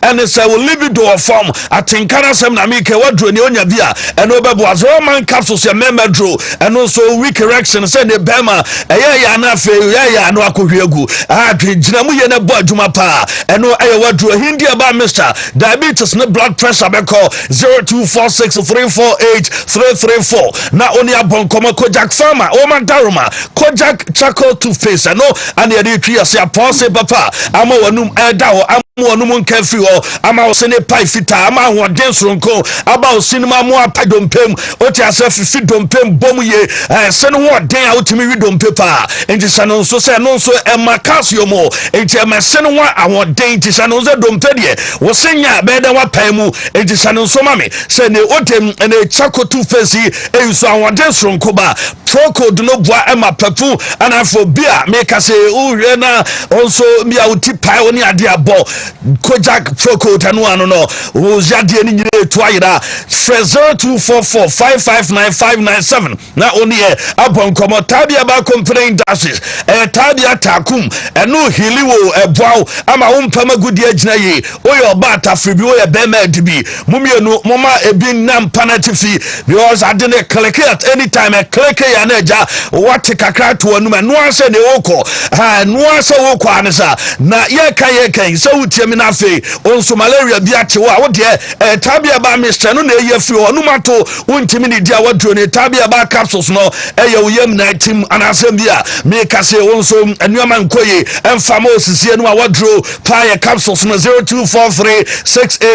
and say will leave it to a form atinkana sem na meke wadro ni onya bia eno bebo azro man capsules ya member draw and also weak correction say ne bema ya na fe ya no akohwegu adwina mu ye na bo adwuma pa eno aye wadro hindi aba Mr. Diabetes ne blood pressure be call 0246348334 na oni abonkomo Kojak Farmer o man daruma Kojak charcoal toothpaste eno and ye twi ase apose papa ama wanum edawo Wontumi kefi o ama osene pai fita ama hoden soronko aba osinima mo apadompem oti asefi fidompem bomu ye sene hoden a otimi widompe pa enti sano so se no so emakasio mo enti emesene ho ahoden enti sano so dompe de wo senya beda wa pai mu enti sano so mame se ne otem ene chakotu fesi enso ahoden soronko ba proko do no boa ema papu anafobia make say uhwe na onso bia oti pai oni ade abo Kojak Proko Tanuano no Ojadi ni to ayira 0244559597 na oni abon komo tabia ba complain dashes tabia takum eno hiliwo ebwao ama umpama gudi agina yi oyo ba tafibi oyo bema dibi mumienu mama ebi nam panatifi because I didn't click at any time I click ya neja what kakra to anuma no ase ne oko no ase oko anisa na ye kan so utiem na fe onso malaria bi achewa wo de tabia ba Mr. no na ye fi onumato wontimi ni dia wadro ne tabia ba capsules no eye uyem na tim anasem bia me kase onso anuama nkoye emfama osisi enu a wadro pa ye capsules no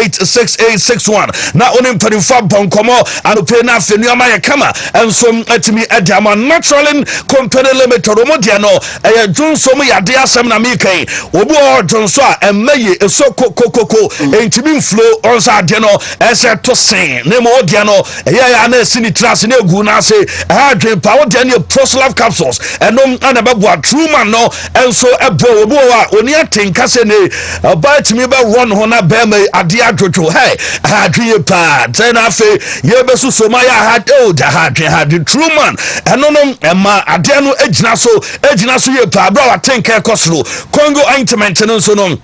0243686861 na onim panifa bonkomo anope na fe nuama ye kama enso atimi adiama natural company limited omo dia no eye junso mo yade asem na me kan obu o junso a emaye eso kokoko entimi flow onsa ade no ese to sen ne mo dia no ya na sini trans na egu na se adwe pa wo dia ne proslav capsules enom ana bebo true man no enso ebo obu a oni atenka se ne ba timi be run ho na be me ade adwodwo hey adwe pa ten afe ye be suso ma ya had had true man enonom ema ade no egina so ye pa bra wa tenka ekosro Congo ointment no so no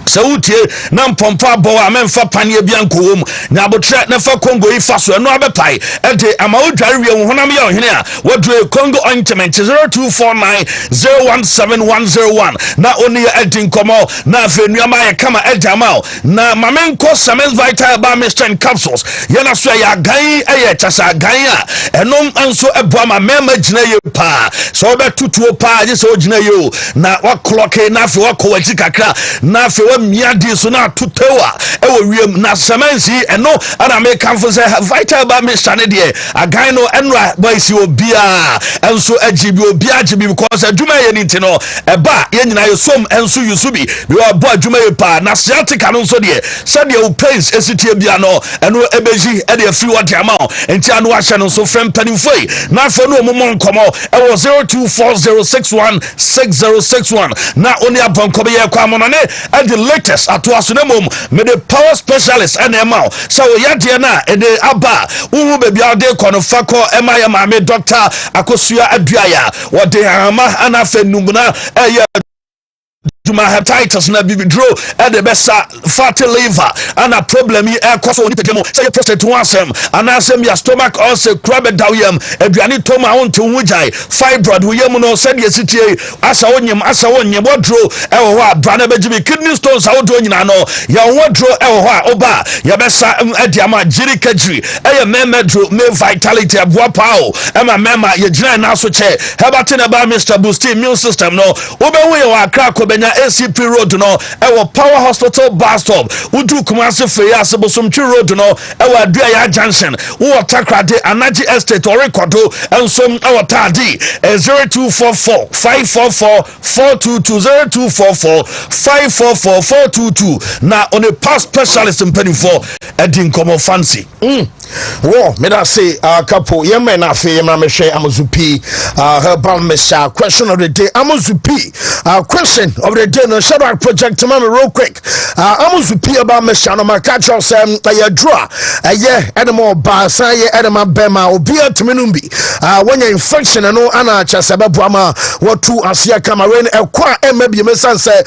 Sautie na mpompa bo amemfa panie bianko wom na abotre na fa Congo ifa so eno abepai ede ama odware wie honam ya ohene a wadre Congo ointment 0249017101 na oni edin komo na afenuama ya kama edamao na mamenko Sames Vital ba Mr. capsules yana so ya gan eye chasa gan a enom anso ebo ma mema gina ye pa so betutuo pa je so gina ye na wa clock na afi wa kowaji kakra na afi miadi so na tutewa ewo wiem na semensi eno ana me kanfo se Vital ba Mr. ne de agan no enra boy si obia enso agibi obia agibi because adwuma ye ni no eba ye nyina ye som enso yusubi be obo adwuma ye pa na sciatica no so de se de o pains esitie bia no eno ebeji e de free what am enti anu ahye no so frem panimfoi na afo no momon komo ewo 0240616061 na oni abonko be ye kwa mono ne e de latest atoaso na mom me the power specialist and emao so yade na ede aba uhu bebi ade kono fako ema ya ma me doctor akosua aduaya wode ama ana fenumna eye Juma hepatitis na bibidro the besa fatty liver and a problem koso oni pejemo say prostate wansem and asem ya stomach also crab dawiem aduane toma on to wujai fibroid we yem no said yesitie asa wonyem wodro ho a brana bejibi kidney stones awodo nyina no ya wodro ho a oba ya besa adiama jiri kajiri memedro me vitality aboa pao ema mema ye gina na so che hebatin ba Mr. Boost immune system no obewu ye wa akra ko benya ACP road no ewo Power Hospital bus stop udu Kumasi Feyase Bosomtwi road no ewo Aduaya junction wo Takrade Anaji estate or recordo enso ewo Tadi 0244544220244452 na on a past specialist in penny for edin komo fancy Well, me that say couple yemen afi yemra me share Amazupi herbal mesha question of the day. Amazupi question of the day no shadow project man real quick. Amazupi about mesha no ma catch us ya draw yeah animal ba san ye animal bema obi atmenumbi when your infection no ana chasababu ama what two asia Cameroon ekwa maybe me san say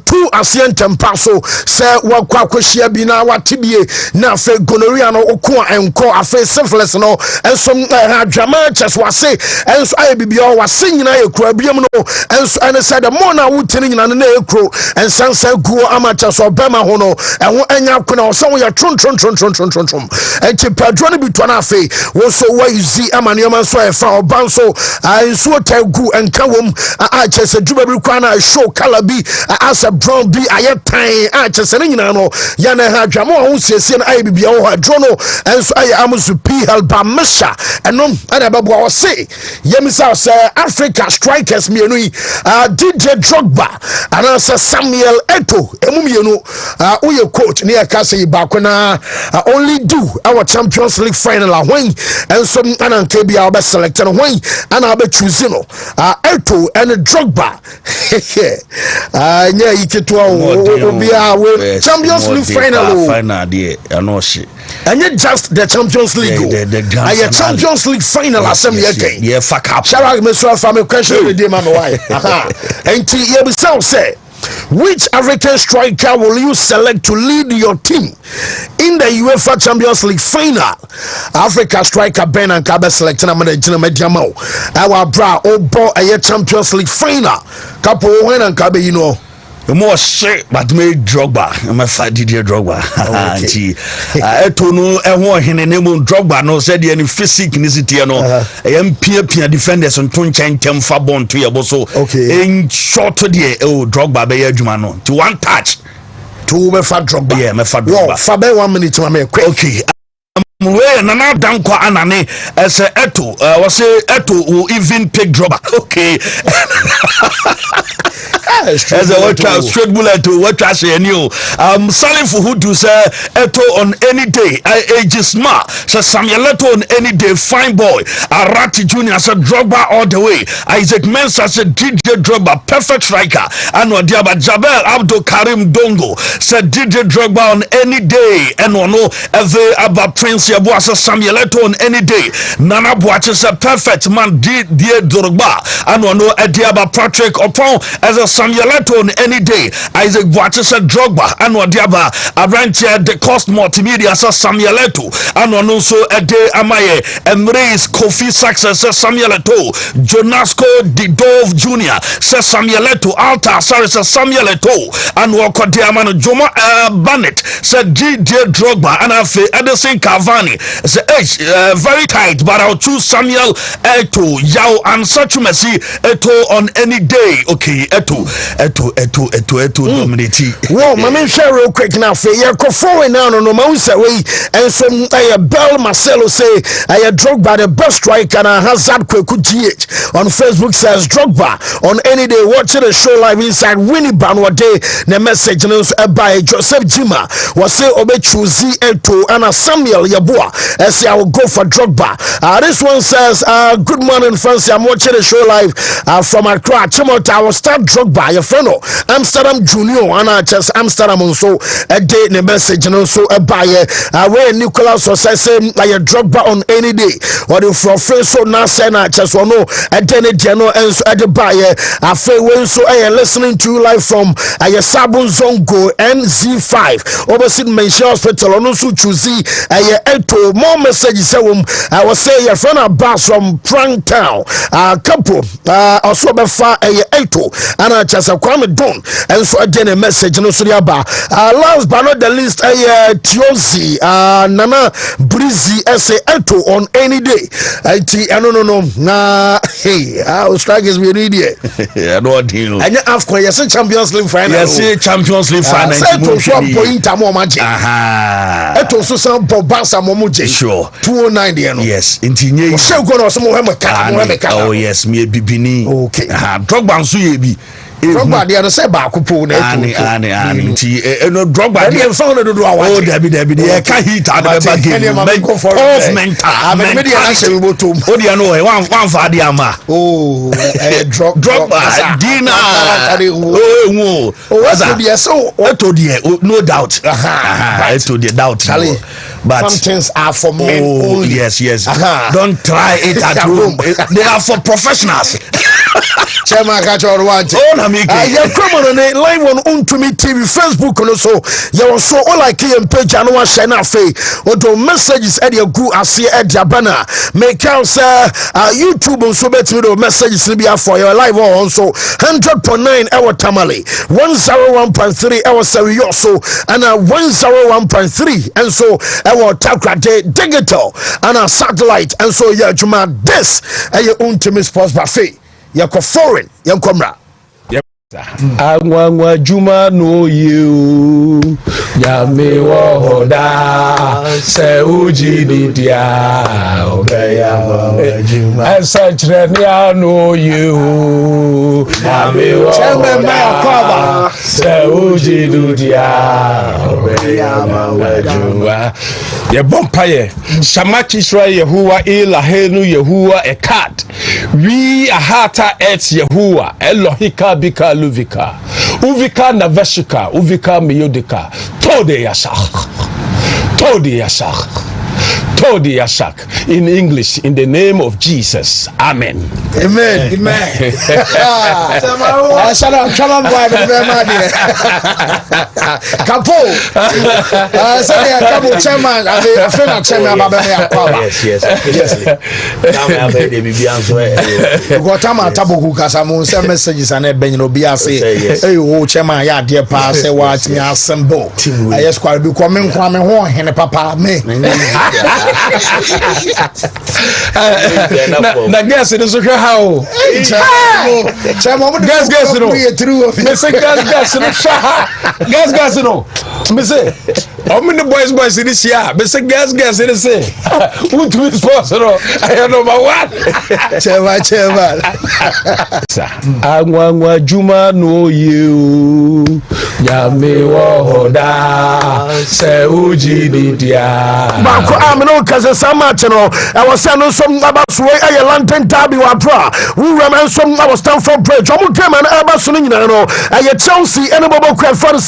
two asian tempaso say wakwa kwhia bi na watibie na fe gonorrhea no okwa enko afa syphilis no enso drama chest wase enso aye bibia wase nyina ekura biam no enso ene say the more na wutini nyina na ekro ensan say guo amacha so bema ho no enho anya kona wo so wo ya tron enti padro no bitwa na afa wo so wa yuzi amanioma so e fa oban so enso tagu enka wom a chese duba bi kwa na show color bi as a brown bi aye tan a chese nyina no ya na ha drama ho siesie na aye bibia wo adro no enso aye Amazupi helba mesha enom ana babo wo say yemisa say Africa strikers mienu DJ Drogba ana Samuel Eto'o emumienu uye coach ne ka say ba kona only do our Champions League final when enso ana nke bia obe select no when ana obe choose no Eto'o and Drogba nya yiketo obi we Champions League final dey anoshi and yet just the Champions League the Champions League final assembly again yeah fuck up Sharag me so from a question with them why and you say which African striker will you select to lead your team in the UEFA Champions League final? Africa striker Ben and Kabe selecting a mediamo our bra obo a Champions League final couple when and Kabe you know more shit but me Drogba my fight Didier Drogba anti Eto'o no ehwo hene nemu Drogba no said any physique nicity no pia defenders on ton chen fa bon to yebo so in short there Drogba be adwuma no to one touch to me fa Drogba yeah me fa Drogba fa be 1 minute to me quick okay we nana danko anane say Eto'o was say Eto'o will even take Drogba okay as a what straight bullet to what I say new selling for who do say Eto'o on any day age smart say Samuel Eto'o on any day fine boy Arati Junior said Drogba all the way Isaac Mensah said DJ Drogba perfect striker and Diaba Jabel Abdul Karim Dongo said DJ Drogba on any day and no every about Prince Yabua said Samuel Eto'o on any day Nana Boache said perfect man DJ Drogba and no Diaba Patrick Opon as a Samuel Eto'o on any day Isaac Boache said Drogba and Diaba Arantia the cost multimedia said Samuel Eto'o and no so a day Amaye Emre's Kofi success said Samuel Eto'o Jonasco Didove Jr. said Samuel Eto'o Alta sorry said Samuel Eto'o and Wako Diamano Joma Bennett said DJ Drogba and Afe Edison Cavani said very tight but I'll choose Samuel Eto'o Yao and such Messi Eto'o on any day okay Eto'o dominate well my share real quick now for you go forward now no ma say we and some Bell Marcelo say Drogba the best striker and Hazard Kweku GH on Facebook says Drogba on any day watching the show live inside Winnie Banwa day the message news by Joseph Jima was say obe choose Eto'o and Samuel Yabua say I will go for Drogba this one says good morning fancy I'm watching the show live from Accra Chimota I will start Drogba your friend Amsterdam Junior and just Amsterdam so a day the message and also a buyer where Nicholas was saying like a Drogba on any day or the from so now saying I just want to a day and so at the buyer I feel when so I am listening to you live from a Sabon Zongo NZ5 overseas Mention Hospital on also choose a Eto'o more messages I was say your friend Abbas from Frank Town couple also before a Eto'o and I just a Kwame Don and so again a message no so last but not the least Tiozi Nana Breezy say Eto'o on any day no nah hey our strikers we need it I know deal and AFCON yes Champions League final yes Champions League final Eto'o so point am magic Eto'o so some Barca mo je sure 209 there no yes intinye so go no so mo he meka oh yes me bibini okay Drogba nso ye bi Drogba de no say ba kupo na ani nti no Drogba de so no do awa. Oh David e ka hit and never game of mental me de na se botom o de no e wan fa de ama oh Drogba Dina oh what do you so to the no doubt to the doubt but some things are for men only. Yes don't try it at home. They are for professionals. Chairman catch all one. Oh na me ya come on live on Wontumi TV Facebook no so you so all like him page and one share na fe o do messages e dey go ase e dia bana make us YouTube so bet me do messages be for your live on so 100.9 our tamale 101.3 our serio so and 101.3 and so our Takrade digital and a satellite and so yeah juma this your Wontumi sports buffet ya ko foreign ya komra Anwa juma no you ya me wo da se uji dia obeya juma asachre ni ano you ya me wo da se uji dia obeya juma ye bompaye shamachi Israel Yehovah Elahenu Yehovah Ekad we ahata et Yehovah Elohika bika Luvika, Uvika Naveshika, Uvika Miyodika, Tode Yasak. In English, in the name of Jesus. Amen. Amen. Shut up, come on, boy. Kapo. Say, Kapo chairman. I feel like chairman. Yes. Got time at Tabu Kasamu. Some messages and Ben Robia say, "Hey, oh chairman, ya dear pa, say what me assemble. I just quite be coming, and papa me." Na guess it is okay how guess no me say guess no me say how many boys in this year me say guess it is say Wontumi sponsor I number 1 chairman anwa juma no you ya me wo da se uji dia ba ko amno kaza sama cheno I was saying some about sway a lantern derby wa bra we remain some I was Stamford Bridge omo came and aba so nyina no aye Chelsea ene bobo kwa for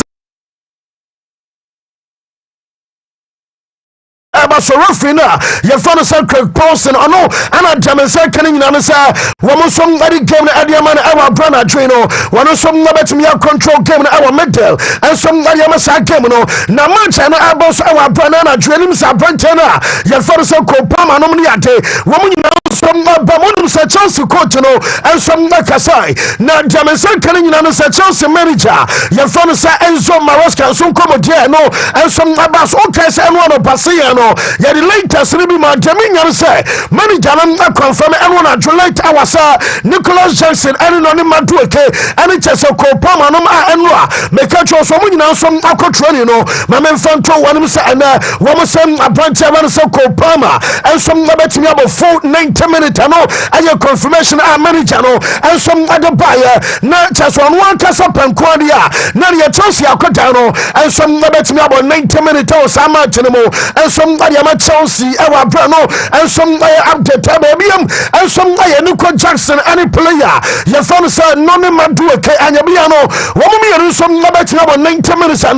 so Rufina your father said Craig Paulson or no and I jam say kan nyina no say wo some body game na adiama na our brother traino one some bet me control game na our middle and some adiama sa game no na match na aba so our brother na training sa brantena your father said Kopama no me ate wo nyina some bamonum sa Chelsea coach no and some Kasai na jam say kan nyina no sa Chelsea manager your father say Enzo Maresca so come there no and some abas okay say no no pass no ya the latest be my Jamaican say manager na confirm everyone at relate our sir Nicholas Jackson and no ni madueke and it just a Kopama no enwa make sure so many now some training no my men fanto one say and one say a branch man say Kopama and some bet me about 90 minutes no and your confirmation our manager no and some other buyer na just one kasa pankwadia na ya Chelsea akota no and some bet me about 90 minutes or some match no and some Chelsea ewa brano and some update babyam and some Nico Jackson any player your phone said no me madueke and yabiano woman me some about 90 minutes and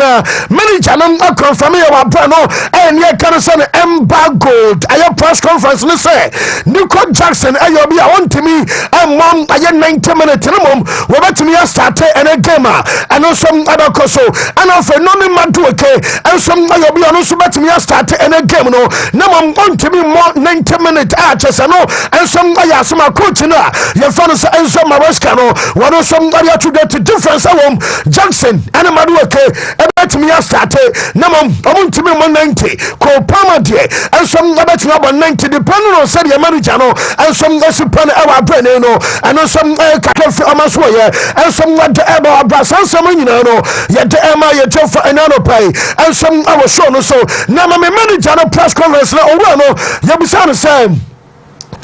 manager na confirm ewa brano and ye can say embargo ayo press conference ni say Nico Jackson ayo be Wontumi and mom ayo 90 minutes no mom we bet me start and a game and some other koso and of no me madueke and some ayo be no so bet me start and a game no mom want to be more 90 minutes just no and some guy some coach na your fans and some Maresca no one somebody to get difference home Jackson and madueke e bet me start no mom want to be more 90 Kopama there and some bet me about 90 depending on say your manager no and some guys plan our brain no and some kafe amaswo and some what about brass some you know ya the ema ya for another pay and some I was show no so na my manager no press conference na owo no ya bisa no say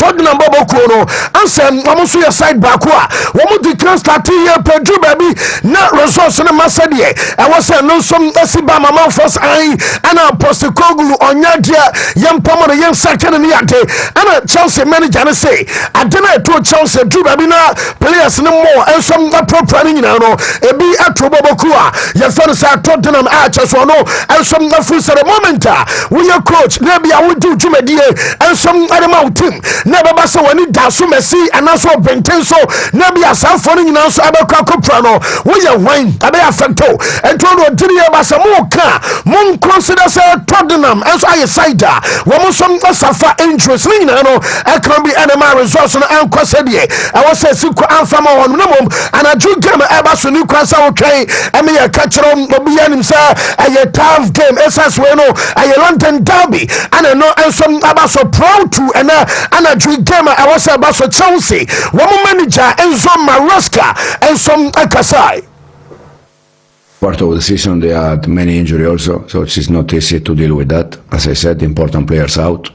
Tottenham Bobo Kono ansem amusu ya side back wa womu declare starting here Pedro baby na resource na masadie e wose no som asiba mama first ai ana Postecoglou onyadia yempamo na yensaka ne yade ana Chelsea manager ne say adena to Chelsea Pedro baby na players ne more ensom na proper ni na no ebi atro Bobo Koa ye fere say Tottenham a cheso no ensom na full the moment we your coach na bia we do dwumadie ensom adema team na baba say wani daso Messi anaso bentenso na bia sanfo ni nyina so abekwa kopra no we your wine abe affecto ento no diri e ba say mo ka mo consider say Tottenham enso aye side wo mo som safa interest ni nyina no e can be enema resource no enkwase die e wo say siku amfa ma won no mom anaju game e ba so ni kwasa wo twai e me ye ka kiro obi anim say aye tough game esas we no aye London derby and no enso aba so proud to and anaju game e wo say ba so Chelsea woman manager Enzo Maresca and some Akasai. Part of the season they had many injuries also, so it's not easy to deal with that. As I said, important players out,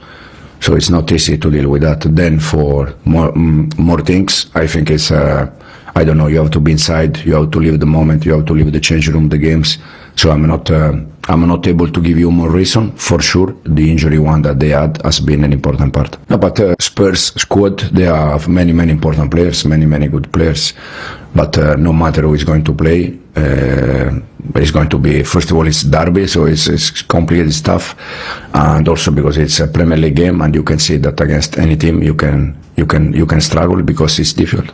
so it's not easy to deal with that. Then for more things, I think it's I don't know. You have to be inside. You have to live the moment. You have to live the change room, the games. So I'm not able to give you more reason. For sure, the injury one that they had has been an important part. No, but Spurs squad, they have many important players, many good players. But no matter who is going to play, it's going to be, first of all, it's derby, so it's complicated stuff, and also because it's a Premier League game, and you can see that against any team you can struggle because it's difficult.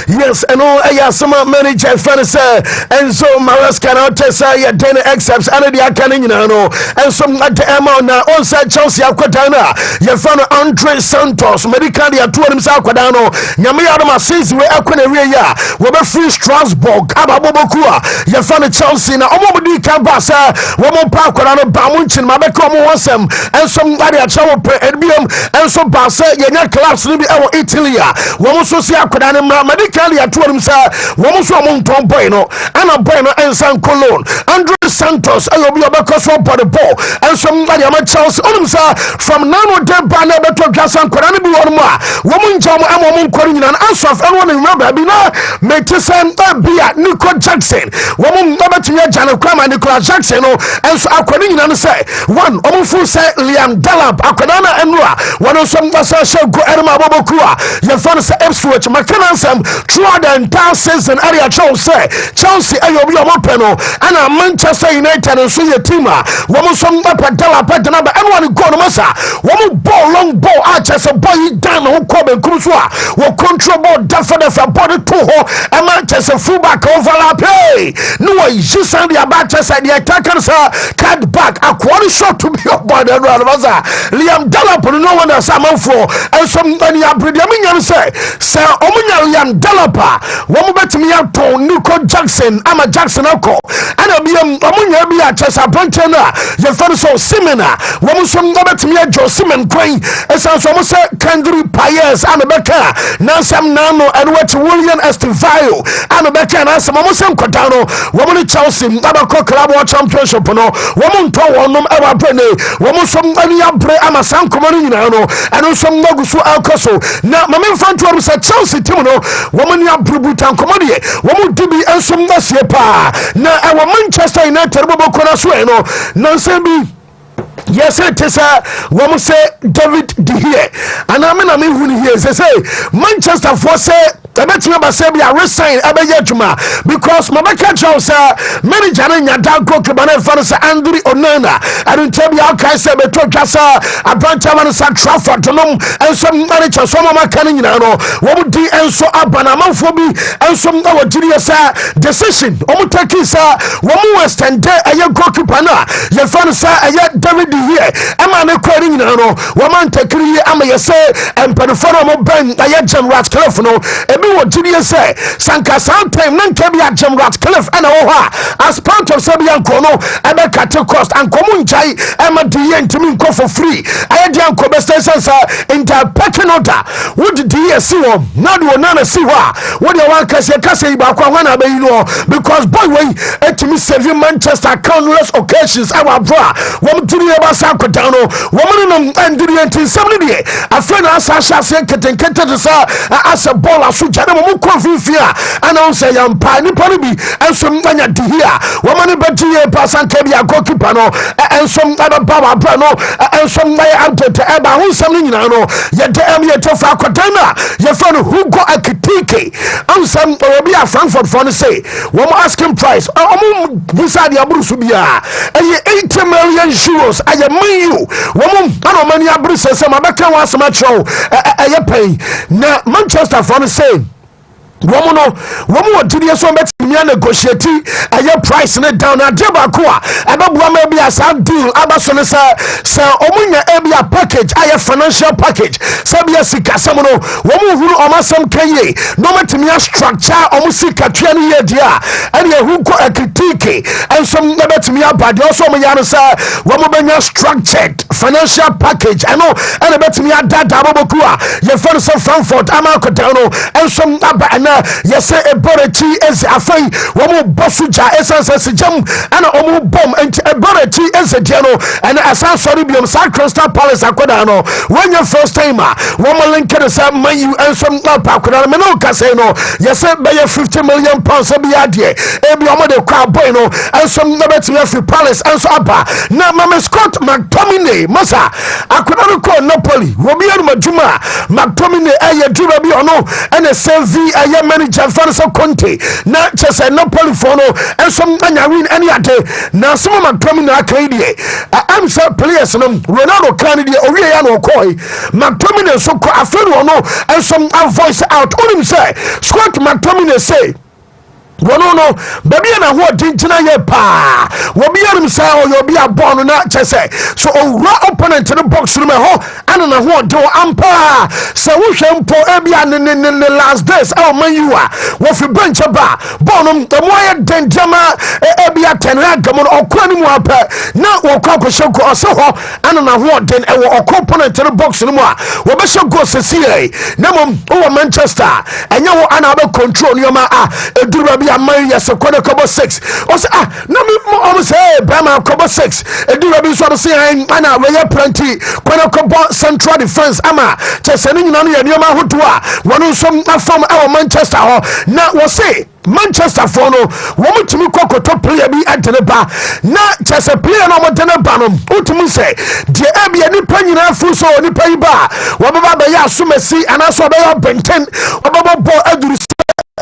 Yes, and all some manager say Enzo Maresca now tesa ya den excepts and the akanin no and some at the amount now on side Chelsea akwadana ya fan Andre Santos medical ya to him sa akwadano nyame ya ma since we akwana we ya we be free Strasbourg ababobokua ya fan Chelsea na omobudi ka ba sa wo mo pa akwadano ba mo nchin ma be ko mo wasem and some at the chawo pre edbiam and so ba sa ya nya clubs ni bi e Italy wo mo so si akwadano medically at him say woman so monton boy no and a boy no ensan Cologne Andre Santos ayobi obekọ so body ball and somebody am Chelsea on him say from now on day ban e beto gasan kwara ne bi won mu a woman jam am woman kwara nyina and answer of anyone in remember bi na metisen bia Nico Jackson woman obetumi agya kwama Nicolas Jackson no and so akwara nyina no say one omo fu say Liam Delap akwara na enua wono so mbasa shego erma boboku a ye fan say Ipswich makana some throughout the entire season area Chelsea ayobi omopeno and Manchester United and so your team woman some padala padana but anyone go no masa woman ball long ball archers a boy down who come and come so wo control ball definitely for body to ho and Manchester fullback overlap hey no you send the Manchester the attackers card back a quarter shot to be up by the masa Liam Delap no one else am for and somebody abridamian say Liam Delapa woman betimi aton Nico Jackson ama Jackson ako ana biam omunya bi a chesa brantena ye fan so Osimhen woman so betimi ajo Osimhen kwan esan so mo se Kendrick Payers ana beka nansam nano and what William Estevayo ana beka nansam mo se nkwata no woman Chelsea abako club championship no woman to wonom ewa brene woman so ani abre ama sankomo ni nyina no eno so magusu alkoso na mame fanto am se Chelsea team no woman ya brubutan komodie woman dibi ensom nasie pa na ewa Manchester United boboko na so no nonsen bi yes it is woman say David De Gea and I mean who here say Manchester for say ebetime ba say be a resign abeye adwuma because Mabeka Jones manager na nyada goalkeeper na fa say Andre Onana and Ntebia okay say beto twasa Abranta man say Trafford nom enso manager so mama kan nyina no wo di enso abana manfo bi enso na wodiri say decision o mu take say wo mu western day aye goalkeeper na ye fa say aye David De Gea ema ne kwari nyina no wo man takiri ama ye say empanfo no mo ben aye Jam Ratcliffe no ebi wo junior say sanka sometime nan ka bia Jim Ratcliffe and oha as part of Sabian Kono ebe cut cost and komu njai ema diye ntimi nko for free aye dia nko best sense inter pecking order would diye si wo na do na si wo wo de wan kase iba kwa wana be you know because boy wey etimi save Manchester countless occasions our bra wo mtuni eba sa kwata no wo mun no ndiri enti samni de afena asasha se ketenkete de sa asa ball aso jare mo konfifia ana say yampa ni pori bi enso manya di here wo mani betiye pasan ke bia goalkeeper no enso aba baba bra no enso mai outlet eba hu samni nyina no ye de am ye to fa kwata na ye fa no Hugo Ekitike ansam obi a Frankfurt for no say wo mo asking price omo busa dia buru subia eye 80 million euros aye man you wo mo ana mani aburu sese mabeka wa asema chow eye pay na Manchester for no say woman today so bet me negotiate a price ne down na deba ko a ababua ma bia sa deal abaso ne sa omunya e bia package a financial package sa bia sika sam no woman huru omasam kaye no matimi structure omu sika twa ne ye dia ene hu ko akitike ensom na betimi abade so mo ya no sa woman benya structured financial package ano ene betimi adada aboboku a ye for so Frankfurt amakota no ensom aba yes a boreti is afai womu bosuja essence jam ana omu bom enti a boreti is a diano and asa sorry biom sa Crystal Palace akoda no when your first timer womu link the same man you and some akoda me no kase no yes be 50 million pounds be adie e bi omo de kwa boy no and some na betimi afi Palace and so aba na mama Scott McTominay masa akoda no ko Napoli wobi anu majuma McTominay aye dura bi ono and a CV aye manager for so Conte na chese Napoli for no and some anya win any ade na some McTominay akadie am say players no Ronaldo kan die owie ya no koi McTominay so ko afero no and some voice out onim say Scott McTominay say no baby na ho dintina ye pa wo bi yarim say o yo bi abon na chese so o ra opponent no box no me ho ana na ho do ampa say wo hwempo e bia ne last days e o man you a wo fi bench ba bonum the moye denjama e bia tenra gamo okwa ni mu apa na wo kwa kwheko o se ho ana na ho den e wo opponent no box no mu a wo be hweko sesiye na mom o Manchester enye wo ana be control no ma eduru man yes kono kobo 6 o say no me o say Brahma kobo 6 edura bi so say ana we plenty kono kobo central defense ama chese ni nyina no ye nioma hoto a wono nsom afam e Manchester ho na wo say Manchester for no wo mutumi kokoto player bi antene ba na chese player no mo dene ba no utumi say de ebia ni panyina fu so ni payi ba wo baba ba ya asumasi anaso ba ya benten wo baba bo aduru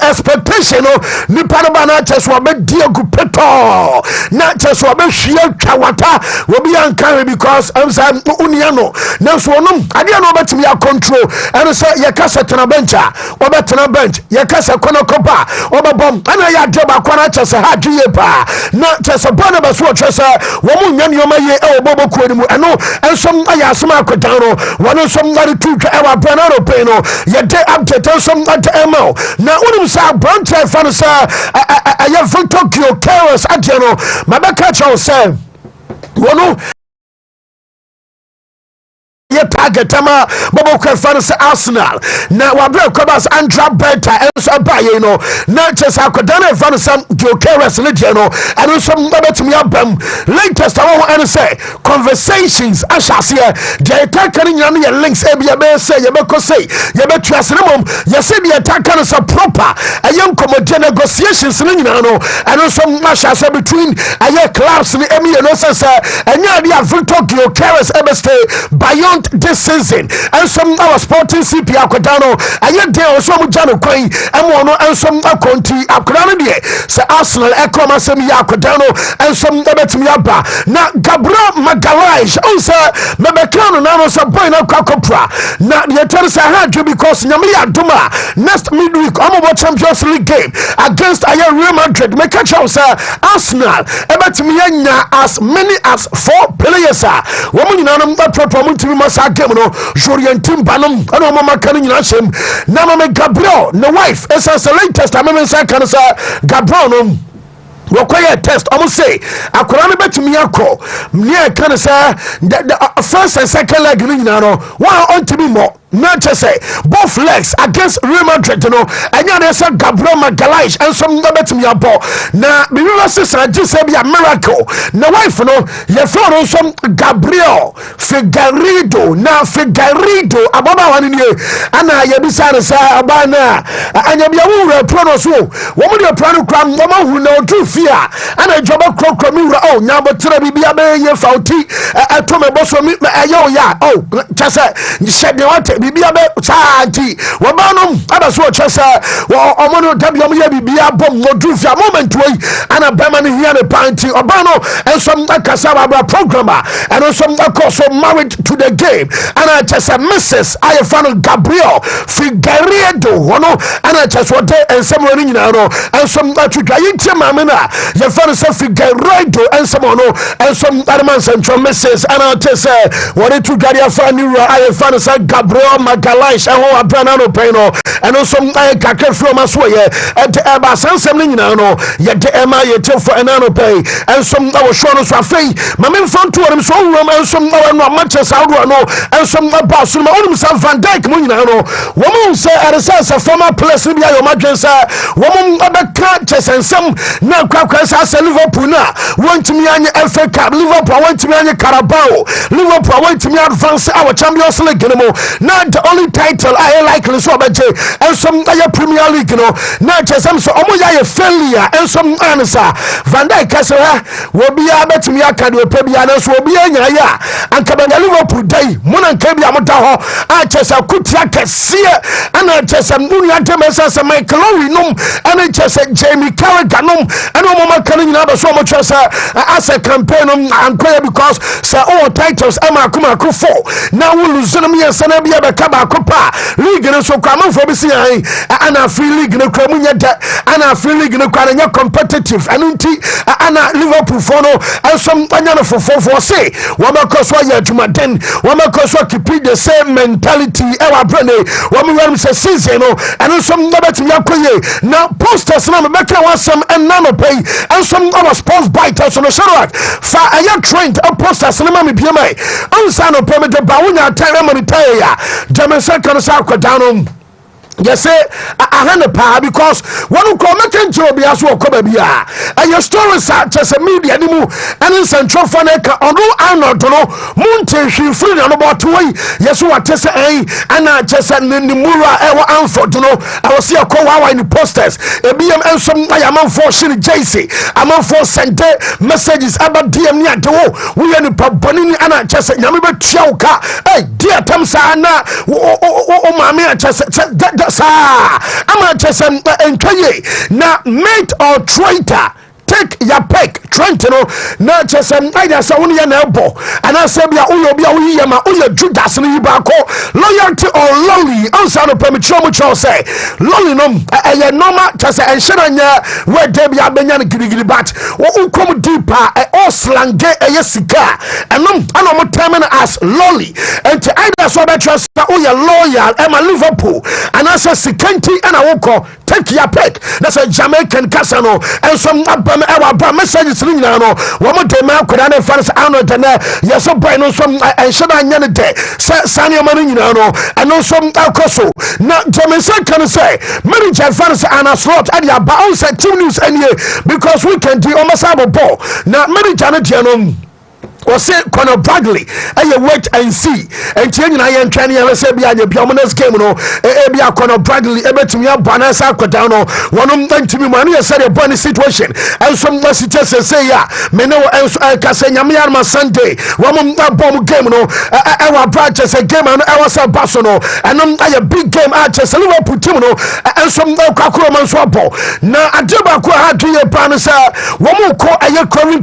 expectation no ni paraba na cheswa be diagu peto na cheswa be hwia twawata wo bi anka because am say unia no na so no ade no betimi ya control and so ye kasa tena bench o betena bench ye kasa kono kopa o bom ana ya joba kwana chese ha dwie pa na chese bona ba so chese wo mu nya nioma ye e obobo ko ni mu eno ensom aya asema akodan no wono som ngari tutwa e wa penaro pe no ye de update ensom at emo na uni sa branch fan sa aye Tokyo Chaos adiano mabeka cho say wono ye target ama bobo kwefan se Arsenal na wabre kwabas Andra Beta enso abaye no na chese akodana fan sam Jokeres legend no and so mbetimi abam latest awo and say conversations ashase dey takani nyane ye links e bia be say ye be ko say ye be tuasene mom ye say dey takani so proper ayem commodity negotiations ni nyina no and so ashase between aye clubs ni emi no say enya dia Tokyo Chaos e be stay beyond this season and some our sporting CP akodano aye dey o so mu jano kwan emo no and some akonti akodano dey say Arsenal ekoma sem ya akodano and some betimi aba na Gabriel Magalhaes on say mebekano na no say boy na kwakopra na ye tell say hard because nyame ya doma next midweek omo Champions League game against Real Madrid make sure say Arsenal ebetimi nya as many as 4 players wo mu nyina no mbatotwa mu timi sa game no Jorien Timbanum and mama kan nyina hyem na mama Gabriel the wife esa latest ameme sa kan sa Gabriel no Wakoye test almost say akwara me betumi akọ me kan say the first and second leg ni nyina no one on to be more not to say both legs against Real Madrid no anya na say Gabriel Magalhaes and some no betumi abo na me we say just say be a miracle na wife no ye follow some Gabriel Figueiredo na Figueiredo ababa wani ni ana ye bi say say abana anya bi awura pro no so wo mo de pro no kram wo ma hu na odu fia ana joba krokro mi wura oh nya botre bibia be ye fauti ato me boso mi ayo ya oh chase shede what bibia be saanti wo ba no ada so chase wo omo no tabi omo ye bibia bom odu fia moment wey ana bema ne hia ne panti oba no ensom akasa ba programmer and ensom akoso married to the game ana chase Mrs. Ayefano Gabriel Figueiredo wono ana chase what ensem woni nyina no ensom atwitwa yintie mame na ye fa se Figueiredo ensem no ensom arman central Mrs. ana chase woni to garia fa ni ra Ayefano se Gabriel Magalhaes ho abrana no pen no eno som kakra from aso ye ente eba sansem ni nyina no ye de ema ye tefo enano pay ensom na wo show no so afei mame mfa to won so wom ensom na wo Manchester no ensom na boss no onum Sam Van Dijk mo nyina no wo mo se eresa former players bi ayo madwensa wo mo abeka chesensem na kwakwa sa Liverpool na wontimi anye FA Cup Liverpool wontimi anye Carabao Liverpool wontimi advance our Champions League no na the only title I likely so beje ensom na Premier League no na chesem so omo ya failure ensom ansa Van Dijk kasera wo bia betimi aka de opa bia na so obi anya ya anka banga Liverpool dai mona nka bia mota ho a chesa kutia kese ana chesa munu ya temesa se Michael Owen num ana chesa Jamie Carragher num ana mo maka nyina ba so mo chesa as a campaign ankoya because say all titles ama kuma ko 4 na wo lose no me sana bia be ka ba ko pa league no so kwa man for be see ana free league no kwa munya da ana free league no kwa nya competitive anunti ana Liverpool for no some anya no for say wo maka so ya jumaden wo maka so keep the same mentality e wa brane wo me wem say season no and some no bet me akoye na posters na me beka wasam and na no pay and some our sports bite so no shadow fa aya trend posters na me bia mai ansa no pay me de ba wonya tire me tire ya demensa kan sa akwadan yes say ahane pa because one ko make njo bia so ko ba bia your story sa chese media ni mu and central faneka onu Arnold no munte hwifiri no boto yi yeso watese ana chese ni mura e wa Anford no I was see ko wa ni posters ebiem ensom ayaman for shiri JC amon for send messages about DM ni adewo we ni pa boni ni ana chese nyame be tuauka dear tamsa na o mame a chese sa ama chesem enkaye na mate or traitor take your pick Trentino na chesem ida sa woni ya na ebo ana se bia uyo bia uyi ya ma uyo Judas ni bako loyalty or lonely answer no permission mo cho say lonely no eye normal chese enhiranya we de bia benya girigiri but wo ukom deeper all slange eye sika enom ana mo term as lonely and ida so be trust uyo loyal e ma Liverpool ana se sikanti ana woko take your pick that's a Jamaican casino and some our messages ring now no one day man could have fans Arnold and yes so boy no some and should I nyane day sani money no and no some akoso na Jamaican can say many fans and a slot at your bounce at 2 news anyway because we can do almost have a ball now many Janet or say Conor Bradley wait and see and change na yen twan ya say bia bia omonas game no bia Conor Bradley betumi abanasa akodan no wonom ntimi mo na say the bunny situation and some situation say ya me no ka say nyame yarma Sunday womom bom game no wa branches a game and I was a basso no and a big game at Liverpool team no and some kwakoro man so ball na adeba ko ha tue pan say womo ko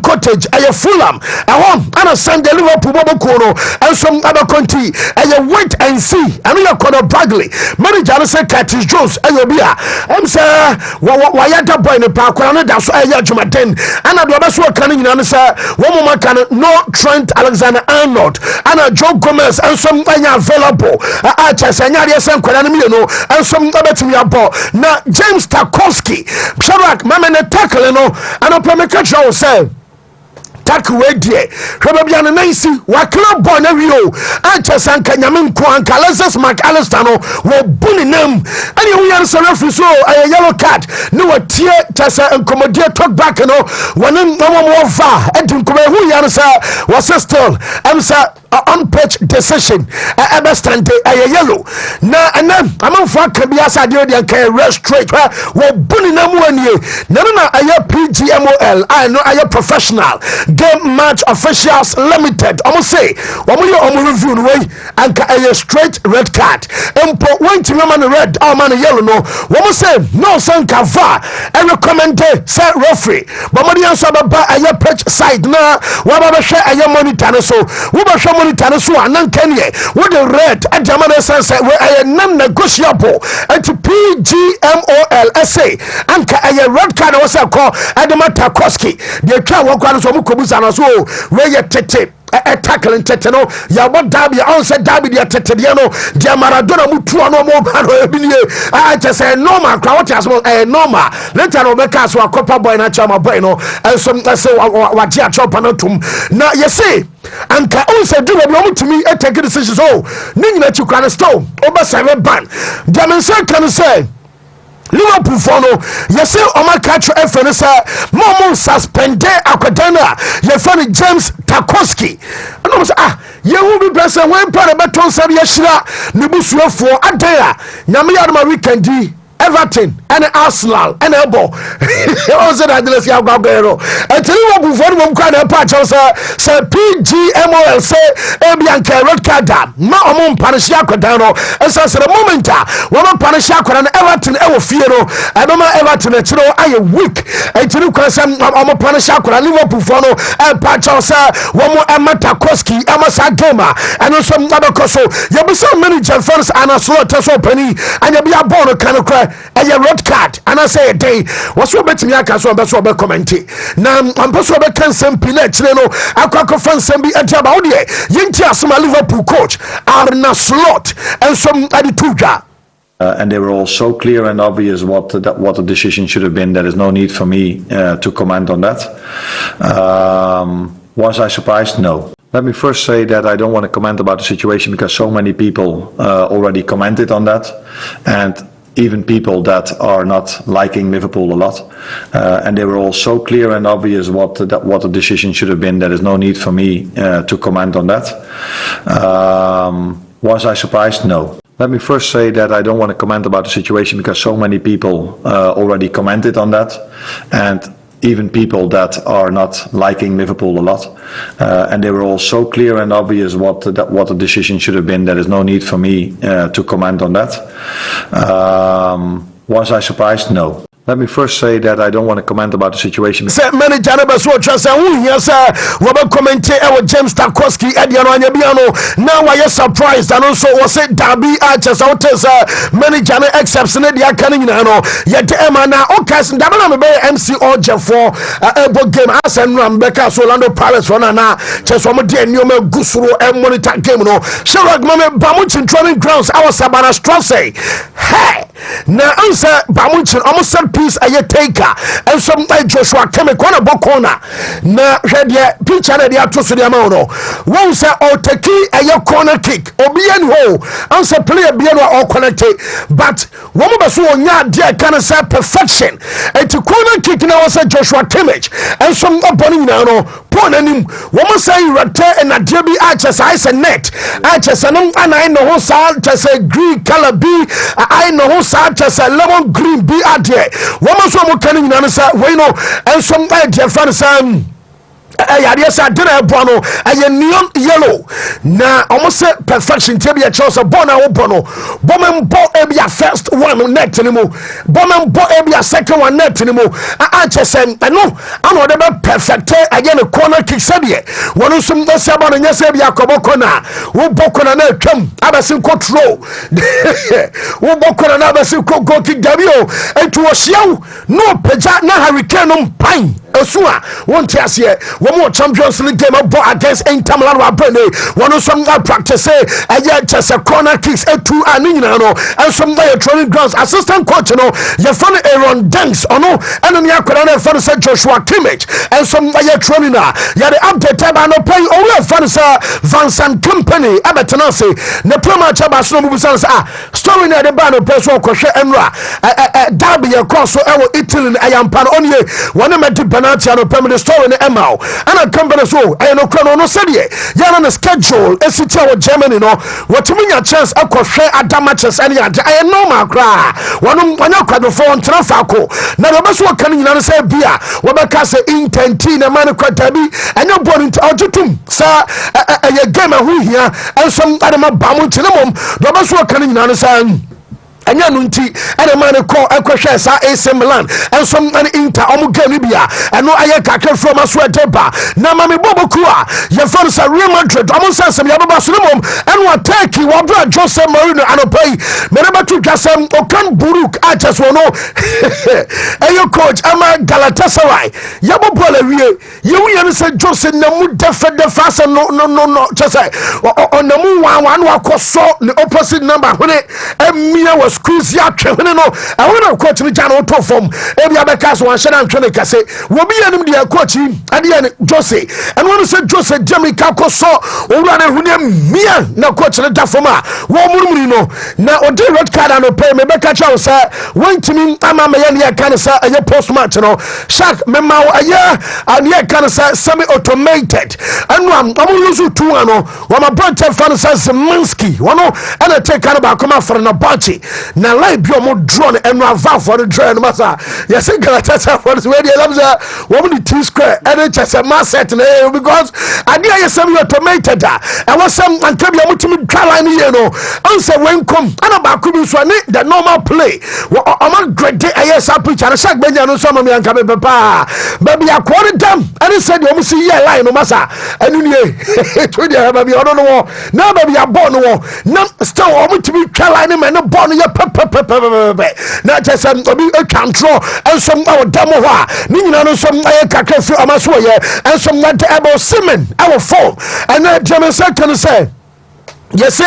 Cottage Fulham ana Sunday Liverpool bobo kono enso abakonti eye wait and see anu ya Conor Bradley manager no say Curtis Jones ayobia em say wa yada boy ne pa akora no da so eye adwumaden ana do obeso kan nyina no say wo mo maka no Trent Alexander-Arnold ana Joe Gomez enso anya available a chese nyare sen kwara no mieno enso abetimi abo na James Tarkowski Shadrack mamene tackle no ana promeka show say tackle we die hwebia no nansi wa club boy na wio ancha sanka nyame nko anka Alexis McAllister no wo buni nam ani hu yan sana friso a yellow card no watie tasa incommodate talk back no wonen mo va edin ko hu yan sa was still am sa on pitch decision ebe stand a yellow na anam amamfo akabia sa de odi anka rest straight wo buni nam wanie na aye PGMOL I know aye professional game match officials limited almost say omo review no way anka a straight red card empo when to man red or man yellow no almost say no sanka va and recommend say referee but money answer ba a pitch side na wa ba hwe a monitor no so wo ba hwe monitor no so anan kanye with the red and German sense we a non negotiable and to PGMOL say anka a red card was call Adama Tarkowski the twa wo kwa so mo kobusa no so we ye tete tackling tete no ya what derby on said derby the tete no dia Maradona mutu no mo ba no ebinie I just say normal crowd as normal later no make us akopa boy na chama boy no so say wa dia chop na tum na you see anka on said do we mutumi take decisions so ni nyina chukwa stone over 7 ban dia men say can say Liverpool fono yese oma catch FN say momo suspended akwadana ye fan James Tarkowski no say ye hu bi person when para beton say ye hira ne busuafo adaya nyame ya ma weekend Everton and Arsenal and Ebo also that let's go go and tell you what for mom kan patch say PGMOL say Ebianca red card ma omon panishia kwadan no so say the moment wo ma panishia kwadan Everton e wo fie no e no ma Everton e chiro aye week e tiri kwasam omon panishia kwadan Liverpool for no e patch say wo mo Tarkowski e ma sa game and so mbakoso ye be so many fans and so teso pani and ye be a ball kan a red card and I say a day was what bet me aka so be so be comment na ampo so be kan sempi na kire no akwa fan sembi ejaba wo de yenti asoma Liverpool coach Arne Slot and some adituja and they were all so clear and obvious what the decision should have been. There is no need for me to comment on that. Was I surprised? No. Let me first say that I don't want to comment about the situation because so many people already commented on that, and even people that are not liking Liverpool a lot, and they were all so clear and obvious what the decision should have been. There is no need for me to comment on that. Was I surprised? No. Let me first say that I don't want to comment about the situation because so many people already commented on that, and even people that are not liking Liverpool a lot, and they were all so clear and obvious what the decision should have been. There is no need for me to comment on that. Was I surprised? No. Let me first say that I don't want to comment about the situation. Say manager na so trust who here say we be comment James Tarkowski Ediano Anyabiano now why you surprised and also was it Derby Archers out as manager na excepts na dia kan nyina no ye de ema na okas ndaba na be MC Ojefo ebo game Arsenal Mbeka so Orlando Pirates for na cheso mo de nioma gusuro e monitor game no Sherlock mame Bamuchin training grounds our Sabana Strasse hey na answer Bamuchin almost piece aye taker and some Joshua Kemiko na bokona na hwede picture na dia to so dia ma no won say o take aye corner kick obian ho answer player bia no o connect but wo mo beso onya dia kan say perfection et corner kick na was Joshua Kimmich and some opponent no pon anim wo mo say rete na dia bi Archers I say net Archers no anai no ho sa say green color bi I no ho sa say lemon green bi ade woman so mo kan nyina no sa we no and some dear fan sam yade sa dena bono aye neon yellow na almost perfection tebia chose bona wo bono bomem bo ebia first one net ni mo bomem bo ebia second one net ni mo a chesem no ano de be perfect aye ne corner kick sabie wono sum do se bono nyese bia koboko na wo boko na twam abesin control wo boko na abesin go kick dabio etu wo hyew no peja na hurricane no pan Osua won't tell you one more Champions League game against Inter Milan one of some practice just a corner kicks and two and some training grounds assistant coach you found Aaron Danks no and then you could find Joshua Kimmich and some training you the update no pay over Vincent Company Abatanasi the Premier Chabasno story near the band of personal crochet and Derby across so Italy I am pan on you one of Tiano permanent store in the ML and a company so I no chrono no said ye yana on the schedule SCT with Germany no what to mean a chance I could share at matches and I know my cry one crowd before on Trafalco now the best one can you say beer what because say intentina man quite tabi and you're born into Aljutum sir a game who here and some other bamu tinamum the best one can you say anya nunti ene man ko akwhwe sa AC Milan and some an Inter omugani bia eno aye kakra from aswedeba na mame boboku a ye for sa Real Madrid omo sansem ya baba sunemom eno attack wa bra Jose Mourinho anopai meneba tu twasem Okan Buruk aches wono ayo coach ama Galatasaray ya bobola wie ye wi ne se Jose na mu defa se no chese onamu wan akoso the opposite number hone emia was squeeze ya twehene no I want coach ni jana to form e bia be cast one share antwe ne kase wo bi yanim de coach ade ya Jose and when say Jose Jamaica ko so owura na hunia mia na coach ne da form a wo murumuri no na odi red card no pay me be catch out say Wontumi ama me ya ne kan say aye post match no shark me ma aye and ye kan say semi automated and am lose 2 no wo ma branch fan say Zeminski wono and take kan ba come for na bachi na live bi omo drone enu ava for the drone masa yes Galatasaray for the way they love woman the square and just a mass set because idea yes semi automated and was some and kebi omutimi line here no answer when come and ba ku bi so ni the normal play omo grade yes pitch and shark benja no so mama yanka be papa baby akwore dam and said omo see here line no masa enu nie to the baby odo no na baby abon no na still omutimi line me no bon ya na just obi control and some our demo wa ni nyina no some aye kakra fi amaso ye and some that about Osimhen our form and that German second say yes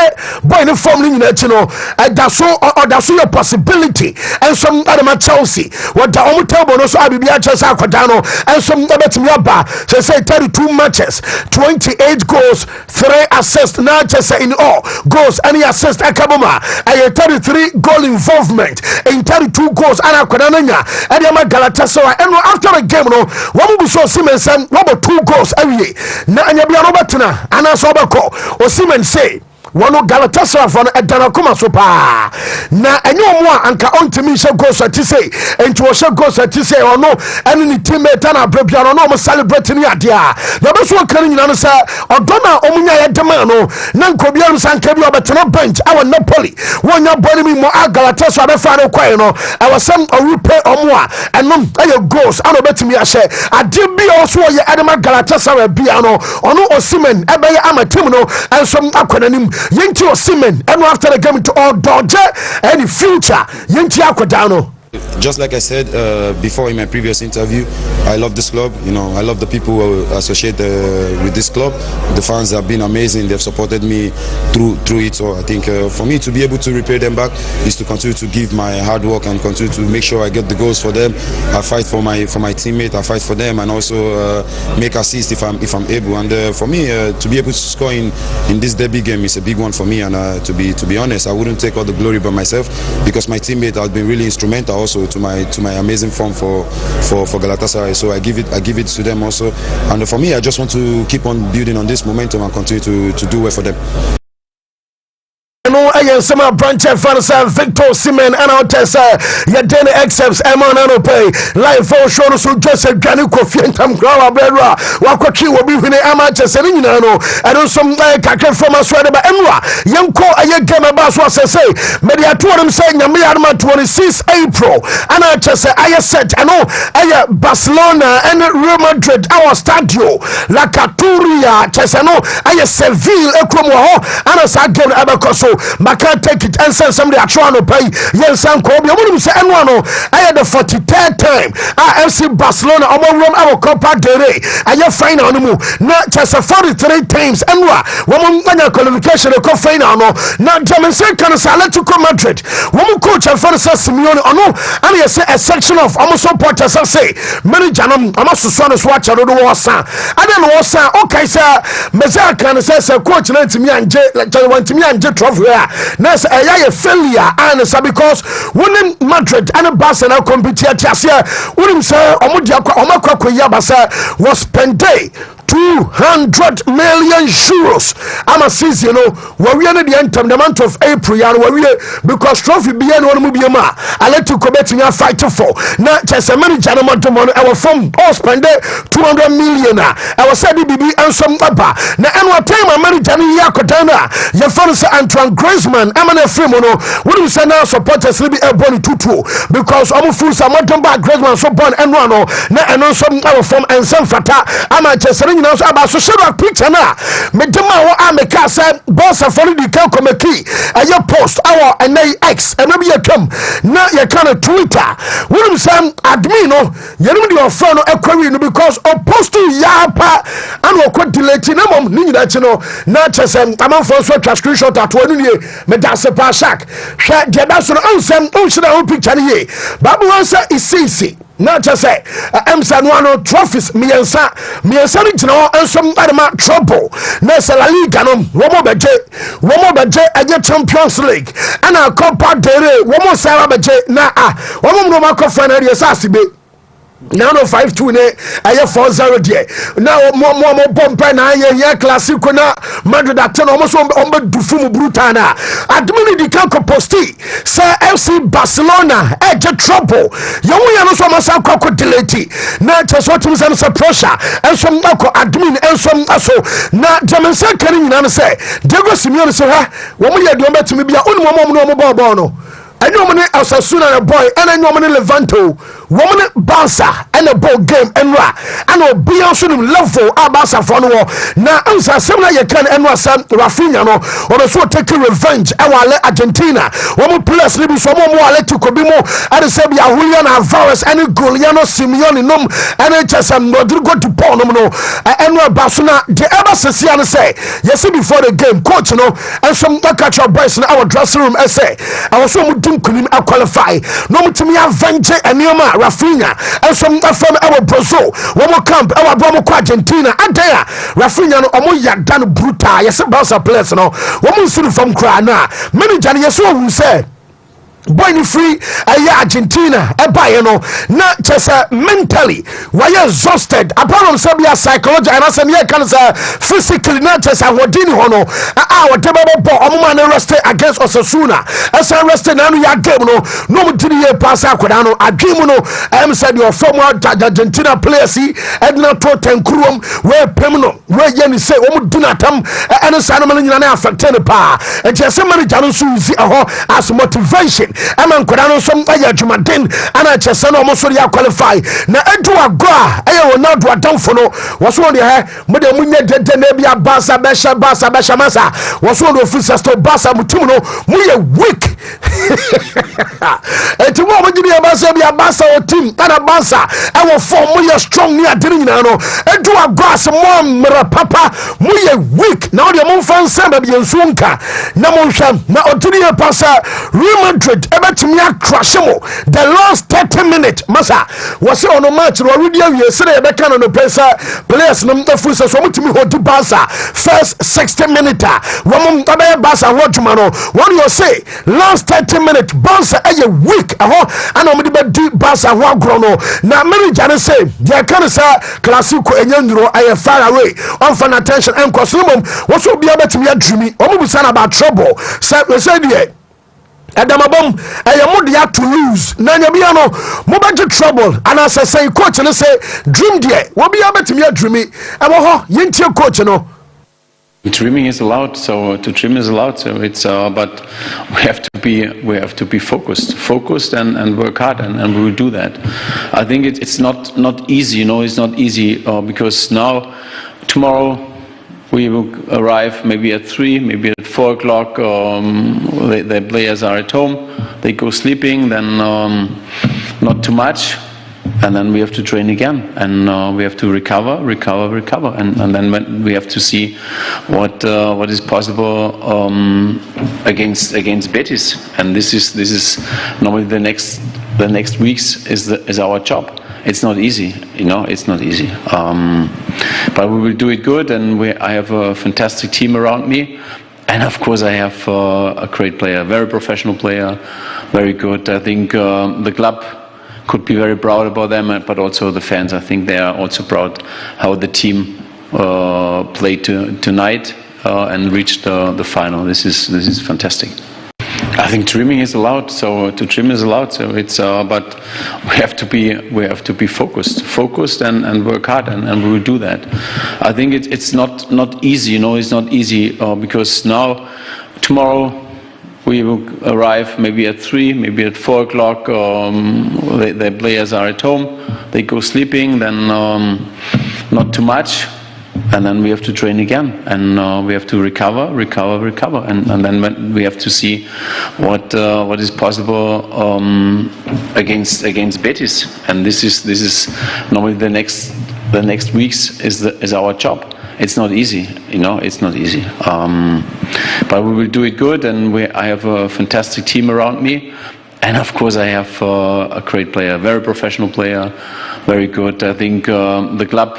boy in form ni na chi no that's so your possibility and some other Chelsea what the table no so abibia Chelsea akwada no and some betimi aba say 32 matches 28 goals 3 assists now just in all goals and assist akaboma and 33 goal involvement in 32 goals and akwada nya and the Galatasaray and after the game no one be so Osimhen say what 2 goals every na anya bia no betena ana so beko Osimhen say wano Galatasaray for edana kuma so pa na enyo mo anka ontimi she go so ti say enti wo she go so ti say ono ene ni teammate na brabia no mo celebrate ni ade a na be so kan nyina no sa odona omunya ye dema no na nkobia no sanka bi obetena bench awa Napoli wonya boni mi mo Galatasaray be fa no kwai no awasam orupe omo a enom aye goals ano betimi a she ade bi also ye edema Galatasaray bia no ono Osimhen ebe ye amatim no ensom akonanim yenti Osimhen and after the game to all dodge any future yenti akodano. Just like I said before in my previous interview, I love this club. You know, I love the people who associate with this club. The fans have been amazing. They've supported me through it. So I think for me to be able to repay them back is to continue to give my hard work and continue to make sure I get the goals for them. I fight for my teammate. I fight for them and also make assists if I'm able. And for me to be able to score in this derby game is a big one for me. And to be honest, I wouldn't take all the glory by myself because my teammate has been really instrumental also to my amazing form for Galatasaray. So I give it to them also, and for me I just want to keep on building on this momentum and continue to do well for them. No ayen sama branch fans Victor Osimhen and out yedene excepts emanano pay live for show so Joseph Gani Kofi Ntam Grawa Bedra wakwachi obi hwene Manchester nyina no and some kakra from aswede ba enwa yenko aye game ba so say mediato them say nyame adama 26 April and I say aye set and aye Barcelona and Real Madrid our stadio La Caturia chesano aye Seville ekromo ho and sa game abakoso maka take it and send somebody atwa no pay yensan ko bi omo say enwa no aye the 43rd time FC Barcelona omo room our Copa del Rey aye final no mu na chesa 43 times enwa womo manya qualification ko final no na German say kan sa Atletico Madrid womo coach and for Simeone ono and you say a section of almost supporters say manager no amaso so no so acha do wo san ade no wo san okay say meza kan say coach na ntimi anje wantimi anje trophy na say ya failure and say because winning Madrid and Barcelona compete here wonim say omakwa ya basa was spend 200 million euros. I'm a season, we are the end of the month of April, because trophy be one mubiama. I let you commit in your fight for. Now, just a many gentlemen to money. Our firm all spend 200 million. I was said BB and some papa. Now, and what time a many Johnny Yakotana, your father Antoine Griezmann, I'm an Efrimono. What do you say now? Supporters will be a bonny tutu because almost full some back Griezmann so born and one. Now, and also our firm and some fata. I'm a just now about so share a picture na me dema wo ameka say boss afori di kan komeki aye post our and X and maybe you come na you can Twitter we say admin no yenim di offer no ekwawi no because post ya pa and wo ko delete na mom ni nyina chi no na chese amanfo so twa screenshot ato anu nie me da se pa shak hwe de da so no ansem unshira wo picture ni ye babu answer isisi na just say emsa no ano trophies miensa ni gina ensom adama trouble na se La Liga no womo beje aje Champions League ana Copa del Rey womo sara beje na womo no makofa na riesa sibe now no 5-2 ne aye 4-0 there now mo bomba na aye classico na Madrid ateno almost ombe dufu mu brutal na admini di kan ko posti say FC Barcelona eje trouble yomu ya no so masa kwako delete na cheso tim say pressure enso ngako admin enso aso na German say kari nyina no say Diego Simeone say ha wo mo ye de ometimi bia oni mo bo no enyo mo ne Osasuna boy and enyo mo ne Levanto woman Barca and a ball game enra and obi also level Barca for no na ansa semna ye kan enwa sam Rafinha no or so take revenge e wale Argentina woman players ni bi so mo Atletico bi mo and say bia Julian Alvarez and Goliano Simeone nom and chesam Rodrigo to Paul no enwa Barcelona the ever say yes before the game coach no and some catch your boys in our dressing room say I was so mutum kunim qualify no mutimi avenge enioma Rafinha and some from our Brazil one camp our Bromo Argentina and there Rafinha no omo yadan brutal yes Barca players no one see from Crana many Johnny yes who said boy ni free Argentina buy no na chesa mentally why exhausted apart from psychology and as me can say physically not chesa hodini hono whatever ball man rested against Osasuna as I rested na ya game no mo dini ye pass akoda no adwemu no said your former Argentina player see edna to tenkruom we pem no we ye ni say o mo dinatam and say no man nyina na affect ne pa e chesa man jano so use as motivation aman kodano som aya jumaden ana chese no mo so ya qualify na edu agwa aye Ronaldo adamfo no woso de he mo de munye dede na bia Barca besha masa woso no ofisa sto Barca mutum no mo ye weak eti mo gidi ya Barca bia Barca o team ana Barca e wo form mo ye strong ni adiri nyina no edu agwa se mo mra papa mo ye weak na o de mo fan samba bia nsunka na mo hwam na odiri ya pasa Real Madrid Madrid ebetumi crush mo the last 30 minutes masa was on a match no already yesterday ebeka no pesa players no mtafu so mutumi hold Barca first 60 minutes won mtabe Barca hoduma no one you say last 30 minutes Barca a week and omdi be di Barca ho agro no na manager no say they can say classico enyandro aye far away on fan attention and kosumum what so be ebetumi adrumi omubusa na about trouble say there Adamabom, I am not to lose. Nanya biano, mobile trouble. And as I say, coach, and I say, dream dear, what be able to me a dreamy. I want your coach, no. Dreaming is allowed, so to dream is allowed. So it's, but we have to be focused and work hard, and we will do that. I think it's not easy, it's not easy because now, tomorrow, we will arrive maybe at 3, maybe at 4 o'clock. The players are at home. They go sleeping. Then not too much, and then we have to train again, and we have to recover, and then we have to see what is possible against Betis. And this is normally the next weeks is our job. It's not easy, it's not easy. But we will do it good, and I have a fantastic team around me. And of course I have a great player, very professional player, very good. I think the club could be very proud about them, but also the fans, I think they are also proud how the team played tonight and reached the final. This is fantastic. I think dreaming is allowed, so to dream is allowed. So it's, but we have to be focused and work hard, and we will do that. I think it's not easy, it's not easy because now, tomorrow, we will arrive maybe at 3, maybe at 4 o'clock. The players are at home. They go sleeping. Then not too much. And then we have to train again, and we have to recover, and then we have to see what is possible against Betis. And this is normally the next weeks is our job. It's not easy, it's not easy. But we will do it good, and I have a fantastic team around me. And of course I have a great player, very professional player, very good. I think the club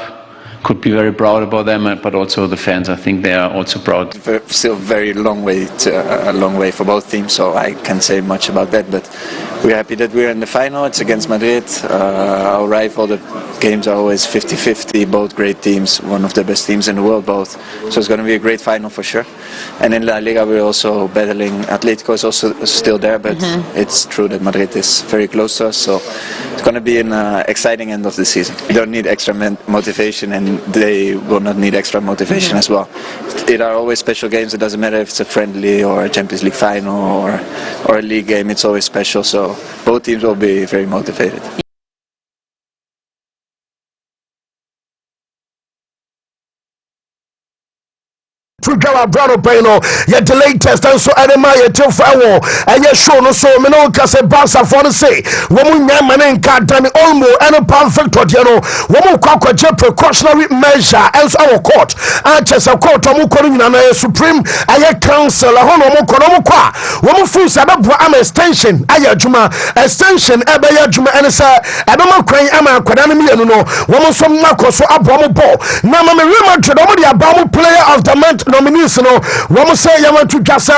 could be very proud about them, but also the fans, I think they are also proud. Still very long way for both teams, so I can't say much about that, but we're happy that we're in the final. It's against Madrid. Our rival, the games are always 50-50, both great teams, one of the best teams in the world, both. So it's going to be a great final for sure. And in La Liga we're also battling. Atletico is also still there, but it's true that Madrid is very close to us, so it's going to be an exciting end of the season. We don't need extra motivation, and they will not need extra motivation as well. It are always special games. It doesn't matter if it's a friendly or a Champions League final or a league game. It's always special, so both teams will be very motivated. Brother Peno, yet the latest and so anima yet till foul, and yet show no so meno case Barca for the say, woman yaman and Cadani Olmo and a perfect Todiano, woman cocker precautionary measure else our court, Arches a court Omukorin and a supreme Aya council, a hono Konomukwa, woman fools about am extension, Ayajuma, extension, Abayajuma and a Adama crying Ama Quadanami, no woman some Marcos so Abomo Bo, Nama Rima Tredomodi Abomo player of the month. Nominees no woman say you want to just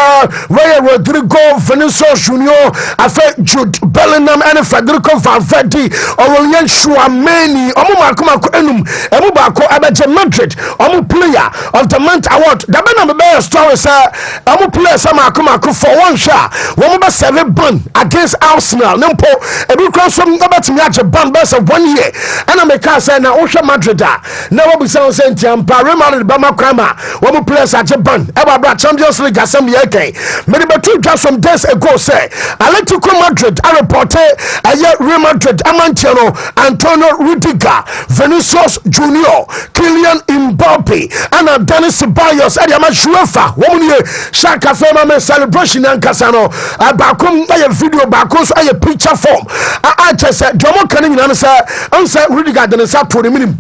Rodrigo Vinicius Junior Afe Jude Bellingham and Federico Valverde Aurelien Chouameni Omumakuma Enum Emubako Abeje Madrid Omu player of the month award the bana be story say Omu player Samakuma for one shot woman be 7 ban against Arsenal Nempo ebi cross from betimi age ban be 1 year and America say na Osha Madrid na we be say Tiampa Real Madrid ba makrama woman player such a ban ever Champions League assembly again. Many but just some days ago say Atletico Madrid I reported Real Madrid Amantiano Antonio Rudiger Vinicius Junior Kylian Mbappe and Dennis Ceballos and Yamachuefa woman here Shaka Fema celebration and Casano Bakum by a video Bakos a picture form I just said Jomo Canning answer Rudiger Dennis up to the minimum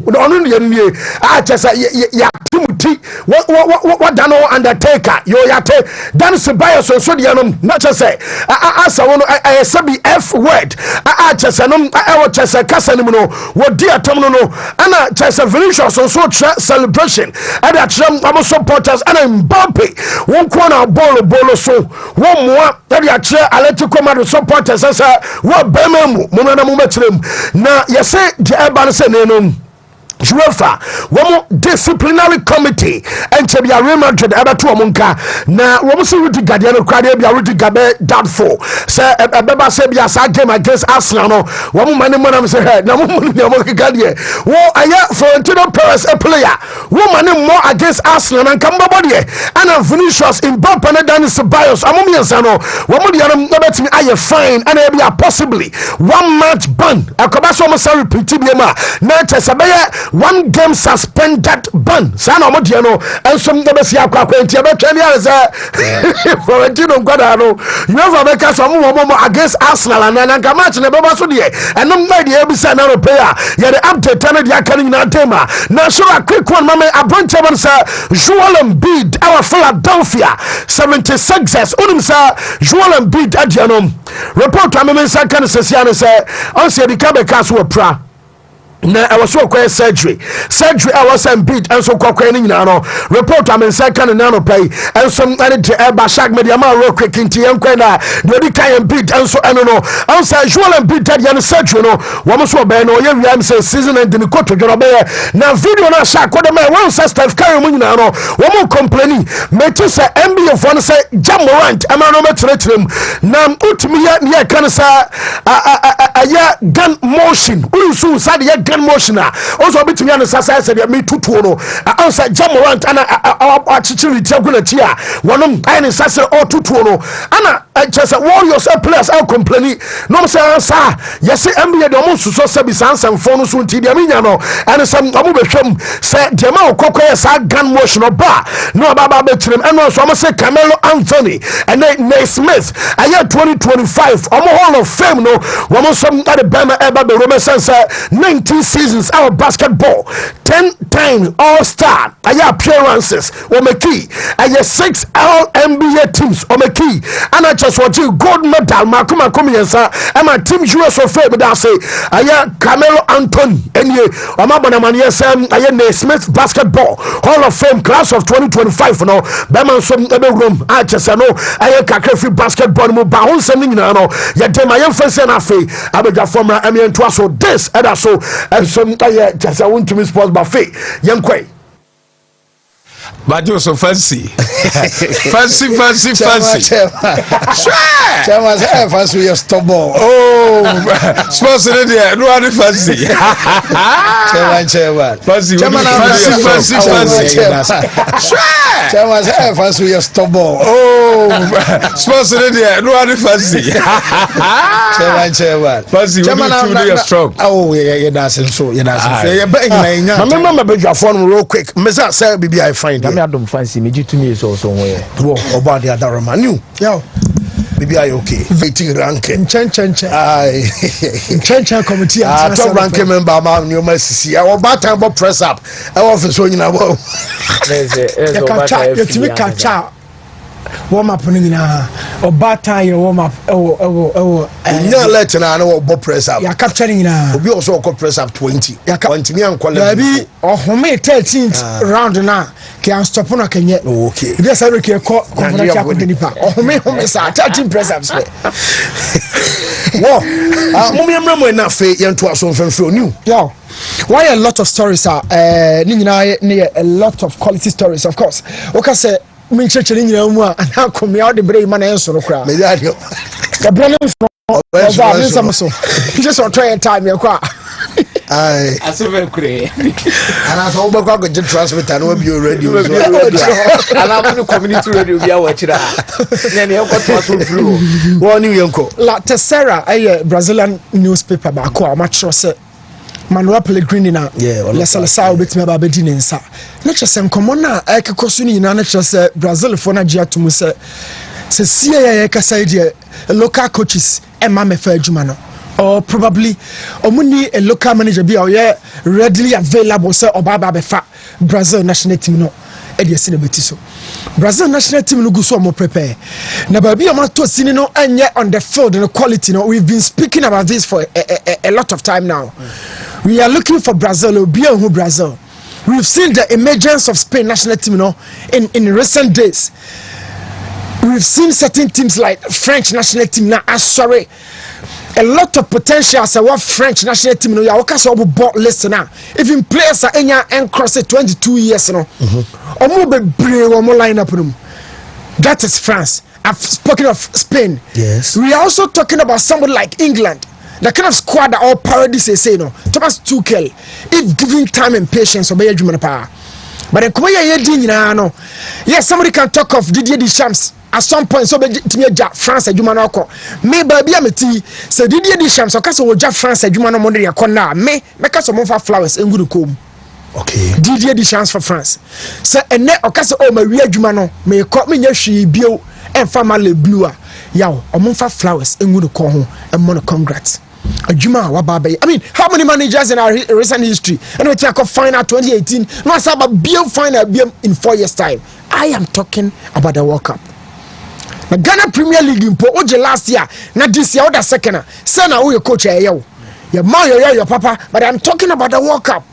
I just said yeah Timothy what done undertaker yo yate dan Spurs so de no not just say asa wono I sabi F word chese no I chese kasa no no wo di atom no ana chese Vinicius so celebration and that some supporters and Mbappe one corner bolo so one more that ya che Atletico Madrid supporters as what bememu mo na mo metrem na yese de eba se no UEFA womo disciplinary committee and Chebia Real Madrid about 2 monka na womo se Rudy Guardian crowd bia Rudy Gabe doubtful say ebeba say bia sa game against Arsenal no womo mane monam say hey na mo Guardian wo aya Florentino Perez a player wo mane more against Arsenal and kamba body and Vinicius in Mbappe and Dani Ceballos amomiensa no womo dia no betimi aye fine and e bia possibly 1 match ban akoba so mo say repeat bia na Chesabaya 1 game suspended ban sana omodia no ensom de besia akwakwenti e betwani arza Florentino Guardian no you make us mo against Arsenal and na match ne baba so de enom na de ebisa na player ye the update na de akani na tema na so a quick one mama abronche ban sa Joel Embiid our Philadelphia 76ers unim sa Joel Embiid adianom report ameme sa kan sesia no say on se di kabe kaso opra na I was so quite surgery I was Embiid and so quite no report I mean second and pay and some to Bashak media real quick into Yanquena the Embiid and so I don't know I say Joel Embiid that yan surgery no one so be no you say season and the court to now video na shak what man one say Steph Curry no one complaining me to say NBA for say Jam Morant am no metrem na utmi ya kan say aya gun motion usu sad ya gun motion also betimi an sasa said me tutu no answer Jamorant ana achichiri tiaguna tia wonom ai sasa o tutu no ana just warriors players are complaining no say answer yes NBA de mo suso sabi sansan phone so nti de minya no and some amu behwem say de ma okokọ sa gun motion ba no baba betirem and also am say Carmelo Anthony and Naismith aya 2025 omo hall of fame no womo some at the Bama eba be Roma sense 19 seasons our basketball 10 times all-star aya appearances o meki aya 6 all NBA teams o meki and I just want you gold medal makuma komiensa and my team US of fame that say aya Carmelo Anthony enye o mabona man yes aya Naismith basketball hall of fame class of 2025 no Bama some ebe room I just know aya kakrefi basketball mo ba hon sem nyina no ya dem aya fese na fe abeja former emien to so this and so and some just Wontumi sports buffet yankwe but you so fancy fancy Chama fancy your stubborn sports there no any fancy Chama fancy Chama fancy your stubborn sports there no any fancy Chama fancy you strong you're dancing so you're remember be your phone real quick mesa say bibi I find me adom fancy me to me so where wo about the other man you yo bibi I okay waiting ranking chen committee top ranking member ma new masisi I want back time press up I want for so you know you catch up warm up na obata your warm up no let na no press up you capturing na obi also press up 20 you 20 me and baby ohome 13th round na can stop na kenye okay this every ke ko conference akudenipa ohome sa 13 press ups wo mummy emremo na fe yento aso mfemfro new yo why a lot of stories are ni nyina a lot of quality stories of course okay say me checheri nyina mu a na komia o de bre ma na enso no kra me radio the brand from so just on try time ya kwa ai asebe kure ana so ba kwa go transmitter no be radio ana mu community radio bia wa chira na ne ko to aso flu woni yenko la Terceira Brazilian newspaper ba ko ma chiro se Manuel Pellegrini na la Salsa obetime ba bedi ne nsa na chese nkomo na ekikoso ni na chese Brazil for na gia tumu se sie kasa ide local coaches emma me fa adwuma no or probably omuni a local manager be readily available say obaba be fa Brazil national team no ɛde esi na beti so Brazil national team no go so mo prepare na ba bia ma to sini no anye on the field and the quality no we've been speaking about this for a lot of time now. We are looking for Brazil obia who Brazil. We've seen the emergence of Spain national team in recent days. We've seen certain teams like French national team now sorry a lot of potential as a French national team no ya waka so ball list now even players are enya and cross 22 years no omo be brave omo line up no that is France. I've spoken of Spain. Yes, we are also talking about somebody like England, the kind of squad that all paradise say no Thomas Tuchel if given time and patience obey adwuma pa but the come here din nyina no yes somebody can talk of Didier Deschamps at some point so be France adwuma no akọ me ba bia meti say Didier Deschamps o ka so woja France adwuma no mo de yakọ na me ka so mo fa flowers enguru kom okay Didier Deschamps for France say ene o ka so o ma wi adwuma no me ko me nya hwi bio emfa ma le blue a yaw o mo fa flowers enguru ko ho e mo no congrats adwuma wa ba I mean how many managers in our recent history and we take final 2018 no asaba bio final bio in 4 years time. I am talking about the World Cup. The Ghana Premier League in Oje last year, not this year, or second. Say now who your coach your mom, your papa, but I'm talking about the World Cup.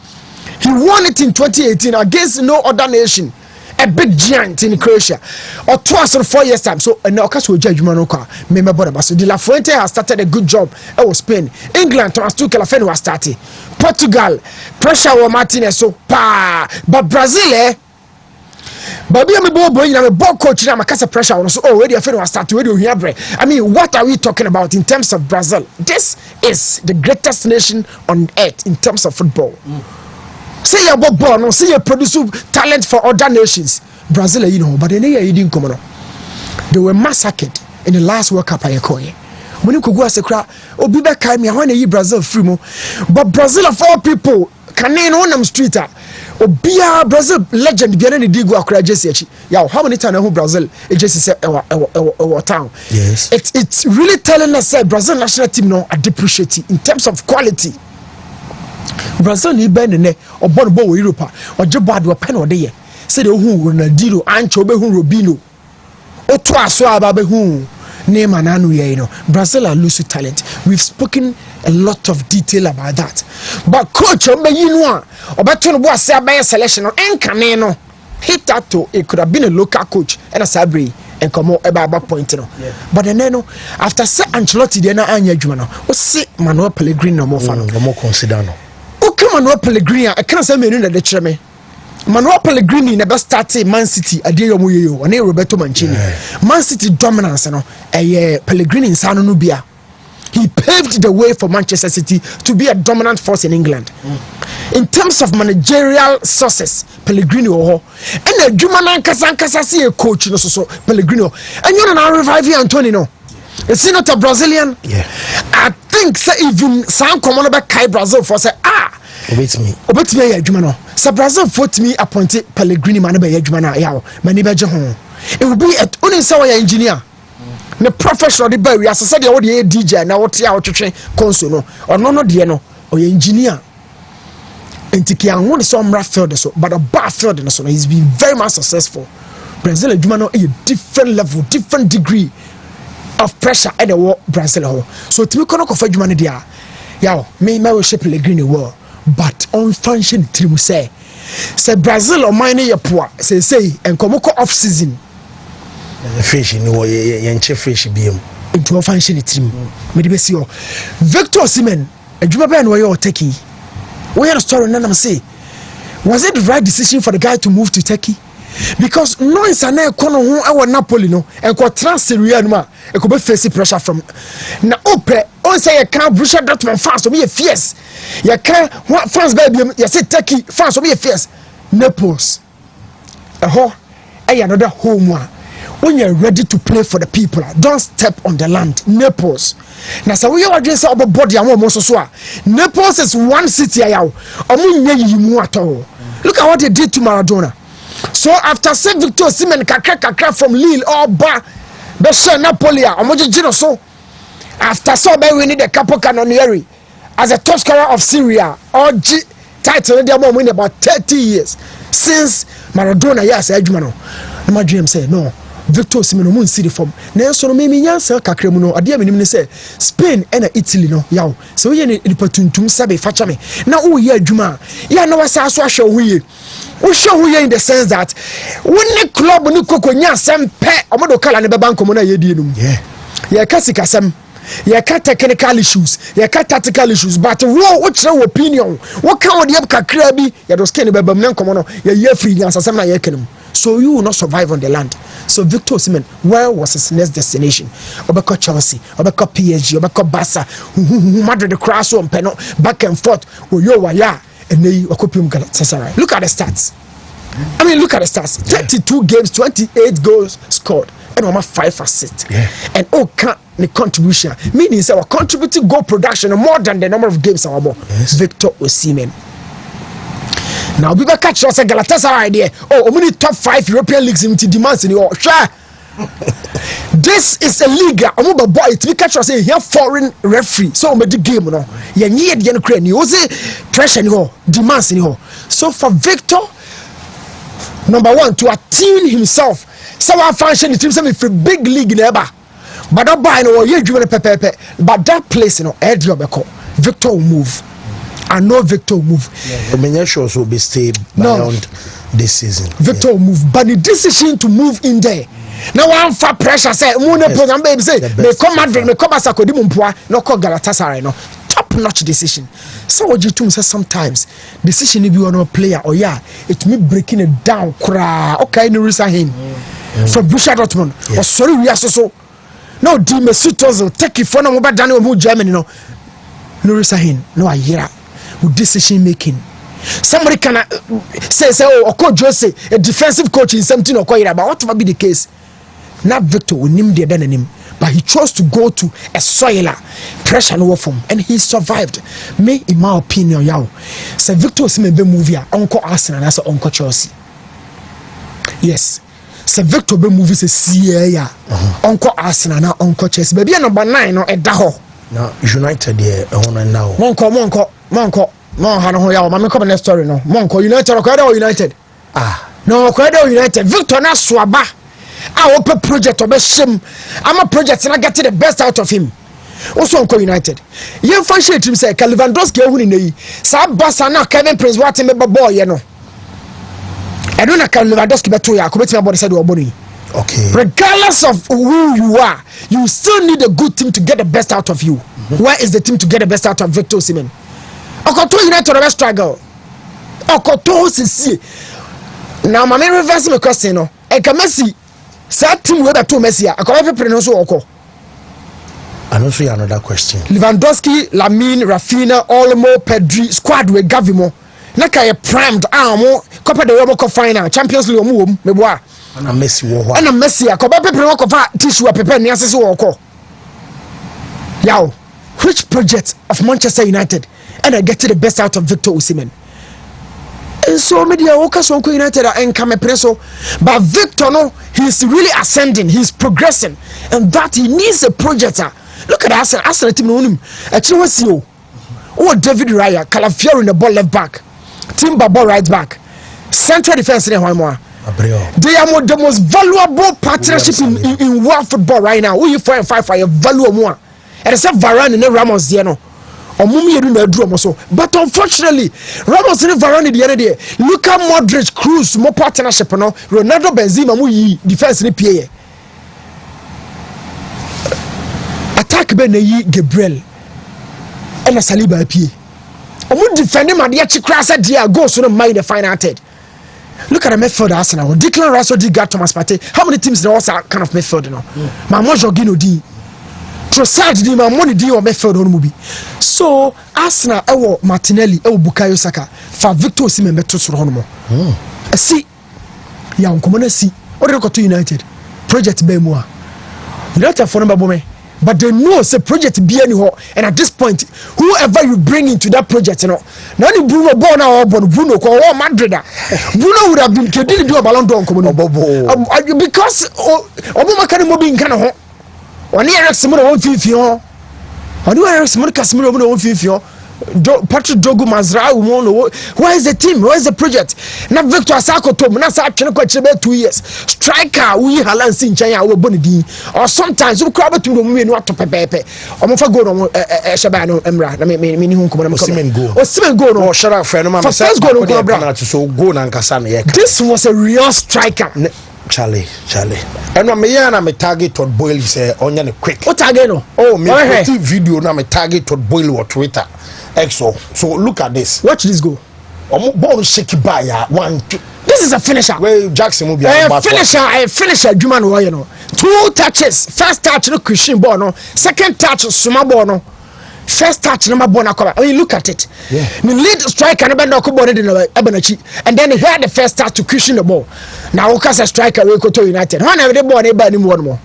He won it in 2018 against no other nation, a big giant in Croatia, or twice in 4 years time. So now case we judge Manoka, remember so De La Fuente has started a good job. It was Spain, England, Thomas Tuchel was starting, Portugal, pressure was Martinez so but Brazil Baby, I'm a boy, I'm a ball coach. I'm a cast pressure on so already. I feel start to here. I mean, what are we talking about in terms of Brazil? This is the greatest nation on earth in terms of football. Say you about ball, no, say you produce talent for other nations. Brazil, you know, but they didn't come on. They were massacred in the last World Cup. I call you. When you could go as a crowd, oh, be back, I want to eat Brazil free mo. But Brazil of all people, can they on them street? Obia Brazil legend biana ni digu akura jesi echi. Yaw, how many times who Brazil jesi say our town? Yes. It's really telling us that Brazil national team no are depreciating in terms of quality. Brazil ni bend ne obon bo Europe or jobad we pen or dey. Say the who Ronaldinho ancho be who Robinho. O to aso aba be who name ananu ye no. Brazil are losing talent. We've spoken a lot of detail about that. But coach ombe yinwa obeto no bo ase abaye selection no enkane no hit that to it could have been a local coach and a sabri and come about point no. But then no after say Ancelotti dey na anya adwuma no o se Manuel Pellegrini no mo fa no mo consider no o ke Manuel Pellegrini I can say menu na de kire me Manuel Pellegrini never started Man City adeyomo yeyo one Roberto Mancini Man City dominance no Pellegrini insano no bia. He paved the way for Manchester City to be a dominant force in England. In terms of managerial sources, Pellegrini and the Jumana Kasa see a coach no so Pellegrini and you're not reviving Antonio. Is he not a Brazilian? Yeah. I think say even some common back Kai Brazil for say obey me ya Jumano. So Brazil vote me appointed Pellegrini man be ya Jumana yaw mani be je ho. It will be at only say engineer. The professional the boy we as said the DJ na what ya twetwe console no or no de no or engineer entiki an won so mra field so but the bar field no so he's been very much successful. Brazil adwuma no a different level different degree of pressure at the Brazil ho so timi kono kofa adwuma no dia yaw me we shape Pellegrini war but on function trim say Brazil or mine ye poa say enkomo ko off season fish no yenche fish biem into function team me de be see Victor Osimhen adwuma be na we Turkey we had a story none am say was it the right decision for the guy to move to Turkey because no insane kono ho e Napoli no e ko transfer ria no ma e ko be face pressure from na ope on say you can Borussia Dortmund fans so be fierce you can fans be you say Turkey fans so be fierce Naples another home one. When you're ready to play for the people, don't step on the land. Naples. Now, so we are just about body and almost so. Naples is one city. Look at what they did to Maradona. So after Saint Victor Osimhen kakra from Lille or Beshe Napoli, so after so we need a couple canonieri as a top scorer of Syria or title they are winning about 30 years since Maradona yes adwuma no na ma dream say no Victor Osimhen no mun see the form na so no me nyansa kakra mu no ade a menim ne say Spain and Italy no yaw so ye ni patuntum sabe facha me na wo ye adwuma ya na wasa so ahwe wo ye wo hwe wo ye in the sense that woni club ni kokonya sempe omodo kala ne beba nkomo na ye die num ye kasam ye ka technical issues ye ka tactical issues but wo kire opinion wo ka wo de kakra bi ye do skin beba mu nkomo no ye free nyansa sem na ye kenum so you will not survive on the land. So Victor Osimhen, where was his next destination? Obeko Chelsea, Obeko PSG, Obeko Barca, Madrid the cross on penal, back and forth. Waya, and they Okopium Galatasaray. Look at the stats. I mean, look at the stats. 32 games, 28 goals scored, and almost 5 assists. And can't the contribution meaning our contributing goal production more than the number of games our Victor Osimhen. Now we will catch us a Galatasaray idea. Only top 5 European leagues in demands in your share. This is a league. Boy, we catch us here foreign referee. So we the game no. You need the Ukraine. You say pressure in demands in your. So for Victor, number 1 to attune himself. So our function is for big league never. But that boy no you driven pepe. But that place Victor will move. I know Victor will move. Many shows will be stay beyond this season. Victor will move, but the decision to move in there. Now one for pressure say, baby say, they come Madrid, they come Asako di Mumpua, no call Galatasaray, no top notch decision. So what you do say sometimes decision if you are not player or it me breaking it down. Okay, no reason him for Borussia Dortmund. Or sorry we are so. No, di Mesut take it for no more than who Germany no. No reason him. No I hear. With decision making, somebody can say oh coach Jose a defensive coach in something or quite but whatever be the case not Victor will name the him but he chose to go to a soiler pressure no from and he survived me in my opinion say Victor Osimhen be movie Uncle Arsenal that's Uncle Chelsea yes say Victor be movie say Uncle Arsenal na Uncle Chelsea baby number 9 no e da ho now United there now Monko, Hano Yao, Mamma come next story no. Monko United or United. No, United. Victor na swaba. I open project of shim. I'm a project and I get the best out of him. Also Uncle United. You function him say Lewandowski who Sa Basa na Kevin Prince what him boy, you know. I don't know Lewandowski beto ya commit my body said body. Okay. Regardless of who you are, you still need a good team to get the best out of you. Where is the team to get the best out of Victor Osimhen? Okoto United never struggle. Okoto sisi. Now my main reverse me question no. Eka Messi. Sa team we that to Messi. Akwa every play no so oko. And also another question. Lewandowski, Lamine, Rafinha, Olmo, Pedri, squad we Gavimo. Na ka primed amo Copa del Rey ko final Champions League omo me boa. Na Messi wo ho. Na Messi akwa be play ko fa tissue pepe ni asese wo oko. Yaw, which project of Manchester United and I get to the best out of Victor Osimhen? And so media workers on United and come preso, but Victor no, he's really ascending, he's progressing, and that he needs a project. Look at Arsenal team on him. Actually, what's you? Oh, David Raya, Calafiori in the ball left back, Timber ball right back, central defense in Haimwa. They are the most valuable partnership in world football right now. Who you 4 and 5 for your value more? And it's a Varane and Ramos, you know. But unfortunately, Ramos and Varane the other day. Look at Modric, Cruz, more partnership, no. Ronaldo, Benzema, mu defense ni PA. Attack Beneyi, Gabriel, and Saliba PA. Omu defend him at the Chicrasa dia go so no mind the final third. Look at the midfield Arsenal. Declan Rice or Digard Thomas Partey. How many teams they also kind of midfield, you know? Mamo Jorginho D. Trossard di ma money di o midfield on movie. So Arsenal ewo Martinelli ewo Bukayo Saka for Victor Osimhen beto soro hono mo. See ya nkomo na see o de to United project be mu a United for number me but they know say project be any ho and at this point whoever you bring into that project you know na ni Bruno born na Bruno ko Madrid Bruno would have been kedini do Ballon d'Or nkomo no because obuma kan mo bi nkan ho oni Eric Simon won fifio oni Eric Simon Casemiro mo won fifio Patrick Dogu Mazra Umono. Where is the team? Where is the project? Na Victor Asako Tom, na sa chene ko chebe 2 years. Striker we halan sin chanya we bonidi. Or sometimes we crab to me no to pepe. O mo fa go no sheba no emra. Na me ni hu nkomo na Osimhen go. Osimhen go no. Oh, shut up, friend. No, first go no bra. So go na nkasa na ye. This was a real striker. Charlie. And me na me target Todd Boyle say onya ne quick. What target no? Oh, me put video na me target Todd Boyle on Twitter. So look at this. Watch this go. Ball shake by ya 1 2. This is a finisher. Well, Jackson will be a finisher. Juma no you know. 2 touches. First touch no Christian ball no. Second touch Suma ball no. First touch number ball na cover. I mean look at it. Yeah. The lead striker no bend no ball in Ebenachi and then he had the first touch to Christian the ball. Now Okas a striker we go to United. When have the ball e ba ni more.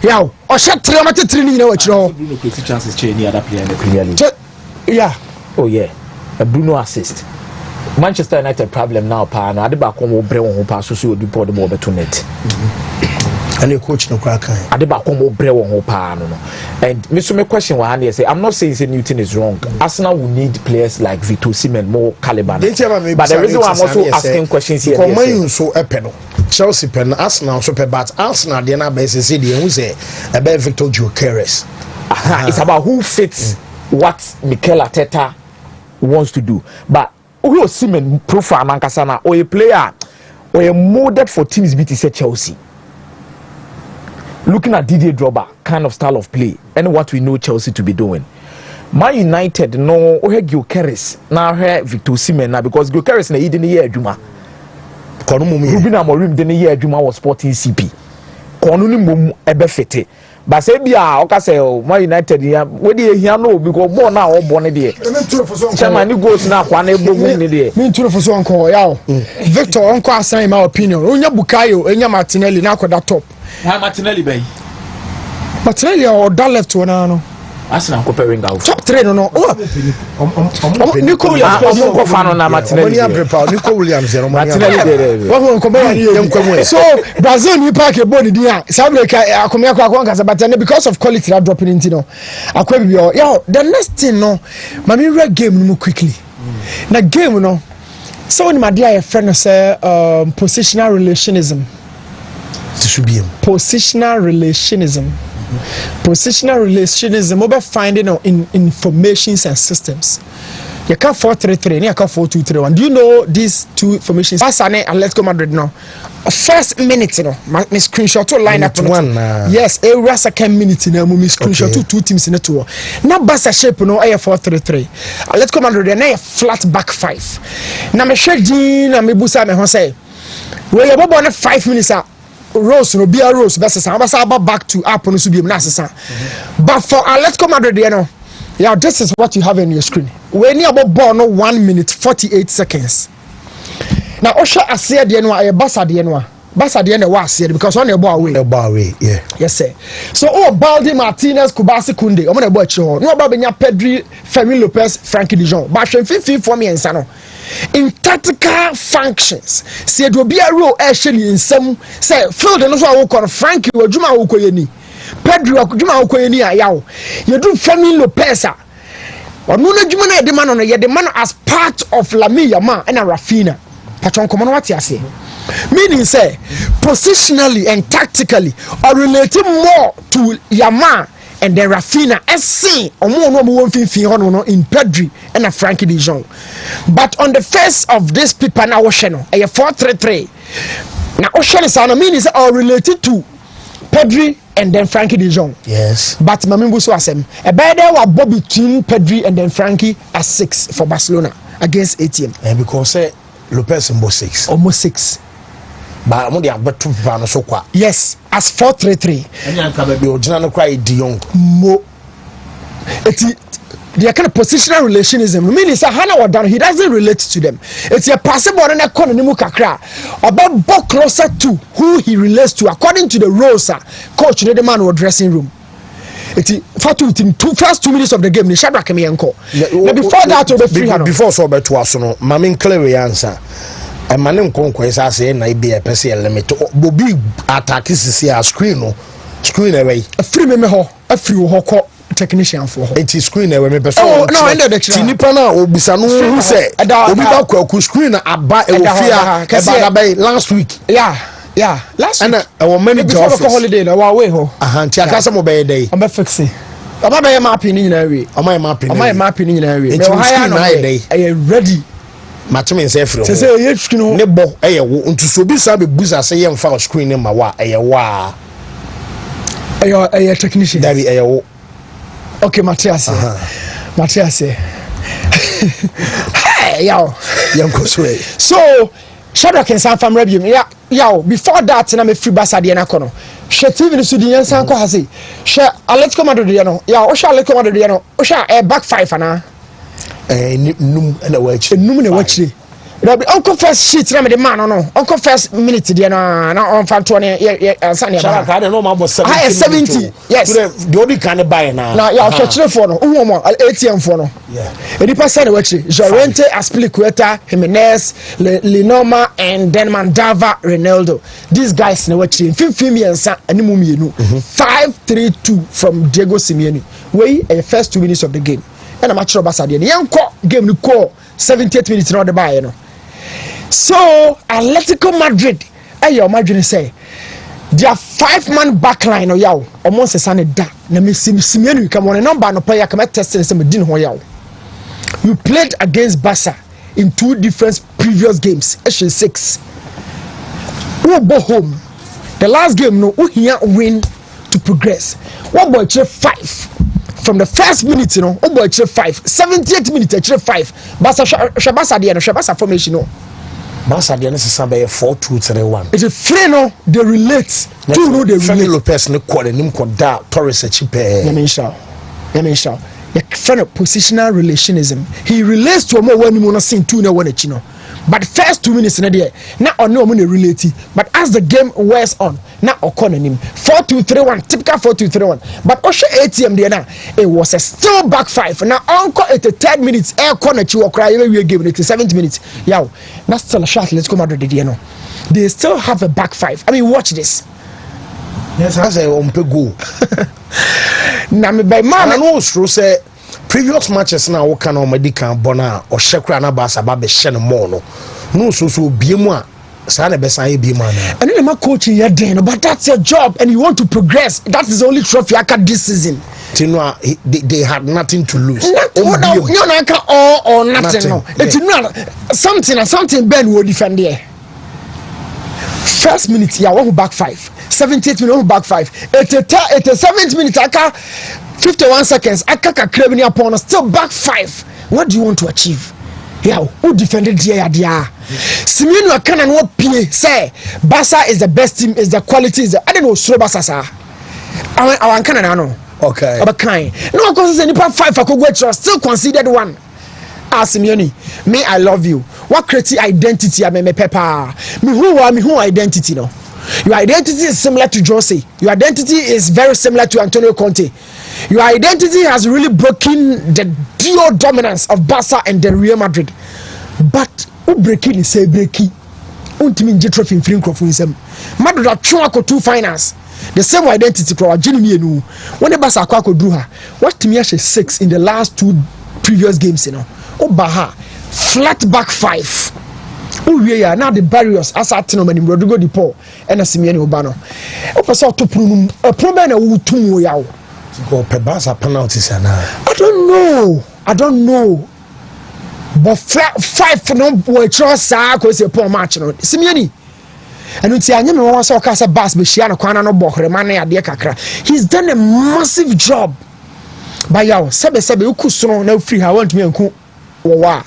Yeah. O shot 3 ni na watch no. Bruno create chances to any other player in the Premier League. Yeah. Oh yeah. A Bruno assist. Manchester United problem now pa na ade ba ko mo bre won pa so odi po the ball beto net. And your coach no crack. Ade ba ko mo bre won pa no. And me so me question wa hand say I'm not saying say Newton is wrong. Arsenal will need players like Victor Osimhen more caliber. But the reason why I'm also asking questions here is you so epeno. Chelsea pen Arsenal so pe but Arsenal dey na be say dey who say about Victor Gyökeres. It's about who fits what Mikel Arteta wants to do. But Osimhen profile mankasa na or a player or a molded for teams beat say Chelsea. Looking at Didier Drogba kind of style of play and what we know Chelsea to be doing. Man United no Gyökeres na Victor Osimhen na because Gyökeres na didn't hear adwuma. Ruben Amorim didn't hear adwuma was Sporting CP. Kono ni mom ebe fete. But say bia o ka say Man United ya we dey hia no because ball na o ball ne dey. Chairman ni goals na kwa na ebogu ne dey. Me nturo for so onko ya o. Victor onko asan in my opinion. Onya Bukayo, enya Martinelli na akoda top. Ha Martinelli bay. Martinelli or that left one no. Arsenal ko pairing out. Top 3 no. Nico Williams ko fa no na Martinelli. Nico Williams zero Martinelli dey. So Brazil ni park e body dia. Sabreka akomia kwa nka but because of quality that dropping into no. Akwa bi yo the next thing no. Mami read game no quickly. Na game no. So when my dear friend say positional relationism. Positional relationism. Positional relationism we finding in informations and systems. You can 4-3-3 and you can 4-2-3-1. Do you know these two formations? Barcelona and Atletico Madrid now. First minute, you know, my screenshot to line up one. Yes, a second minute, you know, my screenshot to 2 teams in the tour. Now Barca shape, you know, a 4-3-3. Atletico Madrid and a flat back 5. Now me share Jean and me busa me Jose. Well, you about 5 minutes out. Rose no be a Rose best back to up on subi na. But for Atletico Madrid, you know, yeah, this is what you have on your screen. When you about ball no 1 minute 48 seconds. Now Osha Asia the enwa Barca the enwa. Barca the enwa was because on the ball away. Yeah. Yes sir. So Baldi Martinez Kubasi Kunde. Omo na ball cho. No ba benya Pedri, Fermin Lopez, Frankie de Jong. But 50 for me and Sano. In tactical functions, say do be a role actually in some say field no so wo call Frankie Wadjuma wo koyeni Pedro Wadjuma wo koyeni ayaw you do Fermin Lopez ono na djuma na de man no ye de man as part of Lamine Yamal and Rafinha patron komo no what you say meaning say positionally and tactically or relating more to Yamal and then Rafinha SC in Pedri and a Frankie de Jong. But on the face of this people now Osheno, a 4-3-3. Now Osheno is means are related to Pedri and then Frankie de Jong. Yes. But Mamimbu Swasem, a better will bob between Pedri and then Frankie at 6 for Barcelona against ATM. And because Lopez almost 6. Almost 6. But I'm only about 2 pounds so qua. Yes, as 4-3-3. And you can be original cry De Jong. Mo. They are kind of positional relationism. Meaning, Hana or down, he doesn't relate to them. It's a possible and a corner kakra about both closer to who he relates to according to the roles coach the man or dressing room. It's first 2 minutes of the game. Before that, to the free before so better to us, no, Mamin clear answer. A man in conquest, I say, I be a person limit. Bobby attack is a screen away. A free memo, a free hawk. technician for it is screen e we me person oh no end the tinipa na obisa no hu say obi ba kwaku screen aba e wo fia e ba na last week yeah last week and our manager office for holiday na wa way ho nti aka say mo be dey am be fix it am be mapping ni nyina we am mapping ni nyina we e hire na dey e ready matching say free say ye screen ho ne bo e wo ntu so bi sa be buza say ye mfa screen ma wa e wa a technician. That be a okay, Matthias. Hey, yo. So, Shadrack and Sam from Rebium. Yeah, before that, I'm a free basa di anakono. She TV so di yansan ko hase. She Atletico Madrid di ano. Yeah, Osha Atletico Madrid di ano. Osha back 5 ana. Num na wachi. Num na wachi. Uncle first sheet na me the man no. Uncle first minute there na on fan 20 ansani aba. Shara no ma bo 70. Yes. The only can buy na. Na ya chire for no. Uwo mo ATM for no. Yeah. Edipa say na wachi. Jorente Aspilicueta, Jimenez, Linoma and then Mandava Ronaldo. These guys na wachi. Fimfimi ensa animu mienu. 5-3-2 from Diego Simeone. We first 2 minutes of the game. And I'm actually basa there. Yanko game ni call 78 minutes na the buy no. So Atletico Madrid your Madrid say their 5-man backline or yaw almost a sunny da na me Simeone come on a number no player come test some din ho yaw. You played against Barca in 2 different previous games, actually 6. We go home. The last game no we here win to progress. What boy 5 from the first minute, you know, about 5, 78 minutes, 5. Barca there, Barca formation, no. Barca there is somebody 4-2-3-1. It's a friend, no. They relate. Two no, they relate. Lopez no call him da Torres a cheap. Let me show. The friend of positional relationism. He relates to a more when you wanna sing 2 no one chino. But first 2 minutes in a day, now or no money related. But as the game wears on, now or calling him 4-2-3-1, typical 4-2-3-1. But Osha ATM there now, it was a still back 5. Now encore at the 3rd minutes, air corner you cry we give it to 7th minutes. Yo, that's still a shot. Let's come out of the know. They still have a back 5. I mean, watch this. Yes, I say on go. Now me by man, I know say previous matches now what can medical bona or shekra na basa ba be hye no no so biemu a sa na be san e biemu na and then my coaching here then but that's your job and you want to progress. That is the only trophy I got this season. They had nothing to lose. You know all or nothing. No. It's not something Ben will defend there. First minute yeah one back 5. 78 minutes back 5. It's a 7th minute aka 51 seconds. Akaka Kremini upon still back 5. What do you want to achieve? Yeah, who defended there? Simeone can what PA say Barca is the best team, is the quality, is the I don't know so Barca sir. I can no. Okay. But kind. No, because any 5 I could go still considered 1. Simeone, me I love you. What creates identity? I me pepper. Me who identity no. Your identity is similar to Jose. Your identity is very similar to Antonio Conte. Your identity has really broken the duo dominance of Barca and the Real Madrid. But who breaking is say breaking. Untimi nje trophy in free crop nsem. Madrid are 2 finals. The same identity for Jimmy nu. When the Barca drew her, what to me 6 in the last 2 previous games, you know. Obaha flat back 5. We are now the barriers as at no man Rodrigo Di Paul and Simeone Obano. Opasa to prunum a problem na wutum yaw. Go pe Barca penalties na. I don't know. But 5 no boy trust sa ko se poor match no. Simeone. Anu ti anya me won so ka se Barca be hia no kwana no bohre man na ade kakra. He's done a massive job. But yaw sebe ukuso na free ha want me anku wo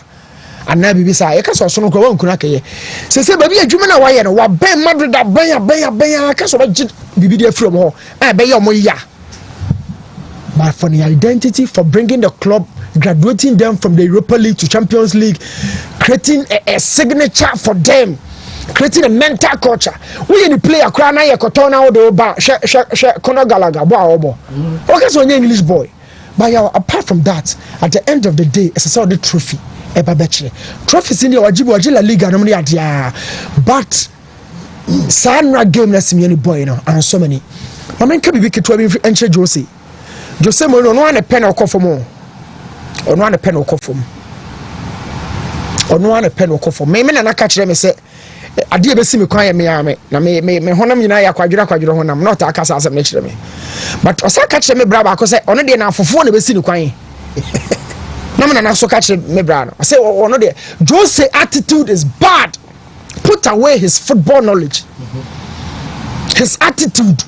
ana bibi sa ye ka so no ko wankuna keye se baby adwuma na wa ye no wa ben Madrid ben ka so ba bibi dey from ho be ye omo ya but for the identity for bringing the club, graduating them from the Europa League to Champions League, creating a signature for them, creating a mental culture. We in the player cry na ye kotona o do ba she Conor Gallagher bo obo okay so English boy. But apart from that, at the end of the day, it's a sort of trophy. Trophies in the Wajila Liga, but Sanra game na Simeone boy, and so many. I mean, can be to entry Jose. Jose Mourinho no one pen okọ fom ono an pen okọ fom ono an pen okọ fom me na ka kire me se ade e besi me kwan ya me ya me na me honam nyina ya kwadwira honam not akasa asem na kire me but osa ka kire me bra ba ko se ono de na afofo na besi ni kwan na so ka kire me bra no say ono de Jose attitude is bad. Put away his football knowledge, his attitude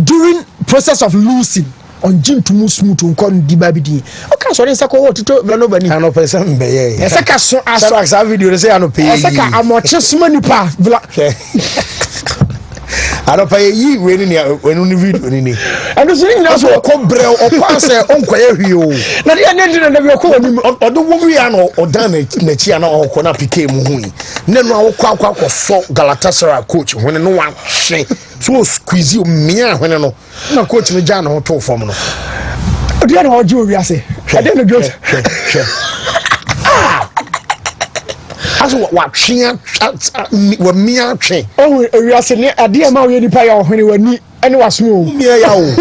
during process of losing on Jim to move smooth to come di babidi. Okay, so let's go to nobody. I know person be ye. Esaka so asa video say I no pay. Esaka amoche sumani pa. I don't pay ye when on video ni. And so you know so come brel or pass on kwaye hio. Na dia nende na be ko odo wo wi ano odan na chi ana o na pike mu hu yi. Ne no akwa fo Galatasaray coach when no one hwe. So squeeze you mia when no. Na coach me ja na ho to form no. Dia na ojo wi ase. Ade no go. Aso wa twea wa mia twe oh ewiase ne ade ma wo nipa ya ohene wani ene wasmo mia ya o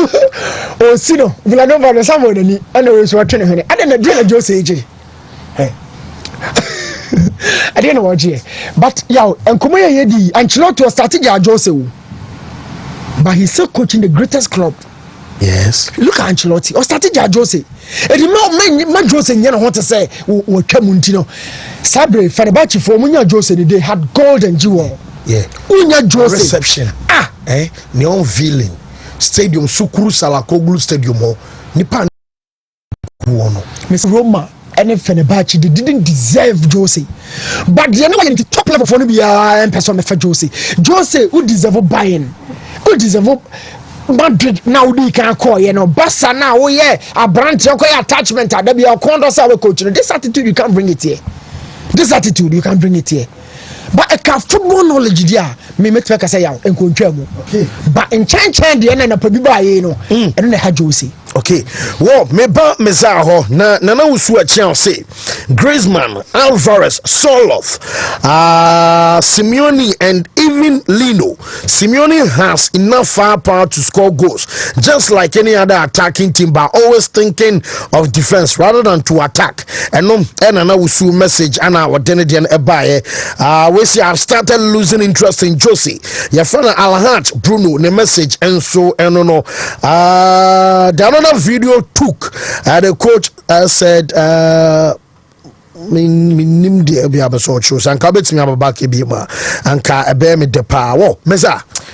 o sino Villanova na samo dani ene we so twe ne hene ade na dia na Jose eje ade na woje but yaw enkomo ye di Ancelotti started ya Jose wo but he's still coaching the greatest club. Yes. Look at Ancelotti. Or started Jose. And the man Jose nyana want to say we Camuntino. Sabre Fenerbahce for Munya Jose they had gold and jewel. Yeah. Munya Jose reception. Neon Villain Stadium Sukuru Salakoglu Stadium ho. Nipa wono. Miss Roma and Fenerbahce they didn't deserve Jose. But they never get to top level for no be person for Jose. Jose who deserve buying. Who deserve Madrid now we can call Barca now oh yeah a branch attachment there be a contest our coach. This attitude you can't bring it here. This attitude you can't bring it here. But a football knowledge there me make say yaw enkontwa okay but in chan the na pabi ba ye no and na ha Jose. Okay, well, meba meza ho na usu a say Griezmann, Alvarez, Soloth, Simeone, and even Lino. Simeone has enough firepower to score goals, just like any other attacking team, but always thinking of defense rather than to attack. And na usu message and our Denedian ebaye. We see I've started losing interest in Jose. Yafana Alhaj Bruno the message and so and no. The video took the coach said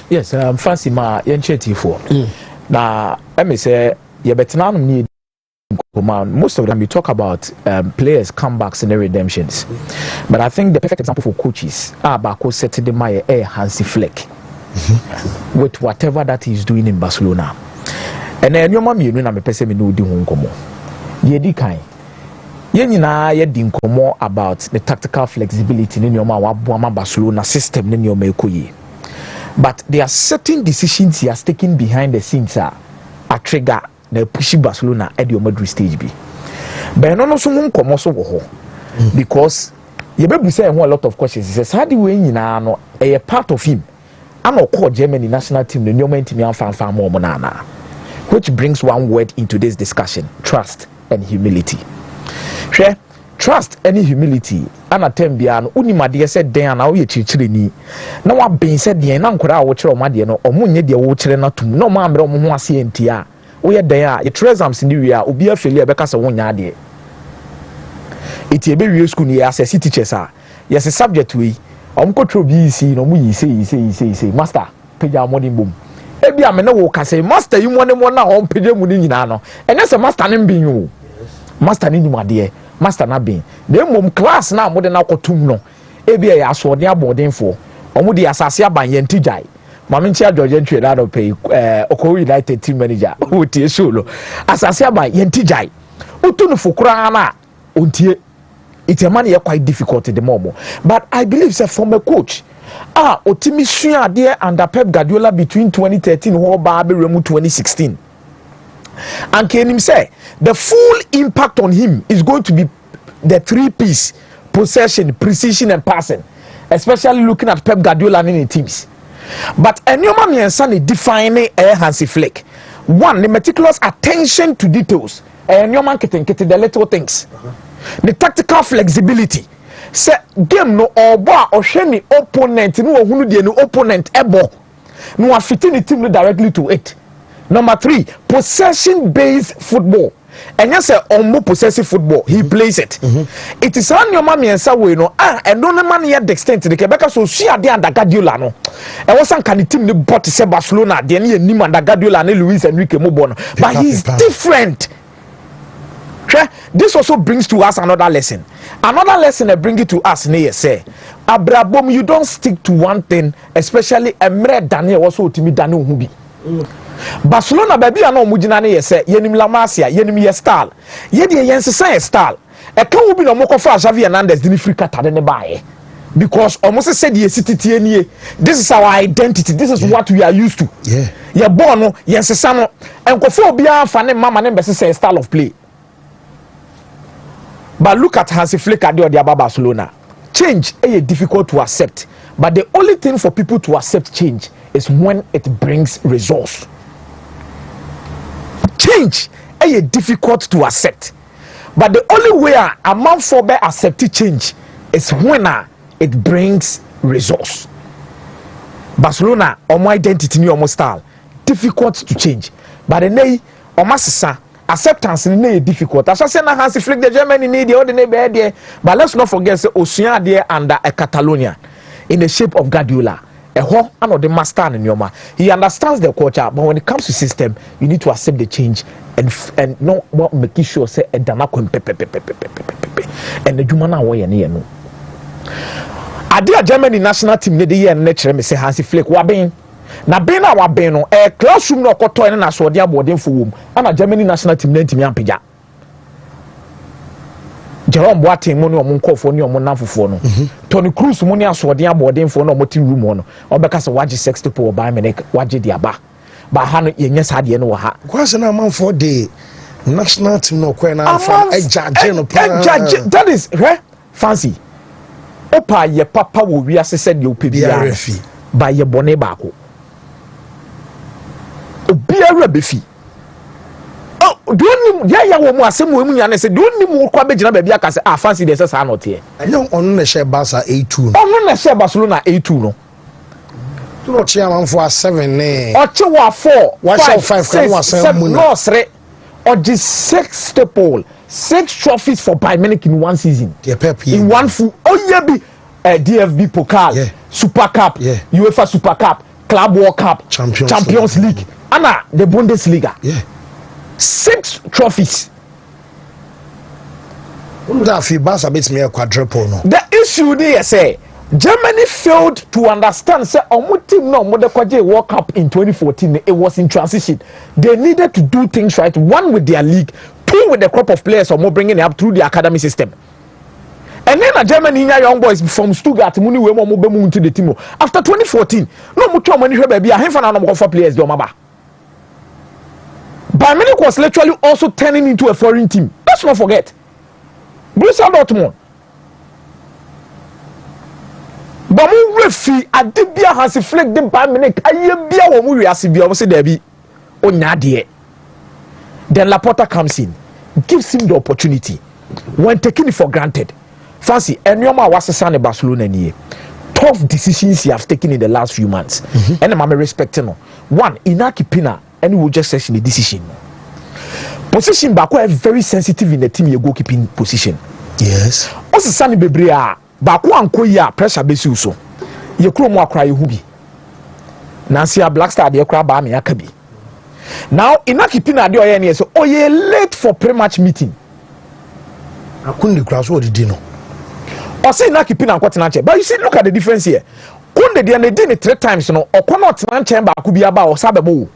yes fancy ma yencheti for na me say you better need most of them we talk about players comebacks and redemptions, but I think the perfect example for coaches are Bako setting the my Hansi Flick with whatever that he's doing in Barcelona. And then your mommy, you know, I'm a person who do nkomo. Ye di kai. Ye nyina ye di nkomo about the tactical flexibility in your Barcelona system in your mekoye. But there are certain decisions he has taken behind the scenes a trigger the pushing Barcelona at your Madrid stage be. But no so nkomo so wo ho because ye be say a lot of questions. He says how the way nyina no a part of him. I'm not call Germany national team the new team fan more monana. Which brings one word into this discussion: trust and humility. Sure, trust and humility. Ana tembiano unimade said den na wo ye chichire ni. Na wa ben said den na nkora wo kire o made no omunye de wo kire na tum. No ma amre omo ho ase entia. Wo ye den a ye treasures ni wi a obi afeli e beka se wo nya de. Iti ebe wi school ni assess teachers a. Yes subject we. Omkotro bi si no mu yi say master peja modern boom. Ebi amene wo ka say master yi mo na on pede mu ni nyina no ene se master ne mbin yo master ni nimade master na bin na mom class na mo de na kotum no ebi ya aso de abodin fo omo de asase aban ye ntijai mama nchi George ntwe da do pay Okowo United team manager o tie solo asase aban ye ntijai utunu fukura na ontie it's a man quite difficult at the moment, but I believe that from a coach Otimi sua there under Pep Guardiola between 2013 or Barbie Remu 2016 and can him say the full impact on him is going to be the 3-piece possession, precision and passing, especially looking at Pep Guardiola and any teams. But a new man and son defining a Hansi Flick One, the meticulous attention to details. And your man getting the little things. The tactical flexibility. Say game no or bar or shany opponent no who no opponent ebo. No fitting the team directly to it. Number 3, possession-based football. And yes, on possessive football, he plays it. It is on your mommy and Sawe, no, and no man yet the extent to the Quebec, so she are there under Guardiola. No, and was some kind of team the bought to say Barcelona, the near Nima and Guardiola and Luis Enrique Mubono, but he's different. This also brings to us another lesson. Another lesson I bring it to us, say, Abrabom, you don't stick to one thing, especially Emre Daniel also to me Daniel Hubi. Barcelona baby ano mujina ne yese yenim La Masia yenim ye style ye de yense style e kan wo bi no mokofa Xavi Hernandez di ni free card ne bae because almost said ye city tie this is our identity, this is what we are used to. Ye born no yense no enkofo obi afa ne mama ne bese say style of play. But look at Hansi Flick at the Barcelona. Change is difficult to accept, but the only thing for people to accept change is when it brings results. Change is difficult to accept, but the only way a man for be accept change is when it brings results. Barcelona, my identity, my style, difficult to change, but the nay or acceptance is difficult. As I said, Hansi Flick the Germany need the other neighbor there, but let's not forget the Osimhen there under a Catalonia in the shape of Guardiola. The master in your man. He understands the culture, but when it comes to system, you need to accept the change and not making sure say and the Jumana way no. Adia Germany national team the year nature me say Hansi Flick wabin. Na ben a wabin no classroom no koto na so dia boarding for wom. Ana Germany national team na team ampija. Jerome Boateng mo ne omo nkofo ne omo namfofo no Tony Cruz mo ne asode aboden fo no moti room no obeka se waje sextuple by me waje dia ba ha no yenye sade no ha kwase na manfo de national team no kwen na fa ejage no pa that is fancy opa ye papa wo wi ase said ye opa bia ba ye bone ba ko obiara befi. Don't ya wo mu asem wo mu nya ne se don't ni mu kwa begina ba bia ka se fancy dey say sa not here enyo onu na share Barca A2 no onu na share Barcelona A2 no to chairman for 7 ne o che wa 4 wa 5 kan wa 7 mu no 3 or the 6 triple 6 trophies for Bayern Munich in one season in one full bi DFB Pokal Super Cup UEFA Super Cup Club World Cup Champions League and the Bundesliga 6 trophies. The issue there say Germany failed to understand say team no World Cup in 2014 it was in transition. They needed to do things right, one with their league, two with the crop of players or more bringing it up through the academy system. And then Germany young boys from Stuttgart muni we mo be mu into the team after 2014 no mo twa money baby a henfa na no for players do maba. Bayern Munich was literally also turning into a foreign team. Let's not forget. Borussia Dortmund. Bamu refi adibia Hansi Flick de Bayern Munich ayebia wo mu wiase bia wo se da bi onya de. Then Laporta comes in, gives him the opportunity when taking it for granted. Fancy enyoma wasesa ne Barcelona nie. Tough decisions he has taken in the last few months. And I'm respecting no. One, Inaki Pina and we will just session the decision. Position back are very sensitive in the team you goalkeeping position. Yes. Also Sani Bebrea back one koya pressure base so. You kro mo akra yehubi. Nancy Black Star de akra ba me akabi. Now Inaki Pina de oye so oye late for pre-match meeting. Akundi kra so odidi no. Osi Inaki Pina kwatena che. But you see look at the difference here. Kunde de na di 3 times no okono tena che ba ku bia ba o sabebo.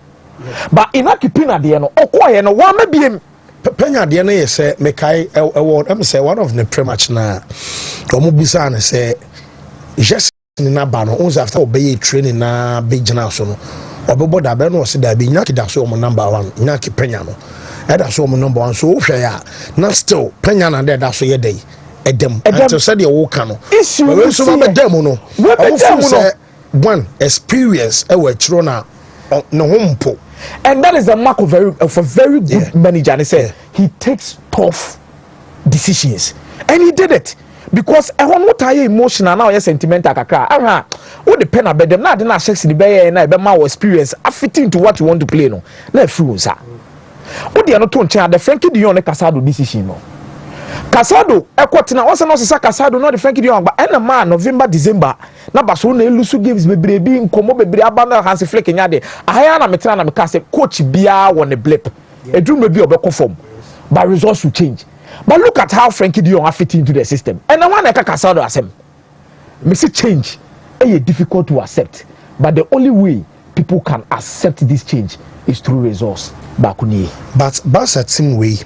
But Inaki Pina de no okoye no wa mabiem penya de no yese mekai award am say one of the pre-match na omo busa na say just na ba no once after obey training na bigina so no obebo da be no se da be Inaki da so omo number 1 Inaki Penya no e da so omo number 1 so hwe ya na still Penya na da so ye dey edem until said the wo kan no we so be dem no one experience e we chiro na no humpo. And that is the mark of a very good manager. And he said he takes tough decisions, and he did it because I want what I emotional now. Yes, sentimental kakra. What the pen about them? Now they not sex in the bay and I be my experience. I fit into what you want to play. No, let free sir. What they are not to change the Frankie Dion Casado decision. No, Casado. Equatina also not say Casado. Not the Frankie Dion, but end of man November December. Na Barcelona elusu games bebrebe nkomo bebrebe abana Hansi Flick nyade. Ahaya na metra na me ka say coach bia won the blip. Edrum be obeko form. But results will change. But look at how Frankie de Jong fit into the system. And the one that Casado asem. Me see change. It's difficult to accept. But the only way people can accept this change is through results. But Barca team way.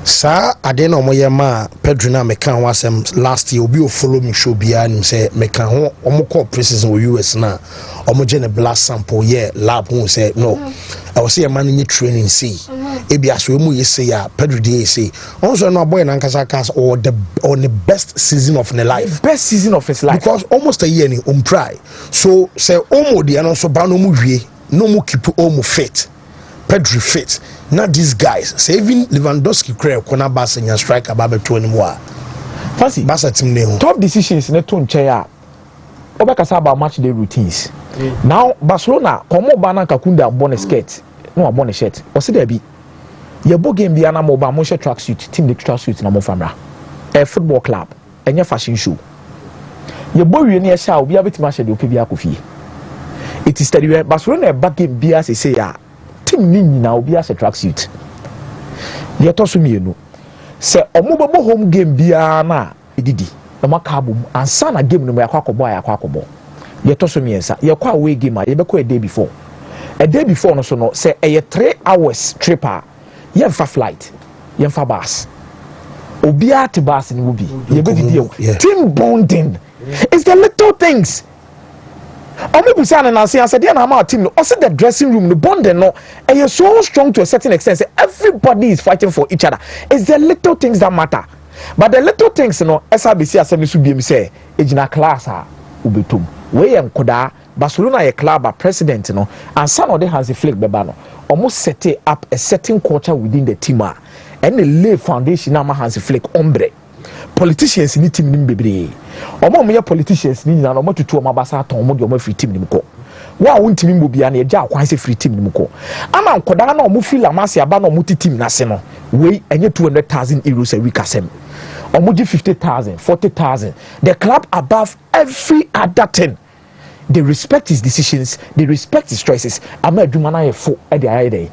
Sa adena omoyema Pedro na meka ho asem last year obi o follow me show bia nim say meka ho omo call preseason wo US na omo je ne blood sample lab ho say no I was say man ni training see e bia so mu yese ya Pedro dey say also no boy na nkasa kas or the best season of his life, best season of his life, because almost a year ni try so say omo dey no so ba no mu wie no mu keep omo fit Pedro fit. Not these guys. Say even Lewandowski crack corner bass and strike about 20 more. Fancy Barca team name. Top decisions in a tone chair. Obekasa about match day routines. Now Barcelona komo bana kakunda bonnet skirt. No a bonnet shirt. Or see there be. Your bo game be ana mo ba mo track suit, team the track suit na mo famra. A football club, and your fashion show. Your boy we near sha obi abeti ma shede opi akofie. It is steady where Barcelona back game be as say ya. Team ni na obi as a track suit. Ye to so mienu. Se omobebo home game bia na edidi. Na makabum ansa na game no me akwakobo. Ye to so miensa. Ye kwa away game a ye be a day before. A day before no so no say a 3 hours tripper. Ye mfa flight. Ye mfa bus. Obi at bus ni obi. Ye be didi. Team bonding. It's the little things. Omo Busana na say said na our team no also the dressing room the bonding no and you're so strong to a certain extent say everybody is fighting for each other. It's the little things that matter. But the little things no SABC asem so bi me say ejina class a ubetum we em koda Barcelona ye club president no and some of the Hansi Flick beba no almost set up a certain culture within the team and the lay foundation na Hansi Flick ombre. Politicians ni team nim bebre omo me politicians ni na omo tutu omo basa ton omo de omo free team nim ko wa wontimi mbobia na eja akwan se free team nim ko ama nkoda na omo feel amase aba na omo team na se no we enye 200,000 euros a week asem omo di 50,000 40,000 the club above every other thing. They respect his decisions, they respect his choices. Ama adwuma na ye fo e de aye de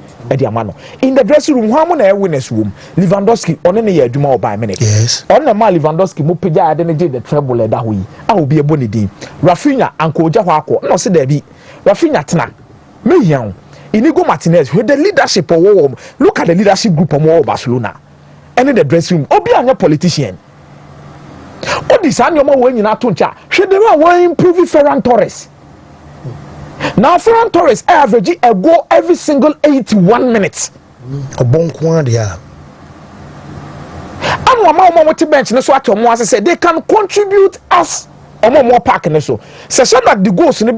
amano. In the dressing room, how many winners room? Lewandowski on ne ye adwuma o by minute. Yes. On na ma Lewandowski mo pagya ade ne the treble da ho yi. A obi e bo ne din. Rafinha anko oja ho akọ. No se da bi. Rafinha tena. Me hian. Inigo Martinez with the leadership of war. Look at the leadership group of Barcelona. And in the dressing room, obi anya politician. What this annual when you not tuncha? Should they want improve Ferran Torres? Now Ferran Torres average a goal every single 81 minutes. A bon quandia. And one more to bench, no so what I said they can contribute as a more pack and so. Session that the goals in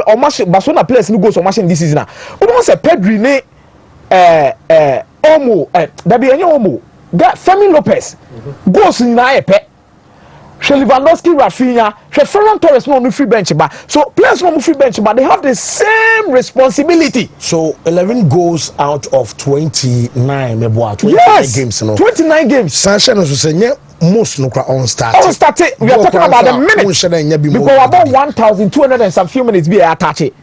Barcelona players no goals or machine this season. Almost a Pedri ne Omo there be any Omo. Femi Lopez goals in na epe. Lewandowski, Rafinha, Ferran Torres no free bench ba. So players no free bench but they have the same responsibility. So 11 goals out of 29 meboa 29 games no. 29 games. Sanche no so say most no on start. On start we are talking about the minutes. Because about 1,200 and some few minutes be attach it.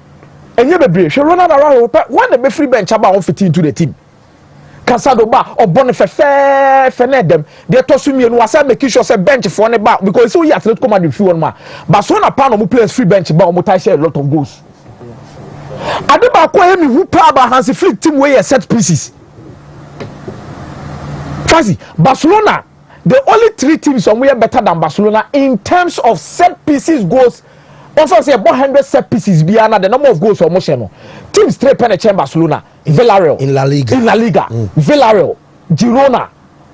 And you be brave. Ronaldo Araujo when the free bench about on fit into the team. Casado ba or Boniface them. They told me and was make sure say bench for ne ba because so yet not come and free one man. Barcelona pan no players free bench ba o share a lot of goals. Adeba ko emi who proud about Hansi Flick team where set pieces. Fancy Barcelona the only 3 teams somewhere better than Barcelona in terms of set pieces goals. Also say 100 set pieces beyond the number of goals or motion. Teams 3 penetrate Barcelona. Villarreal in La Liga. Villarreal, Girona,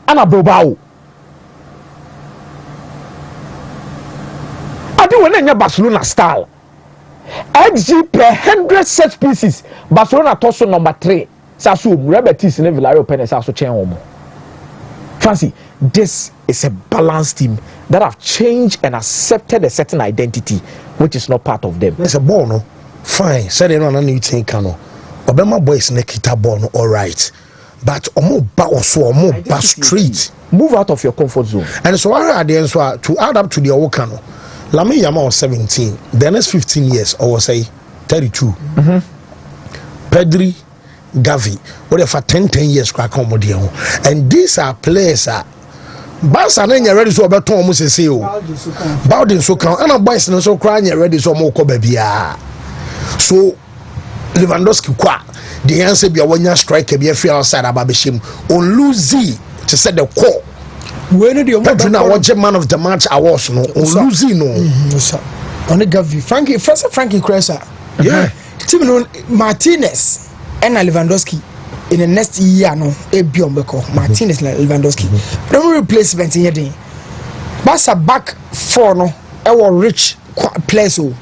and Bilbao. I do when Barcelona style. XG per 100 set pieces. Barcelona toss number 3. Sasu Rebetis in Villarreal Penes also change. Fancy, this is a balanced team that have changed and accepted a certain identity, which is not part of them. There's a ball, no? Fine. Said they don't need to know. Obama boys nekita ball, no, all right. But omo ba also omo ba street. Move out of your comfort zone. And so I had the answer to add up to the Okano. Lami Yama was 17. The next 15 years, I was say 32. Pedri, Gavi, whatever 10 years crack on modiano. And these are players are Barca nenya ready so beton almost say o. Bowden so count and boys no so crying ready so more ko bia. So Lewandowski kwa the answer be a one striker be free outside ababeshim on Luzi to set the call. When the Pedro na watch man of the match awards no on Luzi no. On the Gavi Frankie Cressa. Yeah. Team no Martinez and Lewandowski in the next year no Ebiomeko Martinez and Lewandowski. Premier replacement in here. Barca back four no our rich players so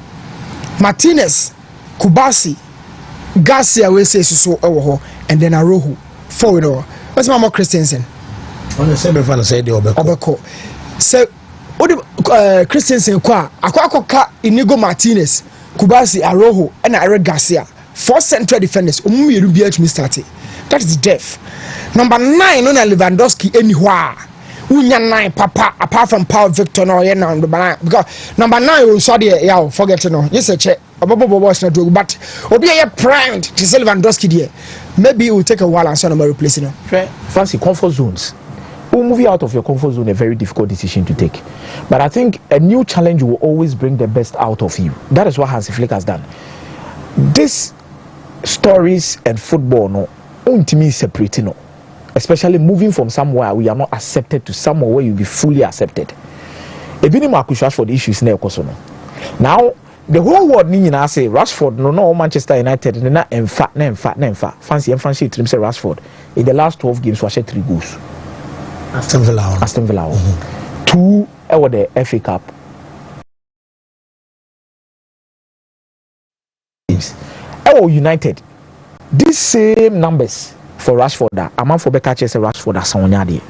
Martinez, Kubasi, Garcia we say so and then Arohu forward or what's Mama Christensen? On the same fan say the Obeko. So Christensen kwa akwa Inigo Martinez, Kubasi, Arohu and Eric Garcia. 4 central defenders umumi be me started. That is depth. Number 9 on Lewandowski anywhere. Unya 9 papa apart from Paul Victor no yeah now because number 9 we saw there yeah forget no yes a check was not but obi a primed to say Lewandowski there maybe it will take a while and so no replace no fancy comfort zones. Moving out of your comfort zone a very difficult decision to take, but I think a new challenge will always bring the best out of you. That is what Hansi Flick has done. This stories and football no Wontumi separating no, especially moving from somewhere we are not accepted to somewhere where you be fully accepted. Ebini Marcus for the issues na ekoso no. Now the whole world ni nyina say Rashford no Manchester United na emfa fancy team say Rashford in the last 12 games was 3 goals. Aston Villa. 2 over the FA Cup. United these same numbers for Rashford that a man for better chase Rashford as someone yadi.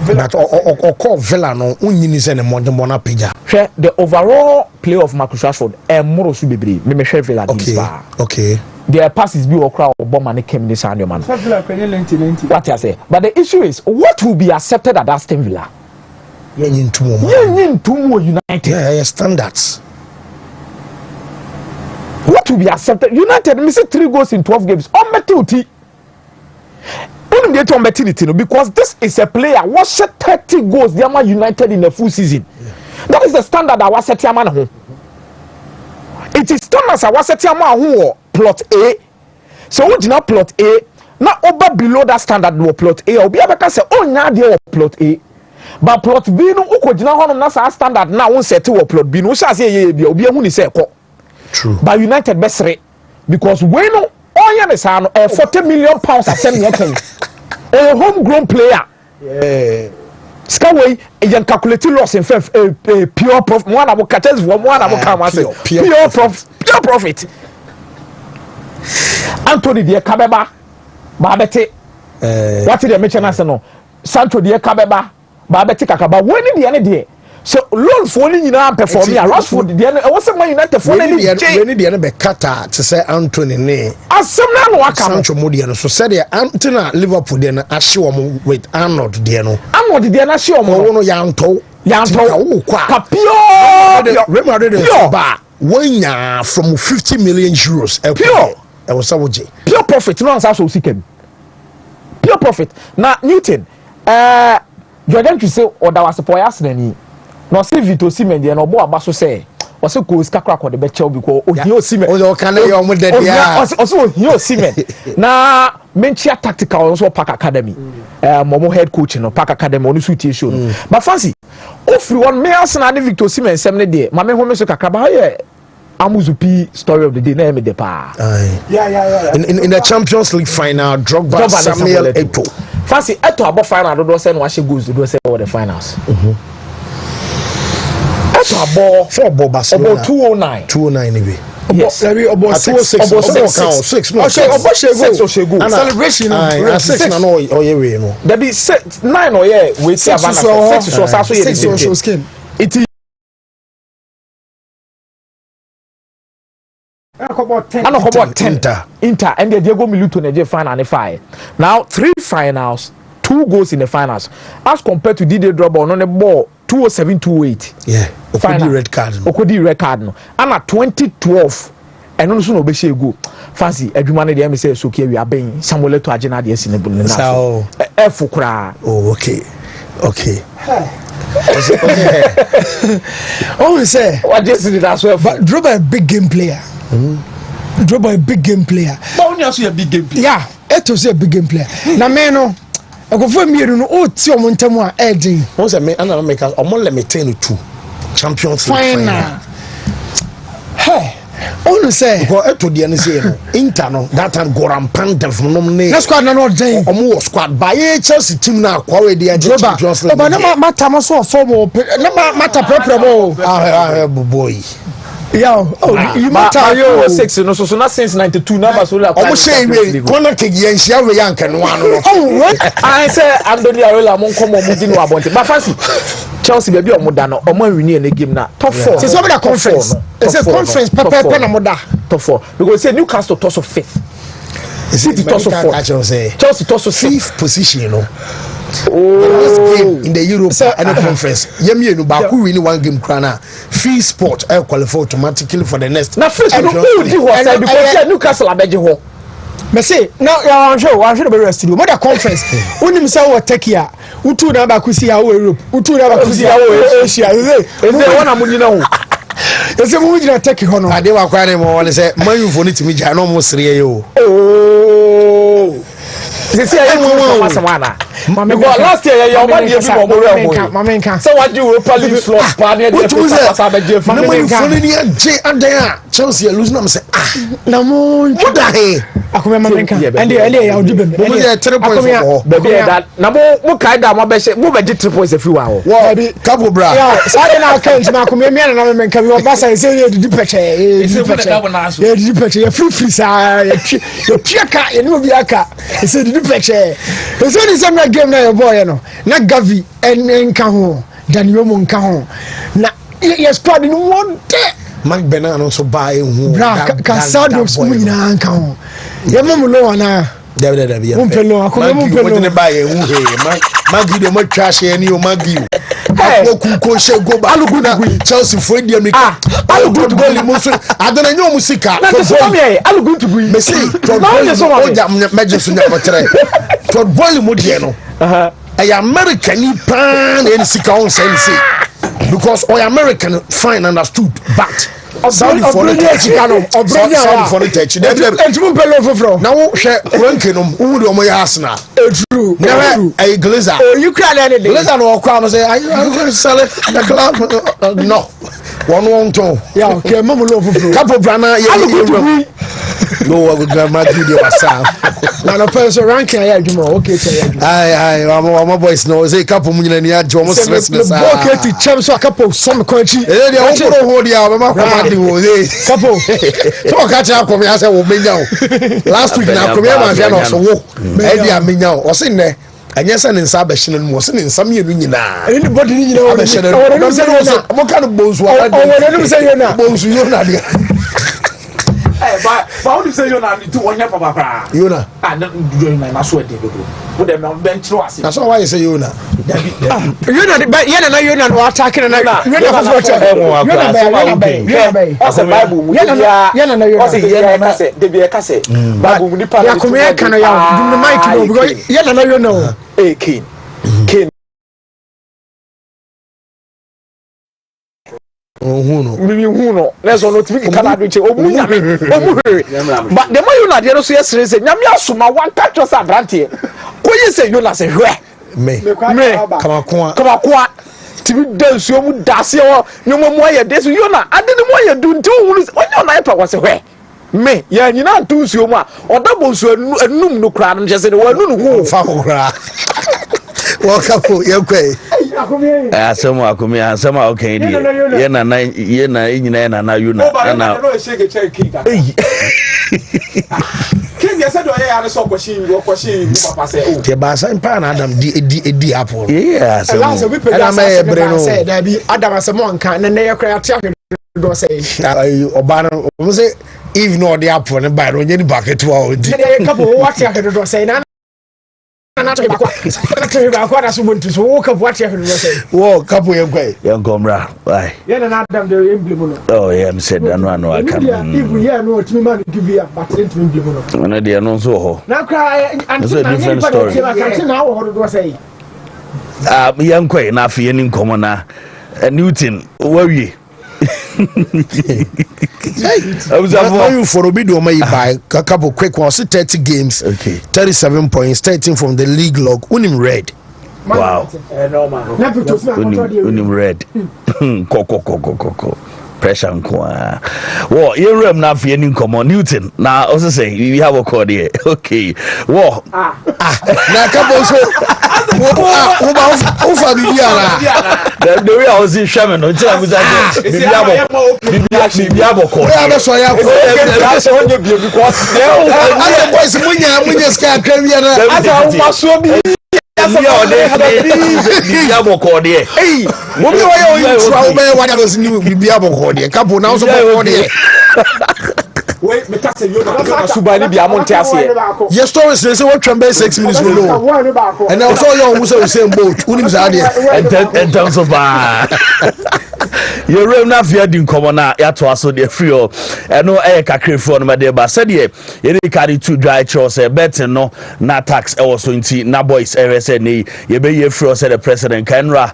But or call Villa no unyini se ne modern pija. The overall play of Marcus Rashford and more so bebre me share Villa this far. Okay. Their passes be or crowd or bomb and came in this man. What I say. But the issue is what will be accepted at Aston Villa? Yen two more United. Yeah, standards. What will be accepted? United missed 3 goals in 12 games. On Metuti. Because this is a player who set 30 goals. They are United in the full season. Yeah. That is the standard that was set home. It is standards that was set home plot A. So we do not plot A. Now over below that standard no plot A. Or be able to say oh now they plot A. But plot B no uko jina hono na standard now won set to plot B no say ye bi obi ehunu say ko. True. But United best rate because we know all year 40 million pounds at 7 years. A homegrown player. Yeah. Skyway a calculated loss in pure profit. One about catches from one about come pure profit. Anthony de Kabeba Babete. What did they mention as no? Sancho de Kabeba Babete Kakaba. When did the end day? So loan for only perform here. Rashford the end. What's the Man United for any the be kata to say Anthony ne. Asemna no aka Sancho Modiano. So said the Anthony Liverpool den ahye with Arnold de no. Arnold de na ahye omo no yanto kwa Real Madrid ba wanya from 50 million euros. Pure. I was sawoje. Pure profit no answer so sikem. Pure profit. Now Newton Jordan to say or that was a poyas nani. No say Vito Osimhen dey no bo abaso say o say ko skakra ko de be chew because o hio Osimhen o kan le yo mo de dia o so hio Osimhen na menchia tactical so Park Academy momo head coach no Park Academy on suit show no but fancy ofri one me Arsenal de Victor Osimhen sem ne dey ma me ho me so kakra ba here Amuzupi story of the day na me de pa in the Champions League final Drogba Samuel Eto'o fancy Eto'o about final do say no wa she goes do say over the finals a ball for Barcelona about 209 maybe. Yes, about 6 no. Celebration 6 na no oye no. There be 9 oye we see Havana 6 so also ye the same. It is about 10 Inter and the Diego Milito na final and final. Now 3 finals, 2 goals in the finals. As compared to Didier Drogba on the ball 207-208. Yeah. Okodi red card no. And at 2012 and also no be go. Fancy adwuma ne dey say so kia wi aben Samuel to agena dey sinebul na so. Fukura. Oh, okay. Oh, say what just did as well. But Drogba a big game player. Drogba a big game player. But only also a big game player. Yeah, it was a big game player. Na me no I go for me no o ti o montemu a edin. Won say me ana make omo let me 10-2 Champions League final. Hey, only say because eto de ne say no Inter no that time Goran Pandev no ne. Na squad na no den. Omo squad by Chelsea team na kwa we dey Champions League. But na mata mo so form na mata prepare boy. Yeah, you matter yo 6 no so not since 92 numbers so like almost say we corner kick yen share we yank no one no. Oh, what? I say Anthony Areola mon come on di no abonte but fancy Chelsea baby o moda no o man win in the game na top 4 it's over the conference it's a conference papa na moda top 4 because say Newcastle toss of 5th City toss of 4th Chelsea toss of 5th position you know. Oh, game in the Europe and the conference. Yemi no baku win 1 game crana. Free sport I qualify automatically for the next. Na first no di ho say because Newcastle abeje ho. Me say now I should be rest studio. More the conference. Unim say what take here. Utu na baku si ya Europe. Utu na baku si ya Asia. Eze wana munyina ho. Eze mu munyina take ho no. Ade wa kwa ne mo wole say man you for nitimi ja no mo sere yo. Oh. This year because last year your money you be more real. So what do Europa League slot partner dey pass abeje for me phone ni age adan Chelsea lose na me say na mo da he akome mamenka and the ya odi be me 3 points for baby that na mo kai da mo be 3 points afi wa ho Cabo Bra yeah say na account na akome me na mamenka bi obasa say ye di peche ye di peche ye free sa ye tiaka ye no bi aka say di peche so ni say na game na your boy no na Gavi en nka ho Daniel mo nka ho na ye squad ni one day Mike Benano so buy hu Casado mu nyina nka ho ye mo lo wana David mo pelo akome mo pelo ne buy hu he Magi de mo trash ye ni o Magi Akoku ko she go ba aluguna Chelsea for dia me alugutu goal mo so adana nyo musika alugutu gui me say oja meje so nya potre to goal mo de no American ni pan and sika on sense because American fine understood but Saudi for the Saudi for the touch now ranking who do my Arsenal true never a glazer you cry anything glazer no come say I going to sell it the club no one to yeah okay mama love for couple brana no I would grandma video wasa na no person ranking ya adwuma okay tell you ai my boys no say couple mu nyina ni adwo almost stress na sa okay to champ so couple some country eh dey on pro ho dia mama kwa di wo dey couple so ka cha ko me ase wo menya o last week na ko me ma fia no so wo e dia menya o o se ne anya se ne nsa ba hye no mo se ne nsa me nu nyina anybody ni nyina o ba hye no mo ka no bonsu wa o se yo na bonsu yo na dia but how do you say you na to one papa you na no do you na so dey go wo dem na bench ro ase na so why you say you na you na but you na no attacking na you na for what you na ase bible mu you ase ye na say de be ka say bible mu ni pa ya come here kan ya do the mic no because you na you know Kane Huno let's not speak Canada omunya but the more you na there so yes say nyame asoma one catch us advantage ko ye say you na say hwe me kama tibi dansuo mu dase wo nyomo mu aye desu you na ade ne mu aye du nti ohuru onye na ipa kwase hwe me ya nyina ntusuo mu a odabo nsuo enum no kra no je say wo anu no hu fa kra welcome you kwai asɛm akumi asɛm a okay die ye na nyina na you na na Kenya said do ya so kwashi papa say oh te ba san pa na Adam di apple yeah so we say that be Adam asem onka na ye kra tia do say oba no say if no the apple ne ba no nyeni bucket wa odi dey couple what tia do say na to ba kwa na so buntu so wo couple what tia do say wo couple yen kwai yen komra bye ye na Adam the emblem no oh yeah me said that no I can if we here no timi man give you but it emblem no na dey no so ho na kra anti na different story na wo ho do say yen kwai na afi yen nkomo na Newton wawie you for Obido may buy a couple quick ones 30 games okay 37 points 13 from the league log unim red wow unim red ko pressure nko wo ye rem na afie ni nkomo Newton na also say we have a call here okay wo na couple so ufa bibiara the way I was in Shaman no tell me that bibiabo call ya be so ya ko ya so onye bi because they boys munya ska krawia na asa umaso bi bibiabo call there hey mobi wa yo intro be wa da so ni bibiabo call there couple now so call there wait me tell you na subani bi amonte ase your stories say what try 6 minutes we know and now so you who say same boat unim za there and terms of your room na fear din komo na ya to aso de free o eno kakrefo no me ba said ye carry two dry chores betting no na tax e was so nti na boys say ne ye be ye free o say the president Kenra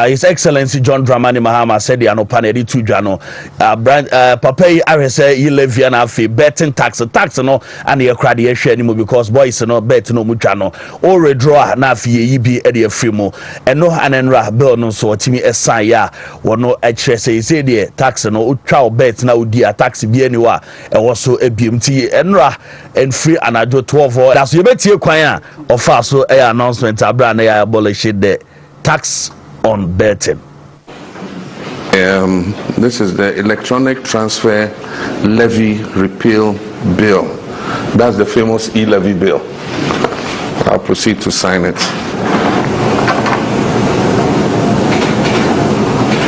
his excellency John Dramani Mahama said the anopa na two dwa no papa yi say ye levia na afi betting tax no and ye crowd ye hwe animo because boys no bet no mutwa no o redraw na afi ye bi e de free mo eno anenra bill no so otimi esan ya wono say the tax no utwa bet na odi a tax bi aniwa e wo so ebiemti enra and free anajo 12 that's you betie kwan a offer so announcement abra na ya abolish the tax on betting. This is the electronic transfer levy repeal bill. That's the famous e-levy bill. I'll proceed to sign it.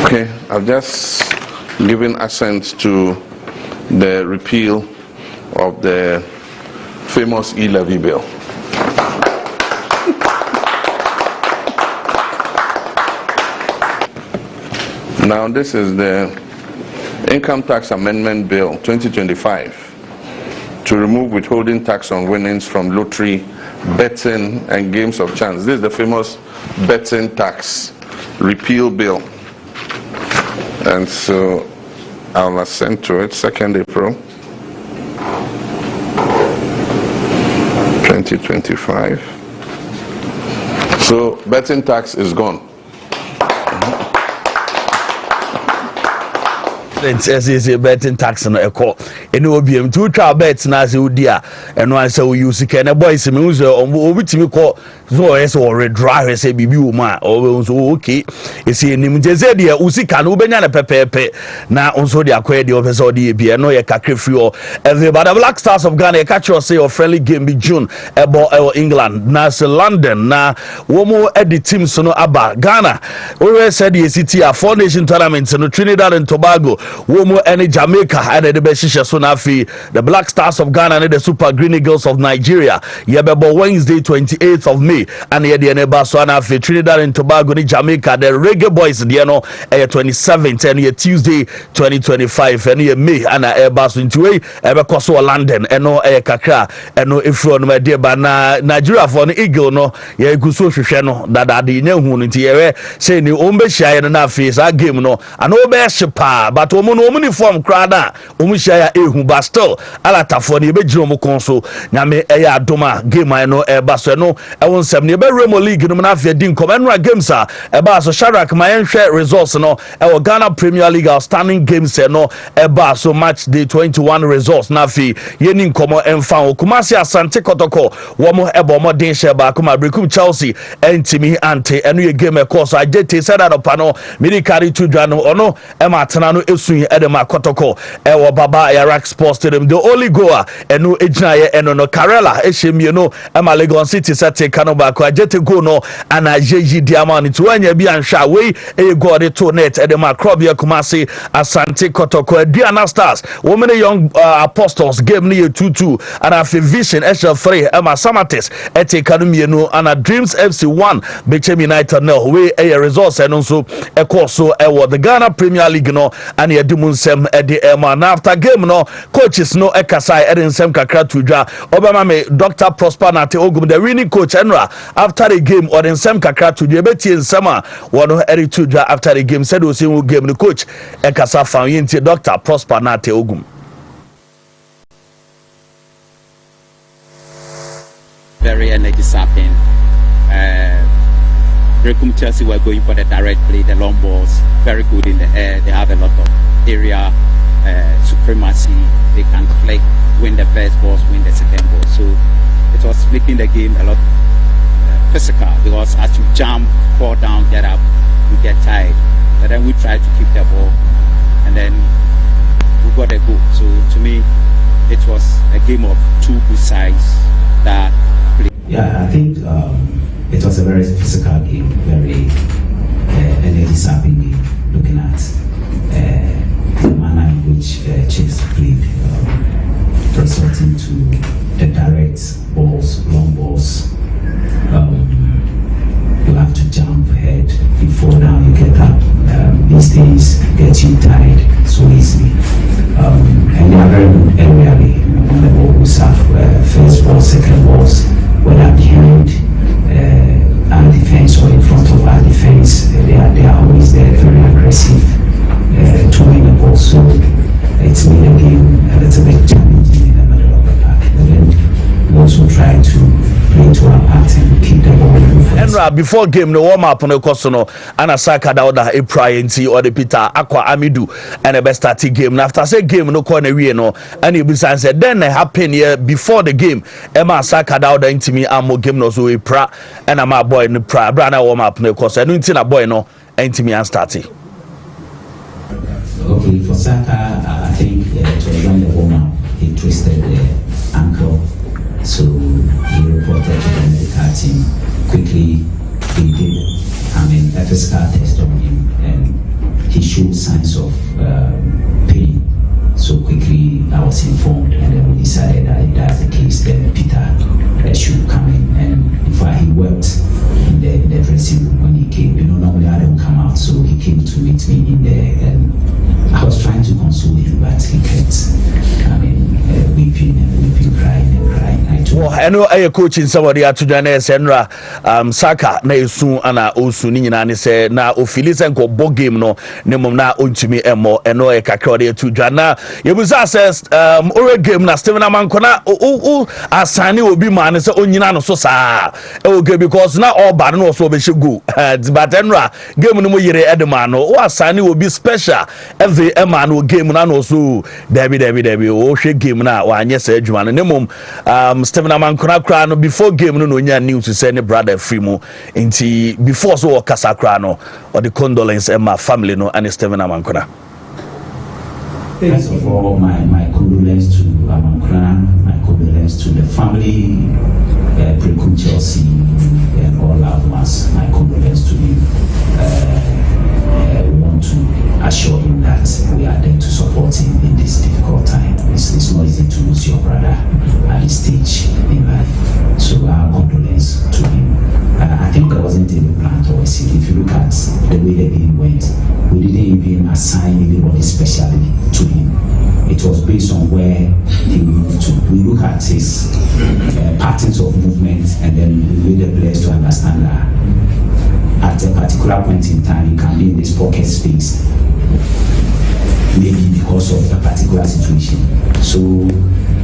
Okay, I've just given assent to the repeal of the famous e-levy bill. Now this is the Income Tax Amendment Bill 2025 to remove withholding tax on winnings from lottery, betting and games of chance. This is the famous betting tax repeal bill. And so I'll assent to it, 2nd April 2025. So betting tax is gone. Say betting tax no eko ene obiem to twa bet na se odi a eno an se we use ke na boys me use obitimi ko so yes or redraw say bibi wo ma o so okay e se enim jeze de usika no benya na pepepe na onso de akoye de officer odi bi eno ye kakre free o everybody Black Stars of Ghana catch us say your friendly game be June ebo England na se London na wo mo edi team so no aba Ghana we said the city a 4 nation tournament no Trinidad and Tobago Womo any Jamaica and the Beshisha Sunafi, the Black Stars of Ghana and the Super Green Eagles of Nigeria. Yabebo Wednesday 28th of May and the Neba Sunafi, Trinidad and Tobago in Jamaica, the Reggae Boys Diano 27th and ye Tuesday 2025 and ye May and Airbus into a Ebekoso London and no Kakra and no Ifron Medeba Nigeria for an Eagle no ye Guso Shano that the Nehun into ye say ni Umbe Shire and Nafi a game no and Obe but omo form crowd omo share ehu but still alata for ni be jiro mo konso nyame eya adoma game no e ba so no e won sem ne be Remo League no na afia din Enra games eba so Shadrack Mayen share results no e Ghana Premier League outstanding games no eba so match day 21 results na afi yeni nkomo emfa Kumasi Asante Kotoko wo mo ebo mo den share ba kuma Brekum Chelsea entimi ante eno ye game course ajete said that opano mini carry to dwa no ono e ma tena no esun e de ma Kotoko e wo Baba Yarak Sports Stadium the only goal eno ejina ye eno no Karela ehemie no e ma Lagos City set kano ba ko ajete go no ana yeyi diamond to anya bi anhwa we e go de to net e de ma Krobia Kumasi Asante Kotoko Diana Stars women young apostles game ne 2-2 and after vision HL3 Emma Samates ete kanumie no ana Dreams FC 1 Bechem United no we a results and also e course so e the Ghana Premier League no and ye dimunsem e de Emma na after game no coaches no e kasai e nsem kakra tudwa obama me Dr. Prosper Nate Ogum the winning coach Enra after the game or nsem kakra tudwa betie nsem a wono e tudwa after the game said Osimhen game the coach e kasa fan yenti Dr. Prosper Nate Ogum. Very energy sapping. Brekum Chelsea were going for the direct play, the long balls, very good in the air. They have a lot of area supremacy. They can flick, win the first balls, win the second ball. So it was making the game a lot physical because as you jump, fall down, get up, you get tired. But then we tried to keep the ball, and then we got a goal. So to me, it was a game of two good sides that. Yeah, I think it was a very physical game, very energy sapping game, looking at the manner in which Chiefs played, resulting to the direct balls, long balls. You have to jump head before now you get up. These things get you tired so easily. And they are very good aerially. When the ball goes up, first ball, second balls, whether behind our defense or in front of our defense, they are always there, very aggressive to win the ball. So it's made the game a little bit challenging in the middle of the park. And then we also try to play to our part and keep the ball moving. Enra before game no warm up on the course no and Saka Dauda a priority or the Peter Aqua Amidu and the best starting game. And after say game no corner we no and he besides said then it happened here before the game. Emma Saka Dauda into me amo game no so a pra and I'm a boy in the pra brana warm up on the course. I don't think a boy no into me and starting. Okay, for Saka, I think to run the warm up, he twisted the ankle. So he reported to the medical team. Quickly, he did, a physical test on him, and he showed signs of pain. So quickly, I was informed, and then we decided that if that's the case, then Peter should come in. And in fact, he worked in the dressing room when he came. Normally I don't come out, so he came to meet me in there, and I was trying to console him, but he kept, weeping and weeping, crying and crying. Well, I know a coach in somebody at Tujane Senra Saka na esu ana osu ni nyina ne se na ofilise nko bo game no ne mom na ontumi emo eno e kakra de Tujana yebuza says ore game na Steven Amankona asani obi ma ne se onyina no so saa okay because na all bad no so be shegu but Enra game no mo yire edema no o asani obi special every ema no game na no so debi o hwe game na wa anye sa adwuma no ne mom Steven Amankona kra no before game no nya news to say ne brother free mu nti before so o kasa kra no or the condolence and my family no and Steven Amankona. First of all, my condolence to Amankona, my condolence to the family, Brekum Chelsea and all loved ones. My condolence to him. We want to assure him that we are there to support him in this difficult time. It's not easy to lose your brother at this stage in life. So our condolence to him. I think there wasn't any plan to us. If you look at the way the game went, we didn't even assign anybody specially to him. It was based on where he moved to. We look at his patterns of movement, and then we made the players to understand that at a particular point in time, he can be in this pocket space, maybe because of a particular situation. So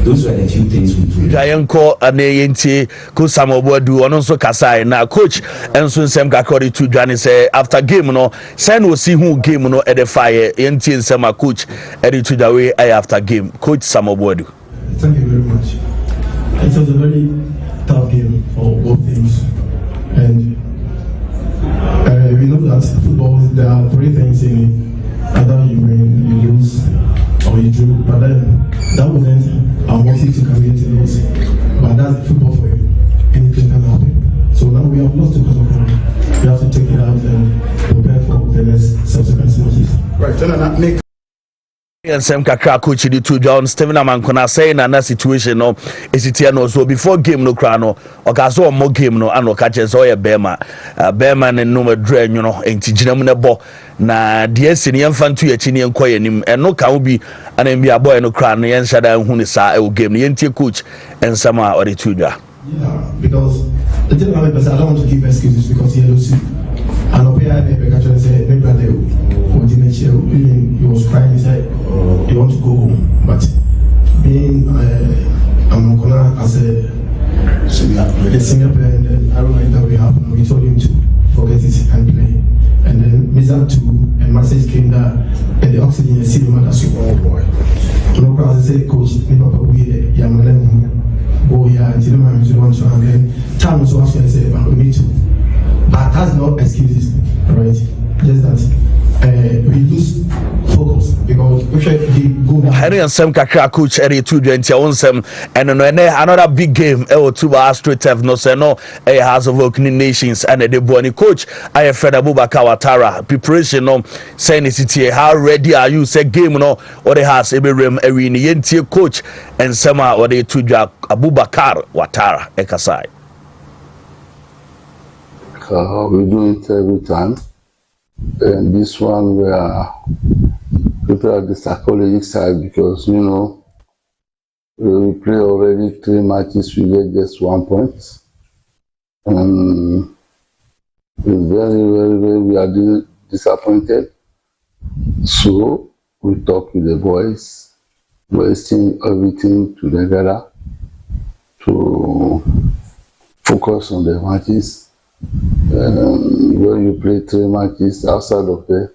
those were the few things we do. Jayanko Aneyenti Kusamobodu Ononso Kasai na coach enso nsem kakori to Johnny say after game no send we see who game no at the fire enti nsem coach edi to the way after game coach Samobodu. Thank you very much. It was a very tough game for both teams, and we know that football there are three things in it: either you win, you lose, or you drew. But then that wasn't our motive to carry into this. But that's football for you. Anything can happen. So now we have lost because of it. We have to take it out and prepare for the next subsequent matches. Right, and Nick. And Sam Kakra coach the two John Steven Amankona saying that situation no is it no so before game no crano or kaso more game no and catches all Bema and no drain you know enti ginam nebo na the senior fan to your chinian koy and no can be an NBA boy no crown and shada who is a game the NT coach and Sama or the two. Yeah, because the thing about it, I don't want to give excuses because he lose. And up here, I said, maybe he was crying. He said, he want to go home. But being I'm gonna as a senior player, and then I don't know that we have. We told him to forget it and play. And then Mizan too, and message came that the oxygen is still not as oh boy. No crowd said, coach, me papa we young man. Oh yeah, until the man wants to have then time was also I said, but we need to. But that's not excuses, right? Just that we lose focus because we should go down. Henry and Sam Kakra coach Eddie 220 and another big game Tuba Straight have no say no House of Opening Nations and the Bonnie coach I Fred Abubakar Watara preparation no saying city how ready are you say game no or the house Eberim Erini Yentie coach and Sama or the Tuja Abubakar Watara Ekasai. We do it every time, and this one we are people at the psychological side because you know we play already 3 matches, we get just 1 point, and we are disappointed. So we talk with the boys, wasting everything together to focus on the matches. When you play 3 matches outside of the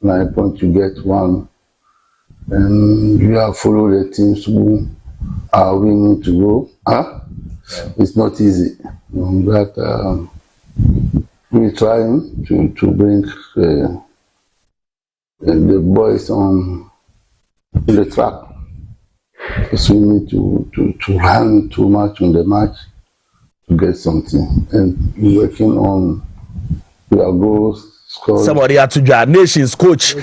9 points, you get 1, and you have followed the teams who are winning to go. It's not easy, but we're trying to bring the boys on the track because we need to run too much on the match to get something, and we're working on our goals. Somebody had to join Nations coach,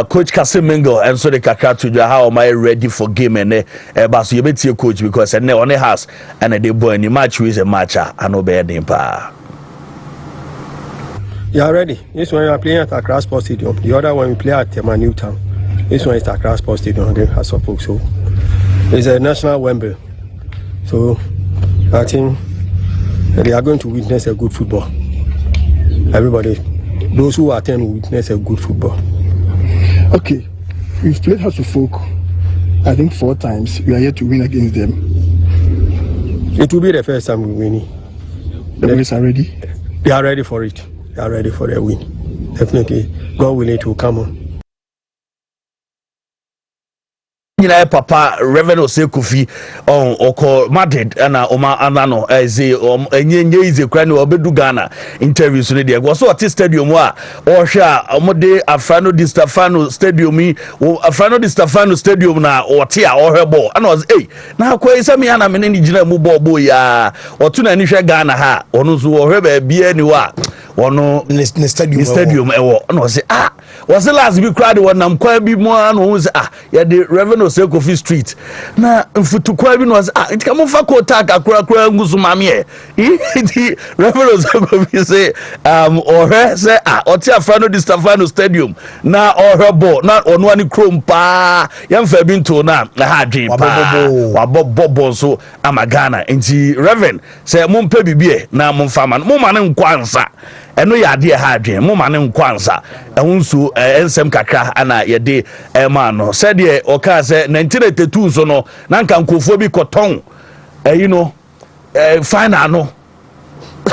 Coach Kasim Mingo, and so the Kaka to how am I ready for game and but you bet your coach because and on the house and the boy in the match is a matcher and obey the empire. You are ready. This one you are playing at Accra Sports Stadium. The other one we play at Newtown. This one is Accra Sports Stadium again, I suppose. So it's a national Wembley. So I think they are going to witness a good football. Everybody, those who attend will witness a good football. Okay, we've played House of Folk, I think 4 times. We are yet to win against them. It will be the first time we win. The boys are ready? They are ready for it. They are ready for the win. Definitely, God willing, it will come on. Papa Reverend Osekufi on Oko Madrid and Oma Anano as enye ize kra ne obedu Ghana interviews ne de go so at stadium wa o hwa omode Afrano di Stefano stadium yi Afrano di Stefano stadium na o te a o hwebo ana o say na akwa isami ana me ne gina mu bobo ya o tu na ni hwe Ghana ha onu so o hweba bia ni wa ono ne stadium ewo ana o say was the last big crowd one nam kwa bi mo anu say ya the Reverend Osekufi street na mfutu kwa bi no say it come fa ko tag akura ngusu mame e Reverend Osekufi say or say oti Afrano di Stefano stadium na ohwebo na onu ani krom pa yamfa bi nto na ha dwen pa wa bobo so amagana nti Reverend say mumpe bibie na mumfa man mo man nkwansa ɛno yɛ adeɛ ha adwen mo ma ne nkwansa ɛho nso ensɛm kakra ana yɛde ɛma no sɛdeɛ ɔka sɛ 1982 so no na nka nkofo bi kɔtɔn you know final no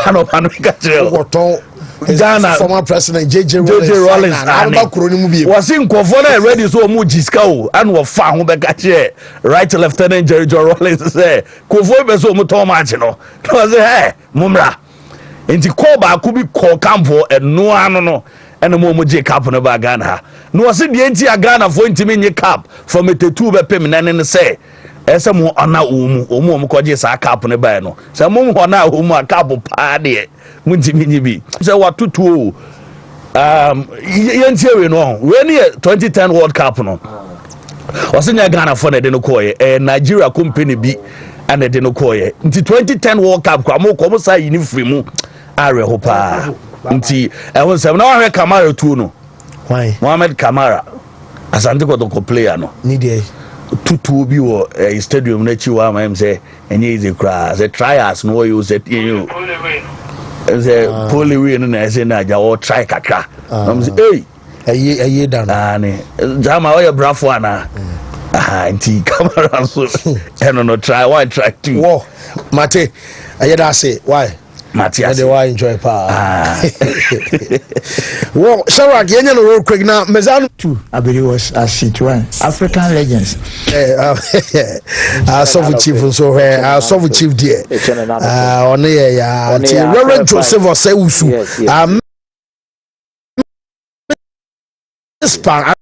ano ka kyerɛ kɔtɔn Ghana former president JJ Rollins was in Kofona ready so mu jiska and wa fa ho beka che right lieutenant Jerry John Rollins say Kofo be so mu to match no to say hey mumra enti call ba ku bi call campo eno ano no ene mo je cap no ba Ghana ha no was the enti a Ghana fo ntimi nye cap from etetu be pem na ne say ese mo ona omu koje sa cap ne ba no se mo ona omu a cap pa de muntimi nyibi se watutuo yentie we no we ne 2010 World Cup no osenya Ghana for na de no koye Nigeria company bi and de no koye nti 2010 World Cup kwa mo ko mo sa yini mu are ho pa nti won se na wa Kamara tu no why Mohamed Kamara asante ko to player no ni de tutu bi wo stadium na chi wa ma say enye easy cra say trials no you say you say polyway no na say na ja o try kakra am say hey dan ani jama o ye brafo ana nti Kamara so eno no try why try to wo mate ayeda say why Matthias they why enjoy pa well Sharak yenye no real quick now mezano too I believe was as C1 African legends so chief so so chief there on ya Reverend Joseph Oseusu span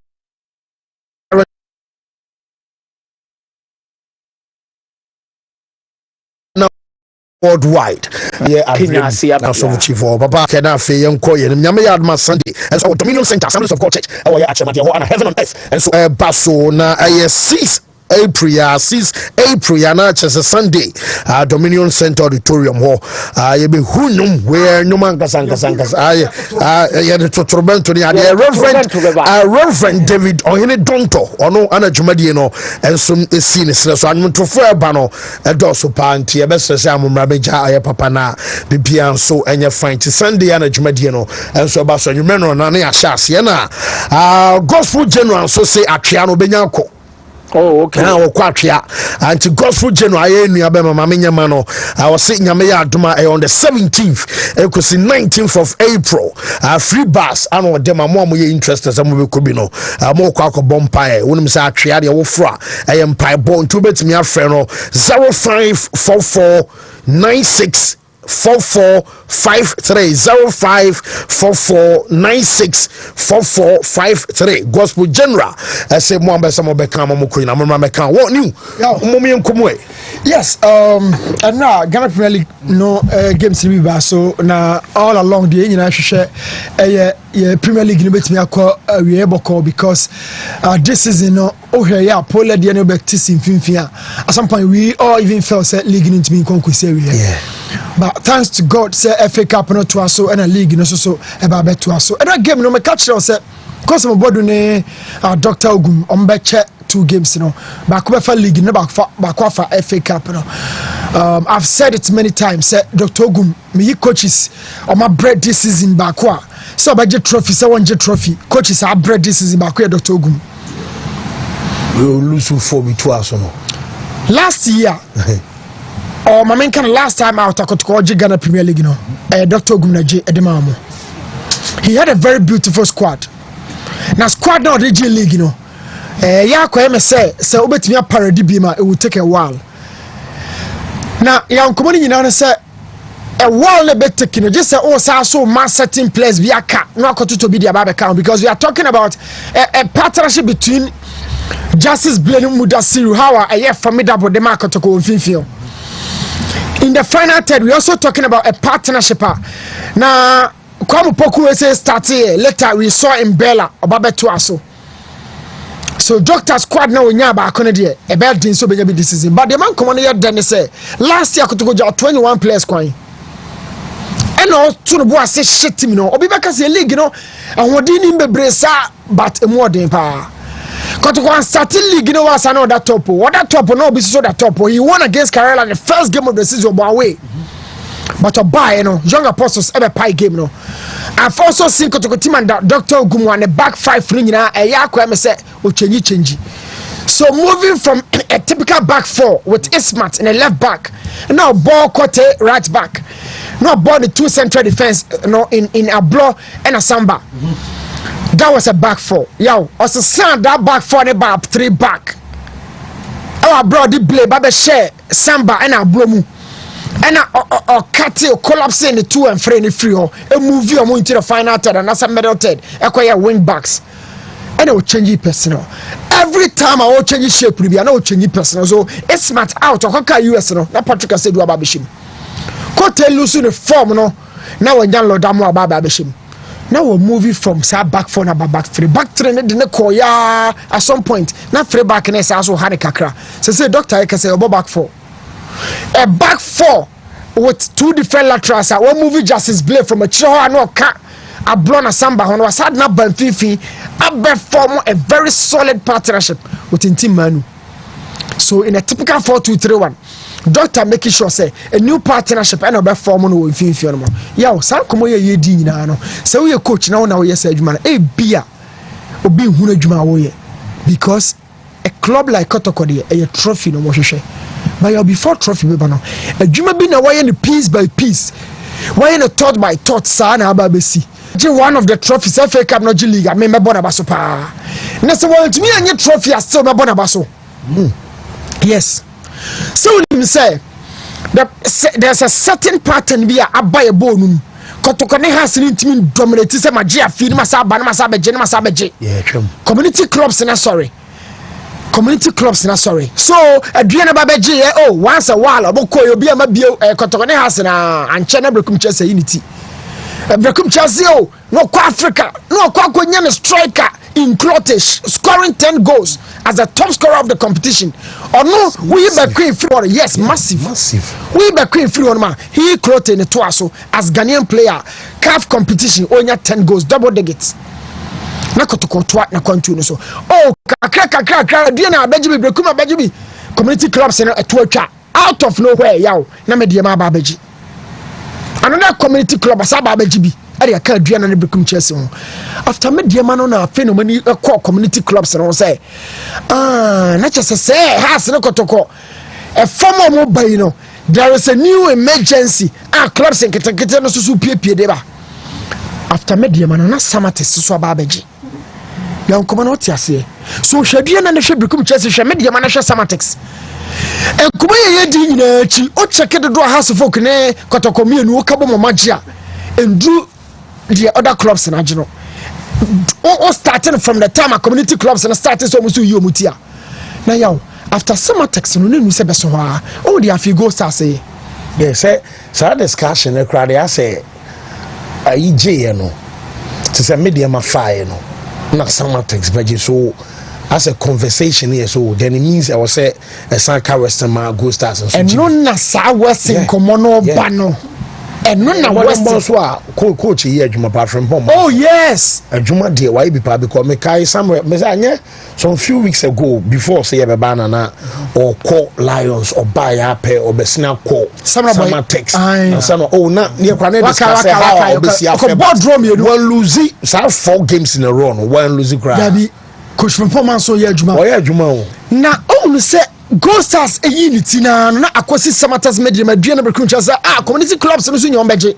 worldwide Kenya so chief papa kena fe yenko ye nyame yard ma Sunday and so Dominion Center Assemblies of God Church e ya achema de ho and heaven on earth and so baso na 6 April na chese Sunday Dominion Center Auditorium ho ye be hunum where nyuma nkasa ye de totrobento ni ade Reverend David Ohene Donto ono ana dwumadie no enso esi ne sere so anwotofo eba no edo so pa nti e be sese amumra beja aye papa na bibia nso enye fine ti Sunday ana dwumadie no enso ba so nwume no na ya hyase na gospel general so say atwea no benya akọ. Oh, okay. Now, Quatria, anti gospel general, I knew about Mamma Mano. I was sitting Yamea Duma on the 17th, it was the 19th of April. Free bus, I know them are more interested as I'm with Kubino. More Quaco Bompire, when I'm saying Triadia Wofra, I am Pie Bone, 2 bits me a friend 0544 96 4453 0544 96 4453 gospel general I say mo ambesa mo beka mo koina mo meka what new mo me nkomo yes and now Ghana Premier League no games we ba so na all along the nyina hwehwe Premier League no betimi akọ we eboko because this season no ohwe ya pole de no betisi mfimfia at some point we all even felt say league into me konkosi we but thanks to God say FA Cup no to aso and a league no so eba beto aso and that game no me catch say cause my bodu ne Dr. Ogum ombeche 2 games no back for league no back for FA Cup no I've said it many times say Dr. Ogum me coaches on my bread this season back so budget trophy so one trophy coaches are bread this season back Dr. Ogum we lose for me to aso no last year my main kind of last time out I could call Ghana Premier League no Dr. Ogum Naje Edemamo he had a very beautiful squad now squad now the G League no ya ko em say obetimi parody bi ma it will take a while now ya nkomoni nyina no say a while le bet take no just say so mass certain players bi aka no akototo bi dia ba count because we are talking about a partnership between Justice Blenu Mudasiru how a formidable the market to go finfio. In the final third, we also talking about a partnership. Now, Kwamu Poku say started later we saw in Bella Obabe Tuaso. So doctor squad now nya ba kono de e be din so be this season. But the man come on here then say last year could go 21 players kwan. And all to no boy say shit team no. Obi beka say league no and wodi ni bebre sa but e more than pa. Kotoko starting league no was another top. What that top no be so that top. He won against Kerala the first game of the season by way. but buy no young apostles ever pie game no. I've also seen Kotoko team and Dr. Ogumu and the back five ring na e yakwa me say o change. So moving from a typical back four with Ismat in a left back, now ball Kote right back, now ball the two central defense in a blow and a samba. That was a back four. Yo, also sound that back four and about 3 back. Our brother play Baba share samba and a blow. And or cut it or collapse in the 2 and 3 in the free or a movie or into the final third and that's a middle third. Acquire wing backs. And I will change it personal. Every time I will change shape, I will change it personal. So it's smart out or Hoka US. No, that Patrick said do about Bishim. Cote losing the form. No, now when Jan Lodamo about Bishim. Now we're moving from side back 4 and back 3. Back 3 didn't call ya at some point. Not 3 back and I also had a kakra. So say doctor, I can say about back 4. A back 4 with 2 different laterals. I will move Justice Blade from a Chihuahua no cat. A blown a samba on was had not been fifi. A form a very solid partnership with Team Manu. So in a typical 4-2-3-1, doctor making sure say a new partnership and a form on fifi. Yo, San Komoya ye dino. So we a coach now yes man. A beer or being Hunajuma because a club like Kotokodi a trophy no more. But you'll be 4 trophy no. A Juma be na why piece by piece. Why not thought by thought sana ababesi. One of the trophies FA Cup no G League I remember Bonabaso pa. Next one to me any trophy I still Bonabaso. Yes. So him say that there's a certain pattern be a buy a bonum. Kotokone has an intimate dominate say magia feed masabeje. Yeah, true. Community clubs na sorry. Community clubs na sorry. So Adriana Babeji once a while oboko you be a mabio Kotokone has na anchena brekum chese unity. Brekum chese no kwa Africa no kwa Ghanaian striker in Clotish scoring 10 goals as the top scorer of the competition. Or no, we be queen free one. Yes, massive. We be queen free one man. He Clote in the Twaso as Ghanaian player CAF competition only 10 goals double digits. Na kotoko twat na continue so. Oh, kakra dia na abeji brekum abeji community clubs na etwa out of nowhere yaw na me dia ma abeji. Another community club asaba abeji bi area ka dua na brekum chese ho. After me dia ma no na afi no mani call community clubs no say na chese say has na kotoko a former mobile no there is a new emergency clubs in kete no susu pie de ba. After me dia ma no na samates so aba abeji. Young common what you say. So Shadian and the Shabikum Chess, Media Manasha Samatex. And Kumaya Yedi, or check the door house of Okene, Kotokomi, and Wokabo Magia, and drew the other clubs in Agino. All starting from the time of community clubs and started almost to Yomutia. Now, after Samatex, you say, oh, the Afigo say. Yes, so discussion, the crowd, I say, EJ, no, to say medium of fire, no. Not some text budget so as a conversation here so then it means I will say a Sanka Western ma go stars and no na sa Western komono bano and no na Western so coach here Juma apart from home. Oh yes, a Juma dear why be because me kai somewhere me some few weeks ago before say be banana or call Lions or buy up or be snap call some text and some na near Kwane discuss how be see after one losing 4 games in a row one losing crowd coach from Poman so yeah Juma na say Go Stars a unity na akwasi Samatas media madua na brekum chasa community clubs no so nyombeje.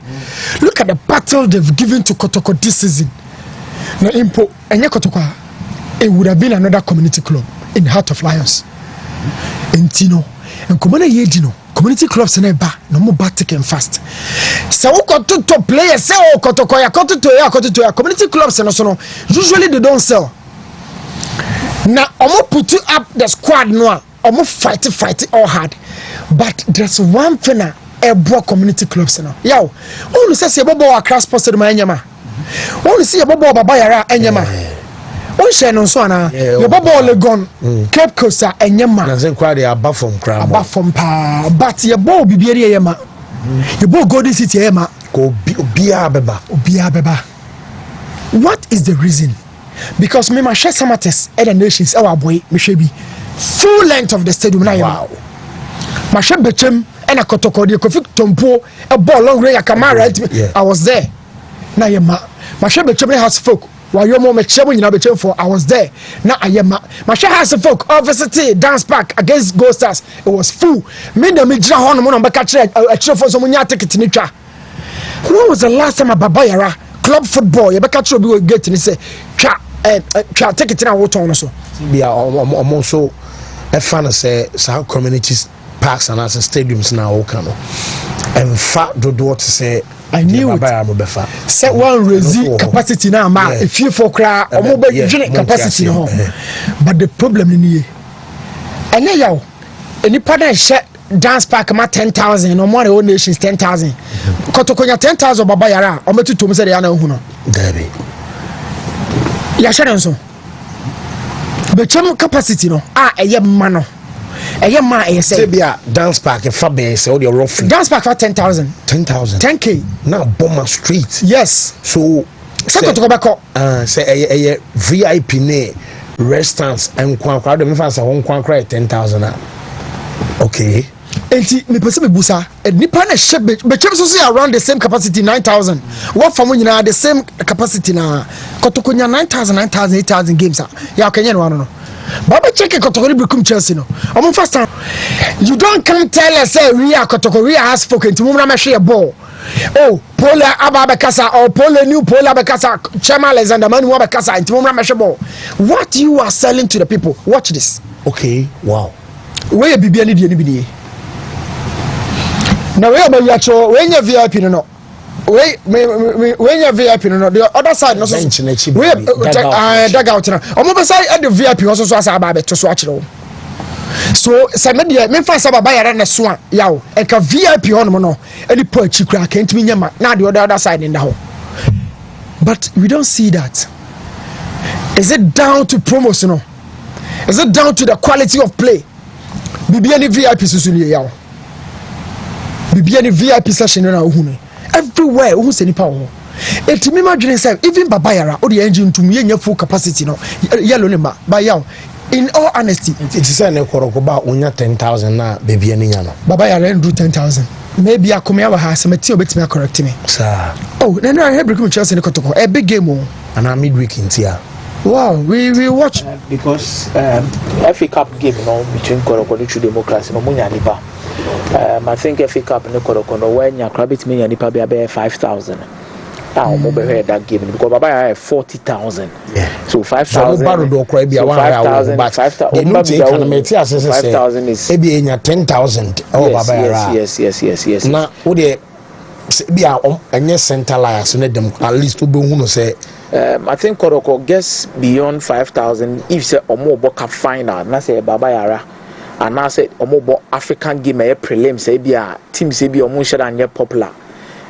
Look at the battle they've given to Kotoko this season. Na impo enye Kotoko it would have been another community club in the heart of Lions. Entino and community clubs na ba no more back taken fast. So Koto to players say Kotoko ya Koto to community clubs no so no usually they don't sell. Now omo put up the squad no almost fight all hard, but there's one thing a broad community clubs now. Yo, only say Bobo across posted my nyama. Only see a Bobo Babayara enyama. Only share no so na. The Bobo Legon, Cape Coast enyama. Na zen kwa dey above from crab. Above from pa, but your Bobo bibiere yema. Your Bobo Golden City yema. Go Obia beba. What is the reason? Because me ma share Samates other nations our boy me shebi full length of the stadium now. Wow. Mashe Bechem and a Kotoko de Kofi Tompo a ball long range Kamara. I was there. Na yema. My shebe chebe has folk. While your mom chebe you know for I was there. Na ayema. My shebe has folk. Obviously dance park against Ghost Stars. It was full. Me na me jira hono mo na be catch a for so munya ticket ni twa. When was the last time a Babayara club football you be catch obi we get ni say twa ticket na wo ton so. Be also a fan say some communities parks and as stadiums now all can. And fact do what to say I knew it. Set one raise capacity now, ma. If you for cry, or mobile capacity no. But the problem in here, and now, any partner share dance park ma 10,000 or more own nations 10,000. Kotokonya 10,000 babayara. Or me to me say they are no huno. Debbie. Ya share so. But chamo capacity no. Eye mano. Eye ma eye say. Tebia dance park in Fabe say all your rough. Dance park for 10,000. 10,000. 10K. Now Bomber Street. Yes. So say Kotoko say a VIP ne restaurants and kwankwa do me fan say won kwankwa 10,000. Okay. Enti me pese me busa nipa na shebe be chem so say around the same capacity 9,000. What from nyina the same capacity na Kotoko nya 9,000 8,000 games ya kenye no no. Baba check Kotoko become Chelsea no. Omo first time you don't come tell us say we are Kotoko we has spoken to mumra share ball. Oh, Paula Ababakasa or Paula new Paula Bakasa Chema Alexander Manu Abakasa and mumra share ball. What you are selling to the people? Watch this. Okay, wow. Where be any anybody? Now where about you when you VIP no. When you VIP no the other side no so. We dag out na. Omo say at the VIP also so asa aba beto so akire. So say me dey me fa sa baba yara na so a yawo e ka VIP hono no e di po achi kra kan timi nyama na the other side in the hole. But we don't see that. Is it down to promotion no? Is it down to the quality of play? Bibi any VIP susu ni yawo. Bibi any VIP session na ohunu. Everywhere who say nipa ho. Etimi madwene say even babayara o the engine to me full capacity no yellow nimba by yawo. In all honesty, it is say ne korokoba onya 10,000 na baby ani nya no. Babayara do 10,000. Maybe akome awa ha semeti obetimi correct me. Sir. Oh, na na he break Chelsea ne Kotoko. A big game o. And a midweek in here. Wow, we watch because FA Cup game no between Koroko and True Democracy no munya nipa. I think FA Cup ne Koroko no when ya crabit me nipa be 5,000. Now mo be hear that game because Baba have 40,000. Yeah. So 5,000. So baro do cry bia 1,000 but they no take economy as say 5,000 is e be enya 10,000. Oh Baba yes. Na wo de bia enye centralized ne dem at least obe hu no say I think Koroko gets beyond 5,000 if say omo boka final na say Baba Yara and na say omo bo African game e prelim say bia team say bia omo share anye popular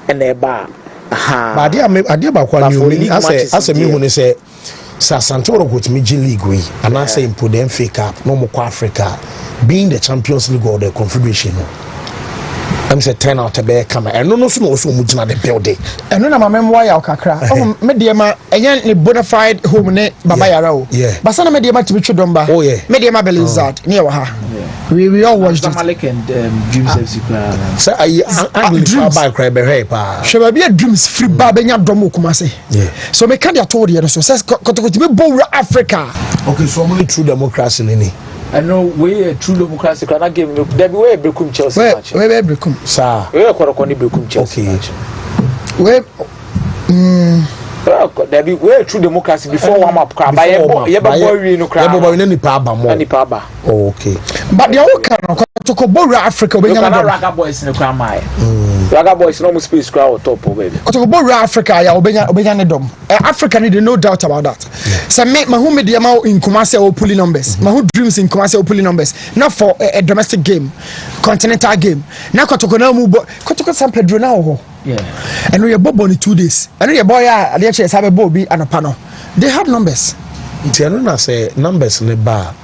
and e ba but adia ba kwa ni as me hu ne say Santoro go to G League we and I say impo the FA Cup no mo kwa Africa being the Champions League or the Confederation no. I'm say 10 out be come and no so mu gina the building and no na memwa ya kakra oh me de ma enye ne bona fide home ne Baba Yara o but sana me de ma tibi twdomba oh yeah me de ma Belizard ne wa ha we all watched it Zamalek and Dreams FC kra say I buy cry be hey pa sheba be Dreams free ba be nya dom okumase so me can dey told you so say Kotoko me bo Africa okay so only True Democracy ni I know we True Democracy can not give there be we brekum Chelsea match. We brekum. Sir. We Koroko ni brekum Chelsea match. We there be we True Democracy before warm up crab. Ye boy we no crab. Ye boy ni pa aba mo. Ni pa aba. Oh okay. But the whole can Kotoko bo Africa we nya na Raga Boys ni crab mai. Raga Boys no mo space crowd top baby. Kotoko bo Africa ya obenya ne dom. Africa need no doubt about that. So me who media ma in Kumasi or pulling numbers. My who dreams in Kumasi or pulling numbers. Not for a domestic game, continental game. Now Kotoko na mu Kotoko San Pedro now. Yeah. And we are bob on 2 days. And we boy the actually have a bobby and a panel. They have numbers. It's say numbers in the bar.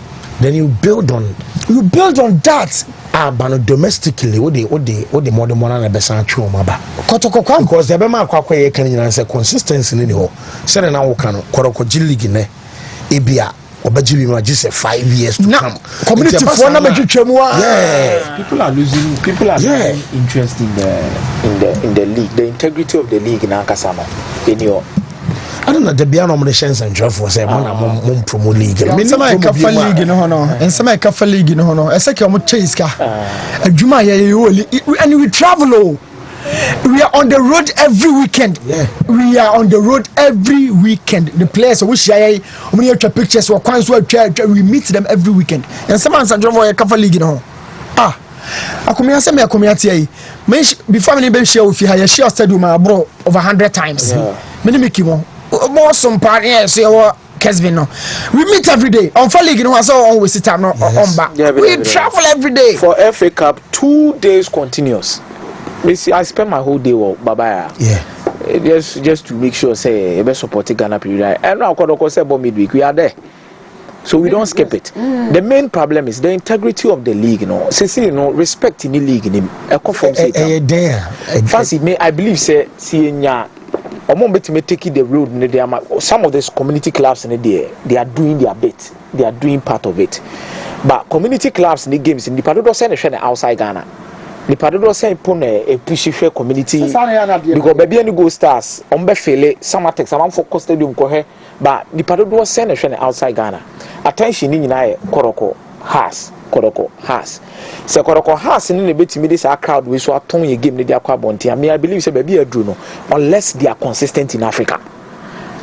Then you build on that. But domestically, what the modern one and besan chuma ba. Kotoko because the bema kwa can say consistency in the hole. Say na wo kan Koroko G League ne ebia obaji bi ma just 5 years to come. Community for na metwetwamwa. Yeah. People are losing interest in the league. The integrity of the league na kasama. I don't know the beyond nominations and draft was a mom promo league. Some I kafa league no and some I kafa league no. I say you chase ka. Juma and we travel. We are on the road every weekend. Yeah. We are on the road every weekend. The players which we have pictures or we meet them every weekend. And some and draft for a kafa league no. Akomia say me akomia tie. Before me be share with you, I share stadium abro over 100 times. Me make you more some part yes Kesvin no. We meet every day. On for league no so always sit time no on back. We travel every day. For FA Cup 2 days continuous. I spend my whole day with Baba. Yeah. Just to make sure say be support Ghana period. And now Kodoko say about midweek we are there. So we don't skip it. The main problem is the integrity of the league, respect in the league in him. Fancy me, I believe say taking the road some of these community clubs in the they are doing their bit. They are doing part of it. But community clubs in the games in the Padodo send outside Ghana. The Padodo send pon a push community because baby any go stars fele some attack some focus stadium but the Padodo send outside Ghana. Attention in Koroko has se Koroko has in the bit me this crowd we so aton ye game they akwa bonti. I believe say baby adru unless they are consistent in Africa.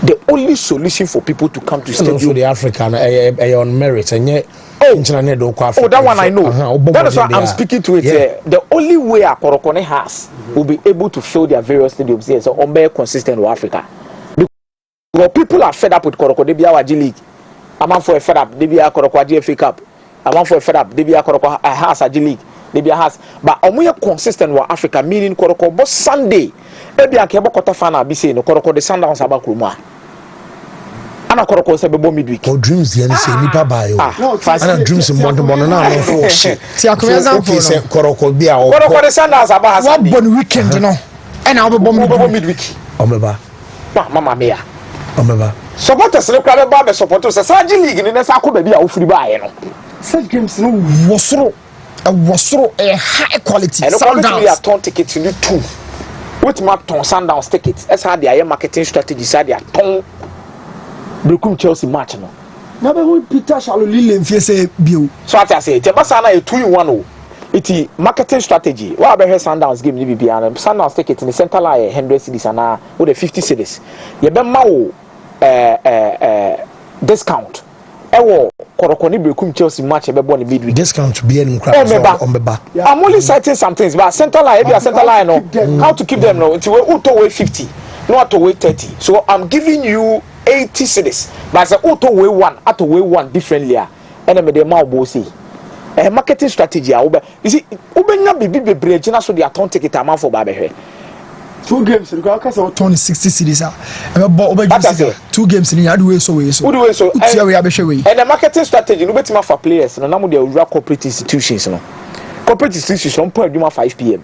The only solution for people to come to stadium for the African on merit and yet that one I know. That is why I'm speaking to it. Yeah. The only way a Korokone has will be able to fill their various stadiums here. So on consistent with Africa. Because people are fed up with Koroko. They be our G League. I'm for a fed up. They be a Koroko FA Cup. I'm for a fed up. They be a Koroko has a G League. They be a has. But we are consistent with Africa. Meaning Koroko. But Sunday, maybe a Kebo Kota fan be saying Koroko the Sundowns about Kuruma. Ana Koroko say bebo midweek. Or dreams the say nipa bayo. Ana dreams monto na no shit. Ti akomeza for say Koroko be a Koroko the Sundowns about one bon weekend no. And I bebo midweek. Omeba. Mama mia. Omeba. Supporters no crowd ba be supporters say Saji League ni na sa ko ba bia wo firi ba aye no. Such games no wasoro a high quality. And Sundowns are turn tickets in 2. What ma turn Sundowns tickets? As how their marketing strategy say they are turn Brekum Chelsea match no. Na be who Peter Shalolile mfie say bio. So what I say, te basa na a 2-in-1 o. Iti marketing strategy. Wa be Sundowns game ni bibia na Sundowns ticket in the center line 100 cedis ana o the 50 cedis. Ye be ma wo discount. Ewo Koroko ni Brekum Chelsea match e be born midweek. Discount be any crowd on beba. I'm only citing some things but center line be a center line no. How to keep them no. Until we to wait 50. Not to wait 30. So I'm giving you 80 cedis. But I say auto way one differently. And then the amount bossy. A marketing strategy. You see, Ubenya bibi bebrejina so they turn ticket amount for babe. 2 games in the turn 60 cedis. 2 games in the way so. And the marketing strategy, no better for players. No, now they are corporate institutions. No, corporate institutions on point 5 p.m.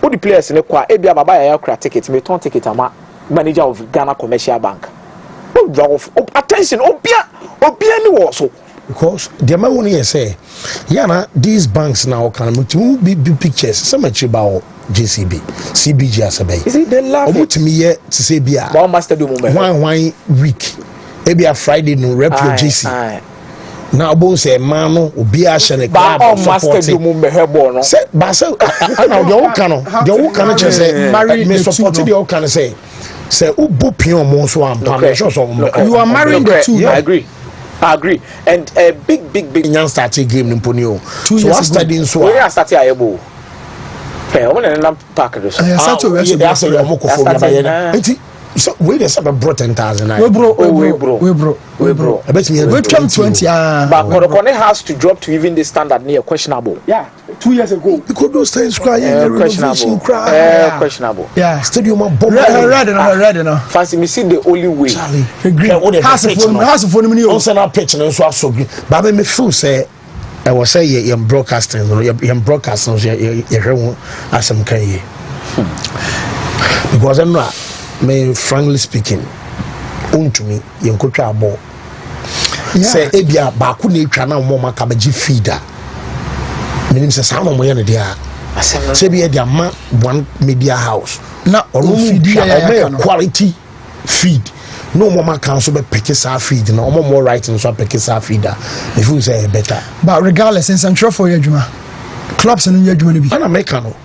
All the players in the qua, Ebia Baba aircraft tickets, may turn ticket ama manager of Ghana Commercial Bank. Attention, Obia ni also. Because the amount when say, Yana, these banks now can be pictures. Some about JCB, CBG as a bay. Is it the love? To me yet to say beer. One master do moment. One week. Maybe a Friday no rep your JC. Now both say mano Obia shane club supporting. Say Basel I know the old can just say marry me supporting the old can say. Say ubu pion mo so am you are marrying the two. Yeah. I agree. And a big young starting game in Ponyo. 2 years so studying so we are starting ayebo. Hey, I want to pack this. That's your moko for so we just have brought 10,000. We bro. I bet me we come 20. But Korokone has to drop to even the standard near questionable. Yeah, 2 years ago. Because those times questionable. Yeah, stadium ready now. Fancy me see the only way. Charlie, has for me. Also now pitch and so so good. But me feel say I was say you broadcasting, you broadcasting you as some can because I'm not. Me frankly speaking, Wontumi, you could try ball. say ebia ba ku na etwa na mo maka ba gi feeder menim say sa no mo ye ne dia say be dia ma one media house na feed ya quality feed no more can so be pick sa feed na more writing so pick sa feeder if you say better but regardless in central for your juma clubs and your juma be na make no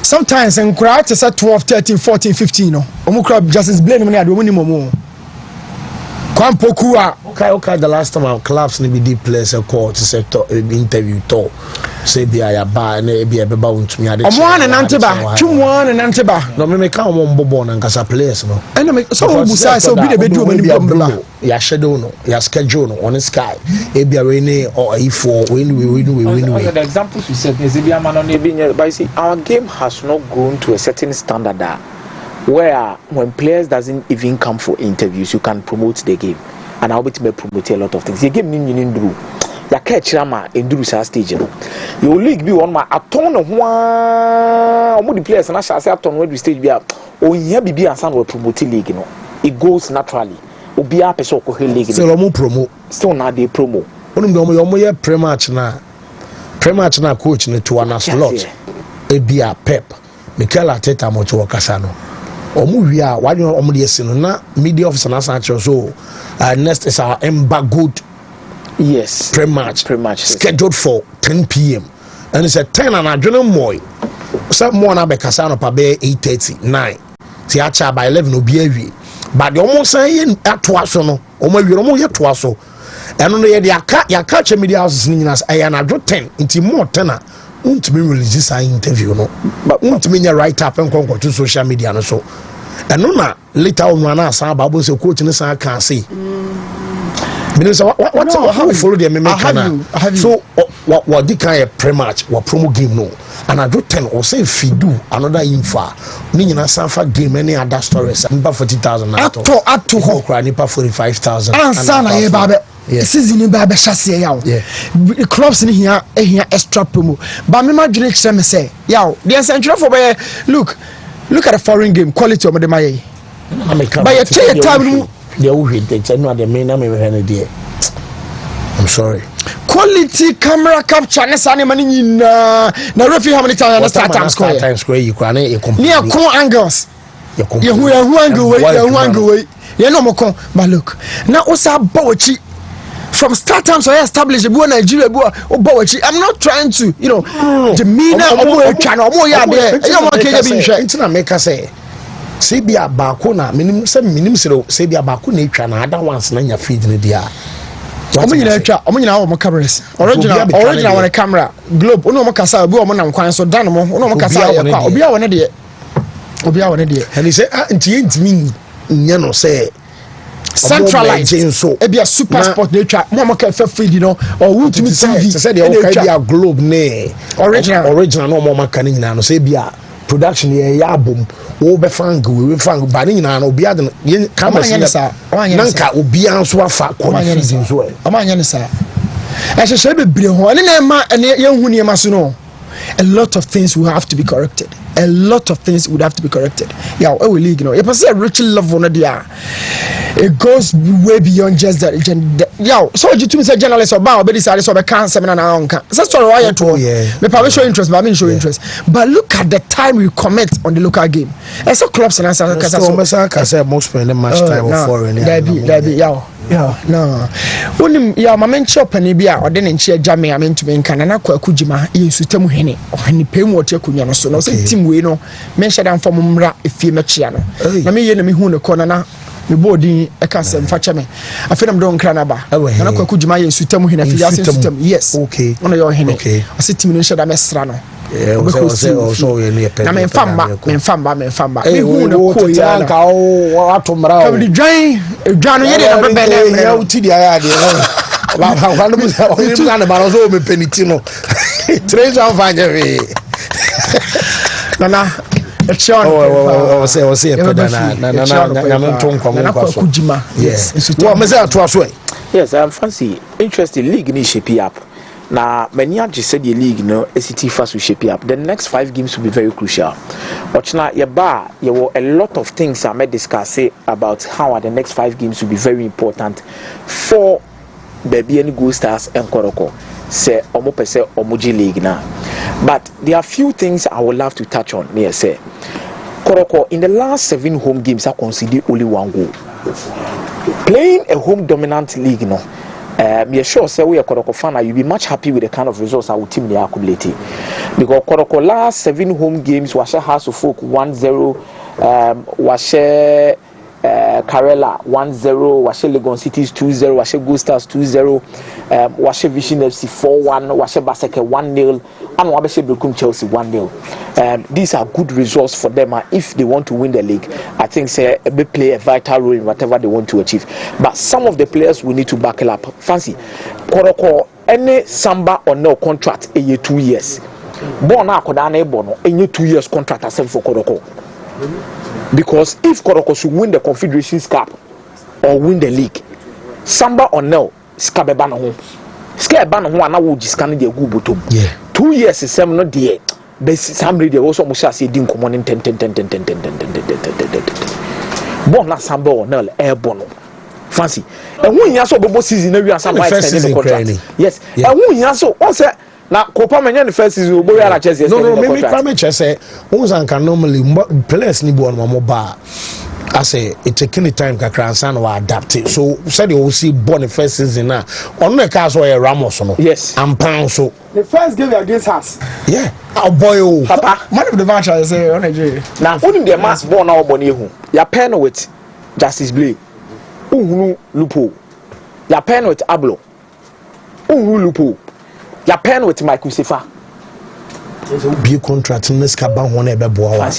sometimes in crowd to say 12 13 14 15 no omo club justice blame me ade omo ni momo kwampoku a okay the last time our clubs ni be deep place a call to sector interview to say be ya ba na e be beba Wontumi ade omo an nanteba twumwa an nanteba no me ka omo mbobo na nkasa players no ena me so obu say so bi de bedu omo ni bomba ya schedule no ya schedule no on sky e be we ni or e4 we the examples you said is be amano na be but see our game has not grown to a certain standard where when players doesn't even come for interviews you can promote the game and I'll be to promote a lot of things the game ni nduru ya catch rama enduru sa stage no your league be one ma aton no ho omo the players na shall say aton we stage be ohia bibi ansan we promote league no it goes naturally obi a person ko league still omo promo still na dey promo onum de omo ye pre-match na coach ne to ana slot e bia Pep Mikel Arteta mo to wakasa no omu wi a wadwe omu de esi no na media officer na san so next is our embargoed pre-match scheduled for 10 p.m. and it's a 10 and adwene moy so mo na be kasa no pa be 8:30 9 ti acha by 11 obi awie but the omu san ye atoa so no omu awie omu ye toa so eno no ye de aka che media houses ni nyina aya na adwo 10 nti mo 10 a Wontumi release sa interview no but Wontumi nya write up enkonko to social media no so eno na later on na asa babo se coach ni san kan say meaning so what follow the me kana so what the kind of pre-match what promo game no and I do 10 or say fidu another info ni nyina san fa game any other stories nipa 40,000 ato ho kra nipa 45,000 ansa na ye babe season ba be hyase yawo clubs ni here extra promo but me ma dwene kire me say yawo the central for be look at the foreign game quality of the maye but you take time they will hit it no the main na me there I'm sorry quality camera capture na sane mani nyina na referee how many times na start time score you can near con angles you hu angle way you know mo con but look na osa bawachi from start time so establish the Nigeria bawachi I'm not trying to demeanor omo etwa na omo ya there you want Kenya be nhwe ntina make say say bia baako na minim say bia baako na etwa na other ones na nya feed ne dia omo nyina wo cameras original on the camera globe ono mo kasa obi omo nam kwan so dan mo ono mo kasa ya kwa obi a wone de and he say nti ntimi nya no say centralized so e be a super sport na etwa mo ka fa feed no or Wontumi TV say the okay be a globe ne original no mo maka ne nyina no say be a production ya album wo be fang ba ne nyina no obi ade camera nanka obi anso afa quality so amanya ne sa e hye bebre ho ne na ma ye hu ne ma so no a lot of things will have to be corrected yeah we league you pass a rich level no there it goes way beyond just that yeah so you to me say journalist about be decide so be can seminar na onka so story why you to me probably show interest but I mean show interest but look at the time we comment on the local game and so clubs and so say most spend much time on foreign yeah no wonim ya ma menche opani bi a ode ne nche agya me ntumi nka na akujima yesu temu hene ohene pem wote akunya no so no say team we no menche dan fom mra efie mechia no na me ye na me hu ne kona na me bodi e ka sem fa cheme afenam don kra na ba na akujima yesu temu hene afie asen system yes okay ono yo hene ase team no nche da mesra no so na me famba me hu ne ko ya ka o atomra o dwan ye de be bele ya uti dia ya de ba kwano mu na ba so me peniti no treasure fanya we na say na menton kwa mu kwa so yes what me say to aso yes I'm fancy interesting league ni shape up. Now, many just said the league, ACT first will shape up. The next 5 games will be very crucial. But now, there were a lot of things I might discuss about how the next 5 games will be very important for baby any Gold Stars and Koroko say omo pese omoji league na. But there are few things I would love to touch on. Near say Koroko in the last 7 home games I consider only 1 goal. Playing a home dominant league, no. Me sure say we are Koroko fan, you'll be much happy with the kind of results our team they are accumulating. Because Koroko last 7 home games was a House of Folk 1-0, was a Karela 1-0, was a Legon Cities 2-0, was a Gold Stars 2-0, was a Vision FC 4-1, was a Baseke 1-0, and Wabeshe Bekum Chelsea 1-0. These are good results for them if they want to win the league. I think say they play a vital role in whatever they want to achieve. But some of the players will need to back it up. Fancy Koroko any Samba or no contract a year 2 years. Born now Kodane Bono a 2 years contract as for Koroko. Because if Koroko should win the Confederations Cup or win the league, Samba or no, Skabebano home. Skabebano who are now just scanning the Gubutum. Yeah. 2 years is some not there. But somebody also must say didn't come on in 10. Born not Samba or no airborne. Fancy. And when you saw Bobo season, we are some extended contract. Yes. And when you saw also. Now, Copa Mania the first season, we are just no. Maybe Prime say, who's normally players ni born mobile. I say it taking the time kakra san wa adapt it. So said you will see born the first season now. On the cars were Ramos no. Yes. And pound so. The first game against us. Yeah. Oh boy oh. Papa, man of the match I say on Nigeria. Now, only the mass born now born you. Ya pen with Justice Blay. Uhunu Lupo. Ya pen with Ablo. Uhunu Lupo. Ya pen with Michael Sifa. Be contract in this cabin one ever boy.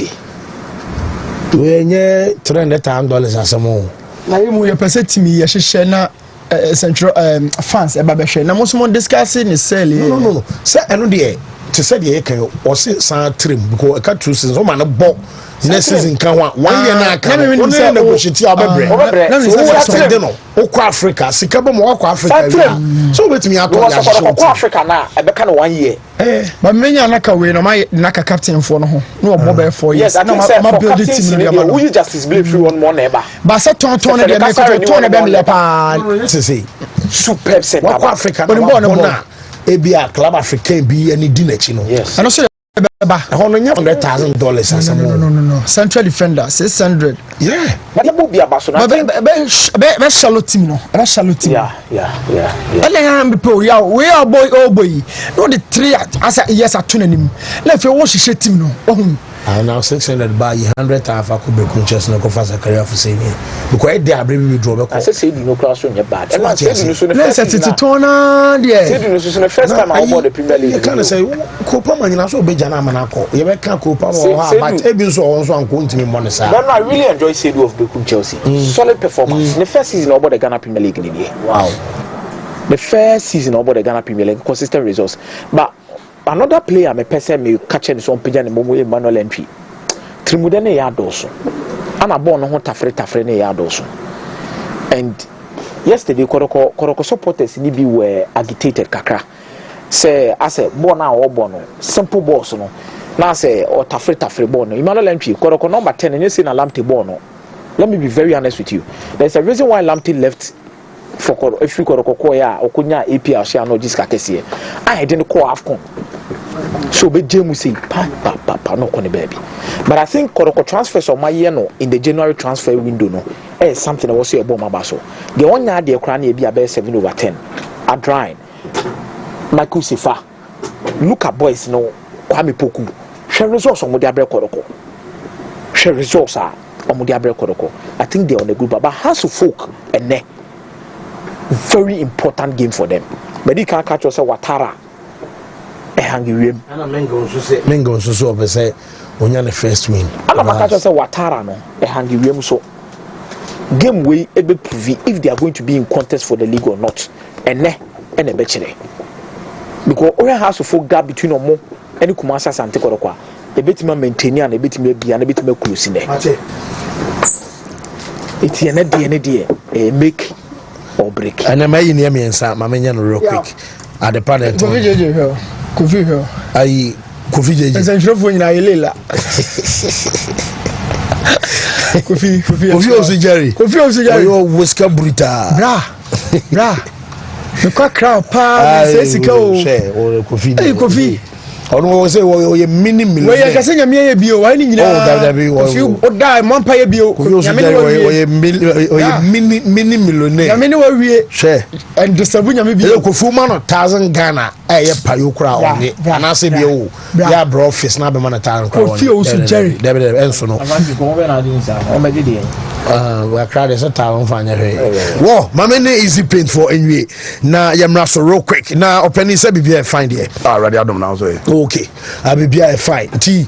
We nye $300,000 as a mo. Na you your person to me, share na central fans eba share. Na most mon discussing is sell. No. Say I know the to say the can or say san trim because I can't choose so man bo. Next season can 1 year na can. No negotiate obebre. So no. Okwa Africa, sikabo mo okwa Africa. So bet me akọ Africa na e be kan 1 year. But menya naka we no my naka captain for no ho. No obo be 4 years. Yes, na build the team no. We Justice Blay free one more neighbor. But say ton dey make ton be me pa. See. Superb set up Africa. But no ebia club African be any dinachi no. Yes. And also $100,000 as a no. Central defender 600. Yeah. But the be about so. Be shallow team no. Be shallow team. Yeah. And then people yeah we are boy oh boy. No the 3 as a yes at tunanim. Let you watch the team no. And now 600 by 100 half I could be conscious no go fast a career for saying because they are bringing me draw. I say no classroom you bad. And let's set it to there. Say the first time I bought the Premier League. You can't say Copa man na so be jana manako. You can Copa but ebi so also an ko ntimi money sir. But I really enjoy Sedu of Bekum Chelsea. Solid performance. The first season about the Ghana Premier League in the year. Wow. The first season about the Ghana Premier League consistent results. But another player me person me catching some page and momo Emmanuel entry. Trimude ne ya doso. Ana born no ho tafre ne ya doso. And yesterday Koroko supporters ni bi were agitated kakra. Say I say born na o born no simple balls no. Na say o tafre born no. Emmanuel entry Koroko number 10 and you say na Lamte born no. Let me be very honest with you. There's a reason why Lamte left for if you Koroko ya okunya APR share no jiska kese. I didn't call AFCON. So be James say pa no kone baby. But I think Koroko transfers on my year no in the January transfer window no something I was say about my baso. The one year the Ukraine be about 7/10. A drying. Michael Sifa. Look at boys no Kwame Poku. Share resource on Modiabre Koroko. Share resource on Modiabre Koroko. I think they're on the good but House of Folk and ne very important game for them. But they can't catch us Watara. Ana Mengo so be say onya the first win. Ana makacho say Watara no hangi wiem so game way e be prove if they are going to be in contest for the league or not. Ene be chire. Because we has to full gap between omo any Kumasa Sante Korokwa. E betima maintain and e betima bia and e betima close in there. It's ene die make or break. And am I in here me ensa ma menya no real quick. At the panel. Kofi here. Ayi Kofi jeje. Essential for na yelela. Kofi Osu Jerry. Kofi Osu Jerry. Oyo whisker bruta. Bra. The crowd pa say sika o. O Kofi. Hey Kofi. Ono say o ye mini million. We ye kase nyame ye bio, wa ni nyina. O die man pa ye bio. Nyame o ye mini millionaire. Nyame ne wa wie. She. And disabu nyame bio. Kofi man 1000 Ghana e payo kura o ni. Ana say bi o. Ya bro office na be man 1000 kura. Kofi o su Jerry. Debe enso no. Avanti ko be na din sa. O me de. We crowd is a town fanya hwe. Wo, mama ne easy paint for anyway. Na yamra so real quick. Na openi say bibia find here. Already adom now so. Okay. Bibia fine. Ti